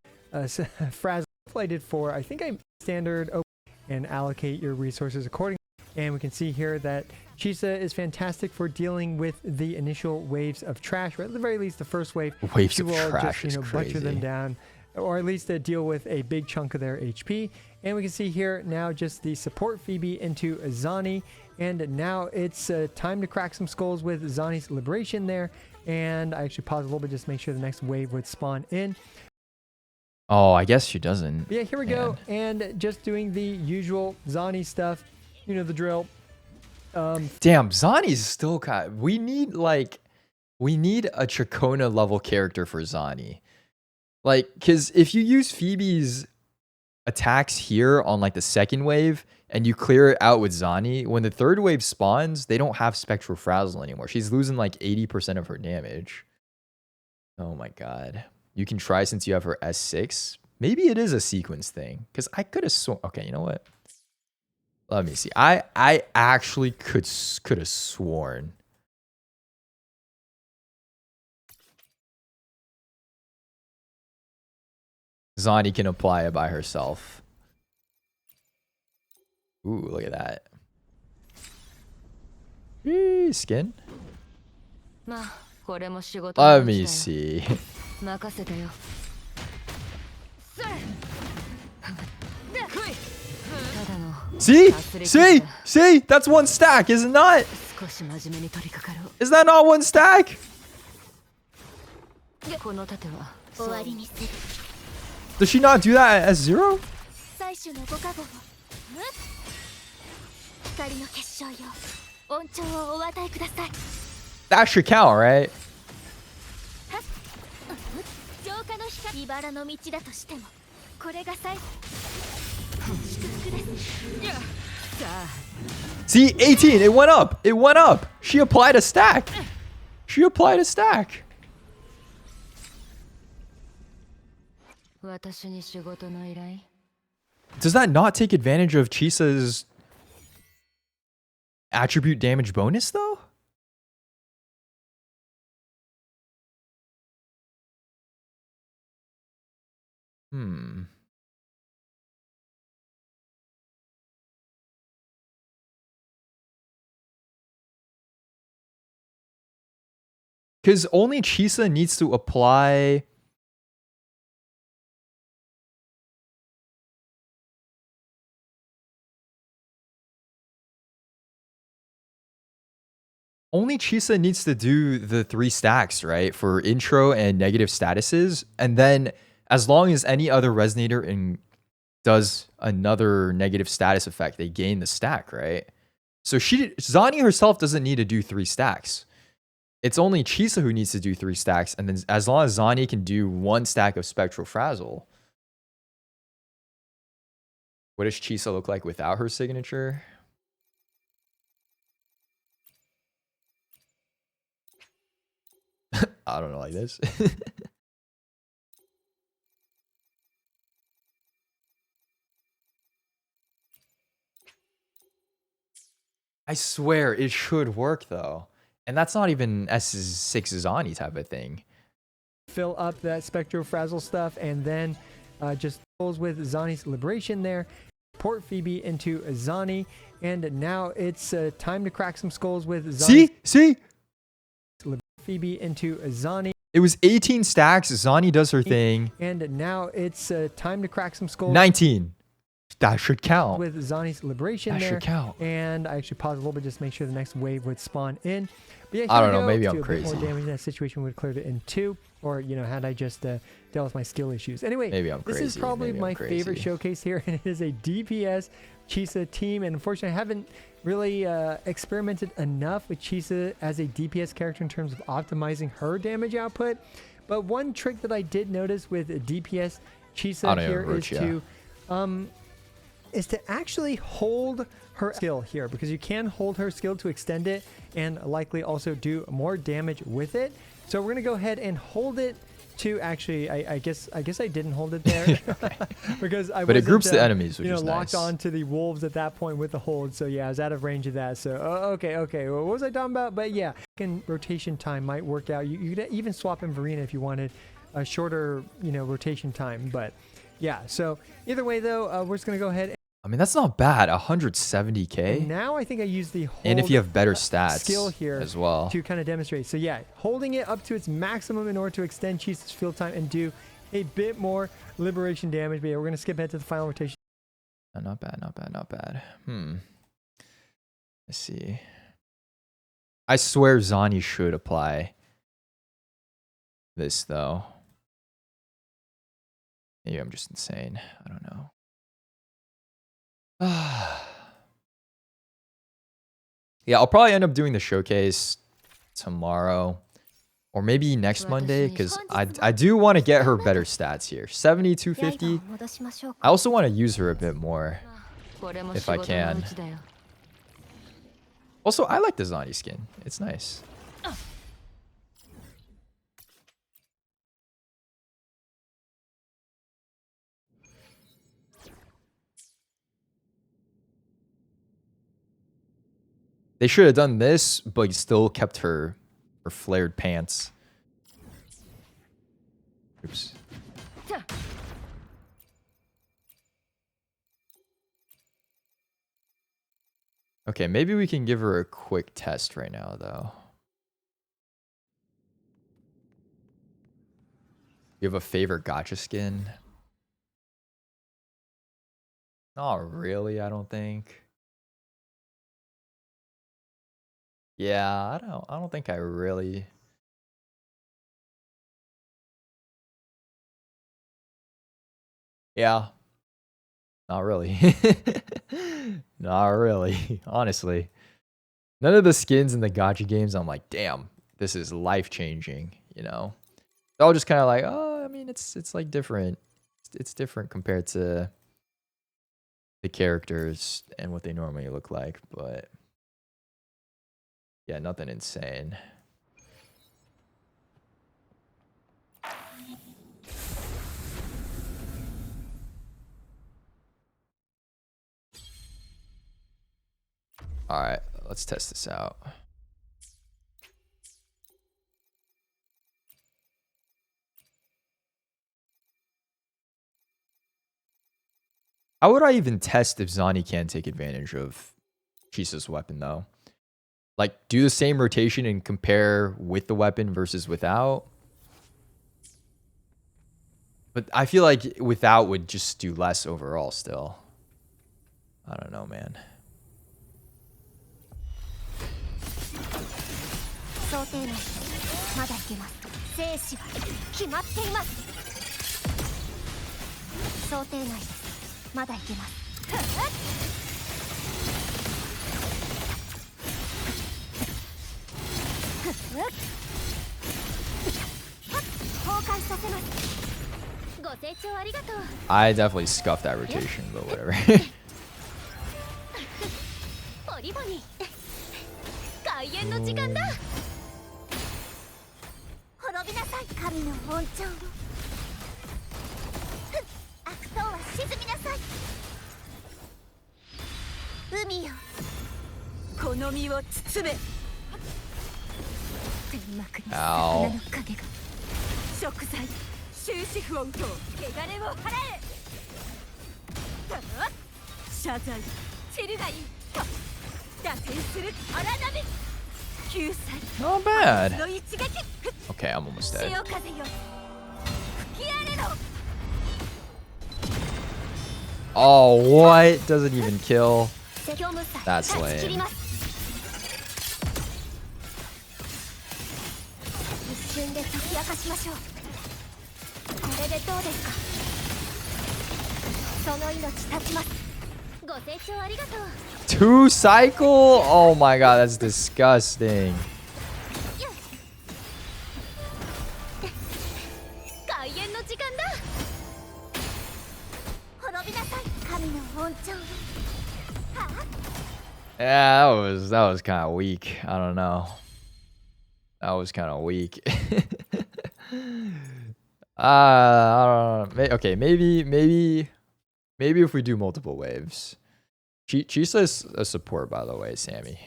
Speaker 2: Frazzle. I did for I think I'm standard open and allocate your resources accordingly. And we can see here that Chisa is fantastic for dealing with the initial waves of trash, or at the very least the first wave.
Speaker 1: Waves of trash is crazy.
Speaker 2: Butcher them down, or at least deal with a big chunk of their HP. And we can see here now just the support Phoebe into Zani. And now it's time to crack some skulls with Zani's liberation there. And I actually paused a little bit just to make sure the next wave would spawn in.
Speaker 1: Oh, I guess she doesn't.
Speaker 2: But yeah, here we go. And just doing the usual Zani stuff. You know the drill.
Speaker 1: Damn, Zani's still kind. We need a Chacona level character for Zani. Like, because if you use Phoebe's attacks here on like the second wave and you clear it out with Zani, when the third wave spawns, they don't have Spectral Frazzle anymore. She's losing like 80% of her damage. Oh my god. You can try since you have her S6. Maybe it is a sequence thing. Because I could have sworn. Okay, you know what? Let me see. I actually could have sworn. Zani can apply it by herself. Ooh, look at that. Eee, skin. Let me see. See? That's one stack, is it not? Is that not one stack? Does she not do that at S0? That should count, right? See, 18, it went up. It went up. She applied a stack. She applied a stack. Does that not take advantage of Chisa's attribute damage bonus, though? Because only Chisa needs to apply... Only Chisa needs to do the 3 stacks, right? For intro and negative statuses. And then as long as any other resonator does another negative status effect, they gain the stack, right? So Zani herself doesn't need to do 3 stacks. It's only Chisa who needs to do 3 stacks. And then as long as Zani can do 1 stack of Spectral Frazzle. What does Chisa look like without her signature? I don't know, like this. I swear it should work though. And that's not even S6 Zani type of thing.
Speaker 2: Fill up that Spectral Frazzle stuff and then just pulls with Zani's Liberation there. Port Phoebe into Zani. And now it's time to crack some skulls with Zani.
Speaker 1: See?
Speaker 2: Phoebe into Zani.
Speaker 1: It was 18 stacks. Zani does her thing.
Speaker 2: And now it's time to crack some skulls.
Speaker 1: 19. That should count.
Speaker 2: With Zani's Liberation there.
Speaker 1: That should count.
Speaker 2: And I actually paused a little bit just to make sure the next wave would spawn in. But yeah,
Speaker 1: I don't know. Maybe I'm crazy.
Speaker 2: More damage in that situation would have cleared it in 2. Or, you know, had I just dealt with my skill issues. Anyway,
Speaker 1: maybe I'm crazy.
Speaker 2: This is probably my favorite showcase here. And it is a DPS Chisa team. And unfortunately, I haven't really experimented enough with Chisa as a DPS character in terms of optimizing her damage output. But one trick that I did notice with DPS Chisa here is to actually hold her skill here, because you can hold her skill to extend it and likely also do more damage with it. So we're gonna go ahead and hold it to actually, I guess I didn't hold it there because I. But it
Speaker 1: groups the enemies, which is
Speaker 2: locked
Speaker 1: nice.
Speaker 2: onto the wolves at that point with the hold. So yeah, I was out of range of that. So okay. Well, what was I talking about? But yeah, rotation time might work out. You could even swap in Verena if you wanted a shorter, rotation time. But yeah, so either way though, we're just gonna go ahead.
Speaker 1: I mean, that's not bad. 170k.
Speaker 2: And now I think I use the hold
Speaker 1: and if you have better stats
Speaker 2: skill here
Speaker 1: as well
Speaker 2: to kind of demonstrate. So yeah, holding it up to its maximum in order to extend Chisa's field time and do a bit more liberation damage. But yeah, we're gonna skip ahead to the final rotation.
Speaker 1: Not bad. Let's see. I swear Zani should apply this though. Maybe I'm just insane. I don't know. Yeah, I'll probably end up doing the showcase tomorrow. Or maybe next Monday, because I do want to get her better stats here. 7250. I also want to use her a bit more if I can. Also, I like the Zani skin. It's nice. They should have done this, but still kept her flared pants. Oops. Okay, maybe we can give her a quick test right now, though. You have a favorite gacha skin? Not really, I don't think. Yeah, I don't think I really. Yeah. Not really. Not really, honestly. None of the skins in the gacha games, I'm like, damn, this is life-changing, you know? They're all just kind of like, oh, I mean, it's like different. It's different compared to the characters and what they normally look like, but yeah, nothing insane. All right, let's test this out. How would I even test if Zani can take advantage of Chisa's weapon, though? Like, do the same rotation and compare with the weapon versus without? But I feel like without would just do less overall still. I don't know, man. I definitely scuffed that rotation, but whatever. Ow. Not bad. Okay, I'm almost dead. Oh, what? Doesn't even kill. That's lame. Two cycle? Oh my god, that's disgusting. Yeah, that was kind of weak. I don't know. That was kind of weak. I don't know. Okay, maybe if we do multiple waves. Chisa is a support, by the way, Sammy.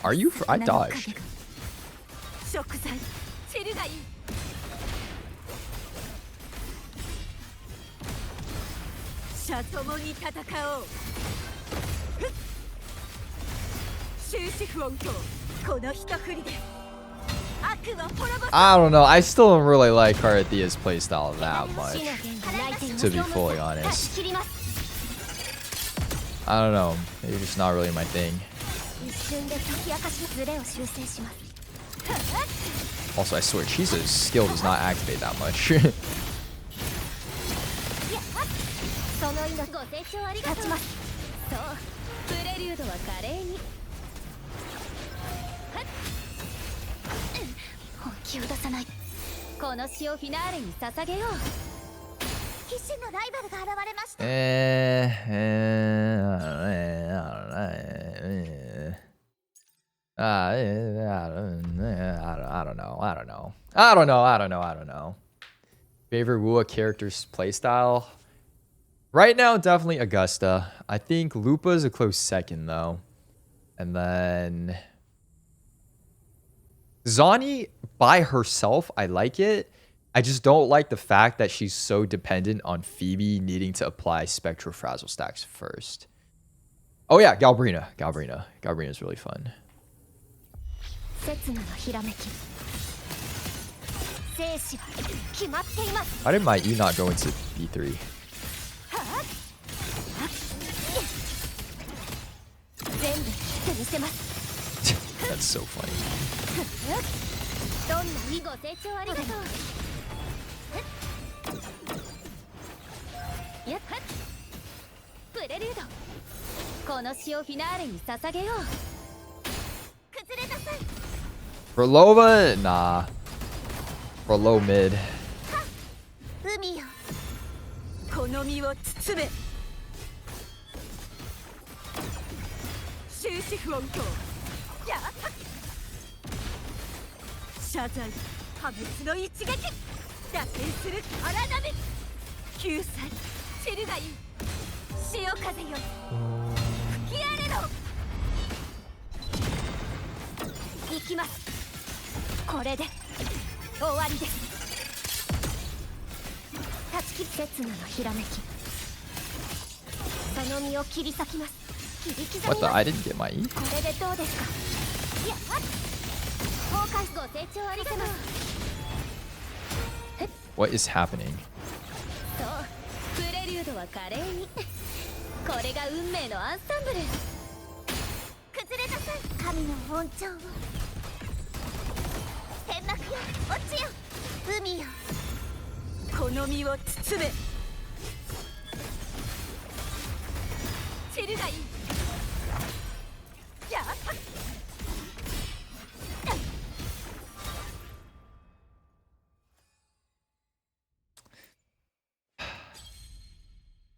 Speaker 1: Are you? I dodged.
Speaker 3: 共に戦おう。終止符を打とう。この一振りで悪を滅ぼす。
Speaker 1: I don't know. I still don't really like Karathia's playstyle that much, to be fully honest. I don't know. Maybe just not really my thing. Also, I swear, Chisa's skill does not activate that much.
Speaker 3: その命ご清聴ありがとう。そうプレリュードは華麗に本気を出さない。この詩をフィナーレに捧げよう。必死のライバルが現れました。
Speaker 1: I don't know. Favorite Wua character's playstyle? Right now, definitely Augusta. I think Lupa's a close second, though. And then Zani, by herself, I like it. I just don't like the fact that she's so dependent on Phoebe needing to apply Spectrofrazzle stacks first. Oh yeah, Galbrina. Galbrina's really fun. Why did my E not go into B3? That's so funny. For Lova, nah. For low mid.
Speaker 3: 海よこの身を包め。終止符を打とう。やっ謝罪破滅の一撃。打点する荒波。救済散るがいい。潮風よ吹き荒れろ。行きます。これで終わりです。立ち切刹那のひらめき。その身を切り裂きます。
Speaker 1: What the? I didn't get my E? What is happening?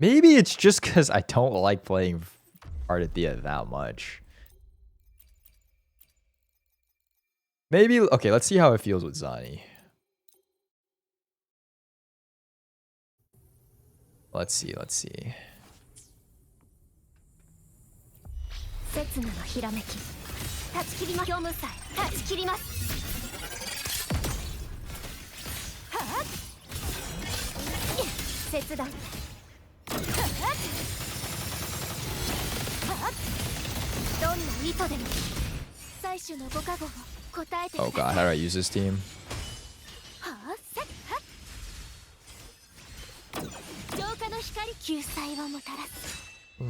Speaker 1: Maybe it's just because I don't like playing Artithia that much. Maybe, okay, let's see how it feels with Zani. Let's see.
Speaker 3: 刹那のひらめき。断ち切りま虚無さえ断ち切ります。はあ。切断。はあ。どんな意図でも最終のご加護を答えてください。
Speaker 1: Oh god, how do I use this team?
Speaker 3: はあ。浄化の光救済をもたらす。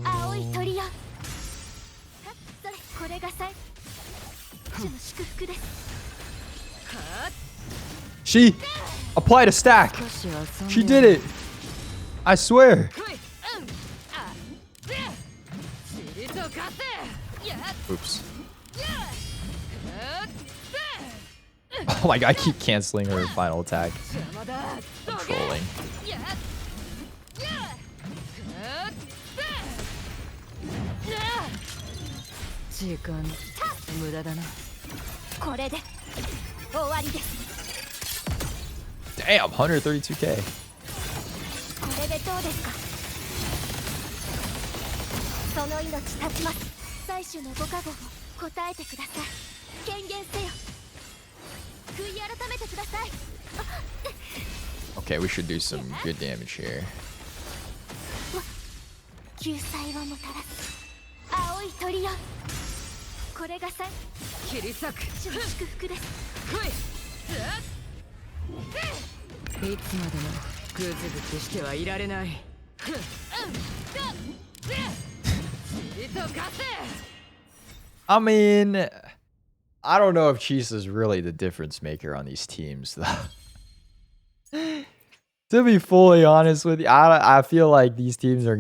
Speaker 3: 青い鳥よ。 これが最初の祝福です。
Speaker 1: She applied a stack. She did it. I swear. Oops. Oh my god, I keep canceling her final attack. I'm trolling. Damn, 132k.
Speaker 3: これでどうですか。その命断ちます。最終のご加護を答えてください。権限せよ。悔い改めてください。
Speaker 1: Okay, we should do some good damage here.
Speaker 3: 救済をもたらす青い鳥よ。これがさ切り裂く祝福です。いつまでもグズグズしてはいられない。
Speaker 1: I mean, I don't know if Chisa's really the difference maker on these teams, though. To be fully honest with you, I feel like these teams are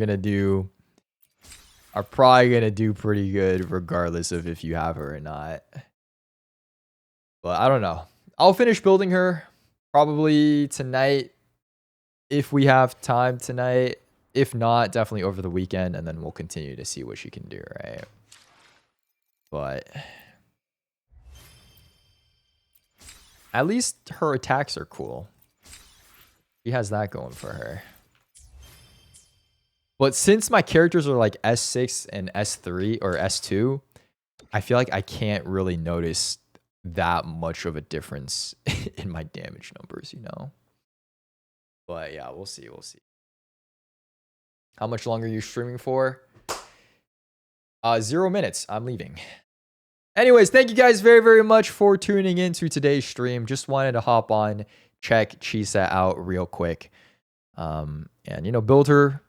Speaker 1: probably gonna do pretty good regardless of if you have her or not. But I don't know. I'll finish building her probably tonight if we have time tonight. If not, definitely over the weekend, and then we'll continue to see what she can do, right? But at least her attacks are cool. She has that going for her. But since my characters are like S6 and S3 or S2, I feel like I can't really notice that much of a difference in my damage numbers, you know? But yeah, we'll see. We'll see. How much longer are you streaming for? 0 minutes. I'm leaving. Anyways, thank you guys very, very much for tuning in to today's stream. Just wanted to hop on, check Chisa out real quick. And, you know, build her,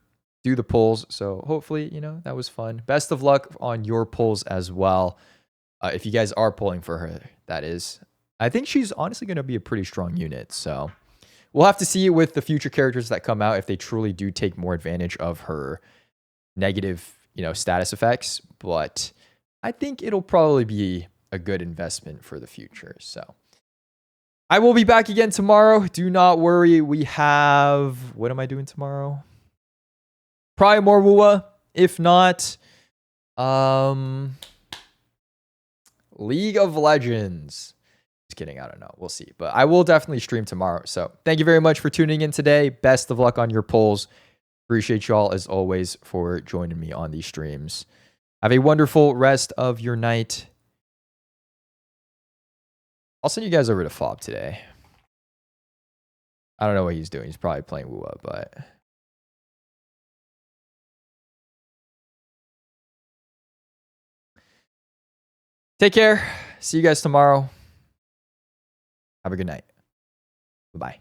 Speaker 1: do the pulls. So hopefully, you know, that was fun. Best of luck on your pulls as well. If you guys are pulling for her, that is. I think she's honestly going to be a pretty strong unit. So we'll have to see with the future characters that come out if they truly do take more advantage of her negative, you know, status effects. But I think it'll probably be a good investment for the future. So I will be back again tomorrow. Do not worry. We have, what am I doing tomorrow? Probably more Wua. If not, League of Legends. Just kidding. I don't know. We'll see. But I will definitely stream tomorrow. So thank you very much for tuning in today. Best of luck on your polls. Appreciate y'all as always for joining me on these streams. Have a wonderful rest of your night. I'll send you guys over to Fob today. I don't know what he's doing. He's probably playing Wua, but take care. See you guys tomorrow. Have a good night. Bye-bye.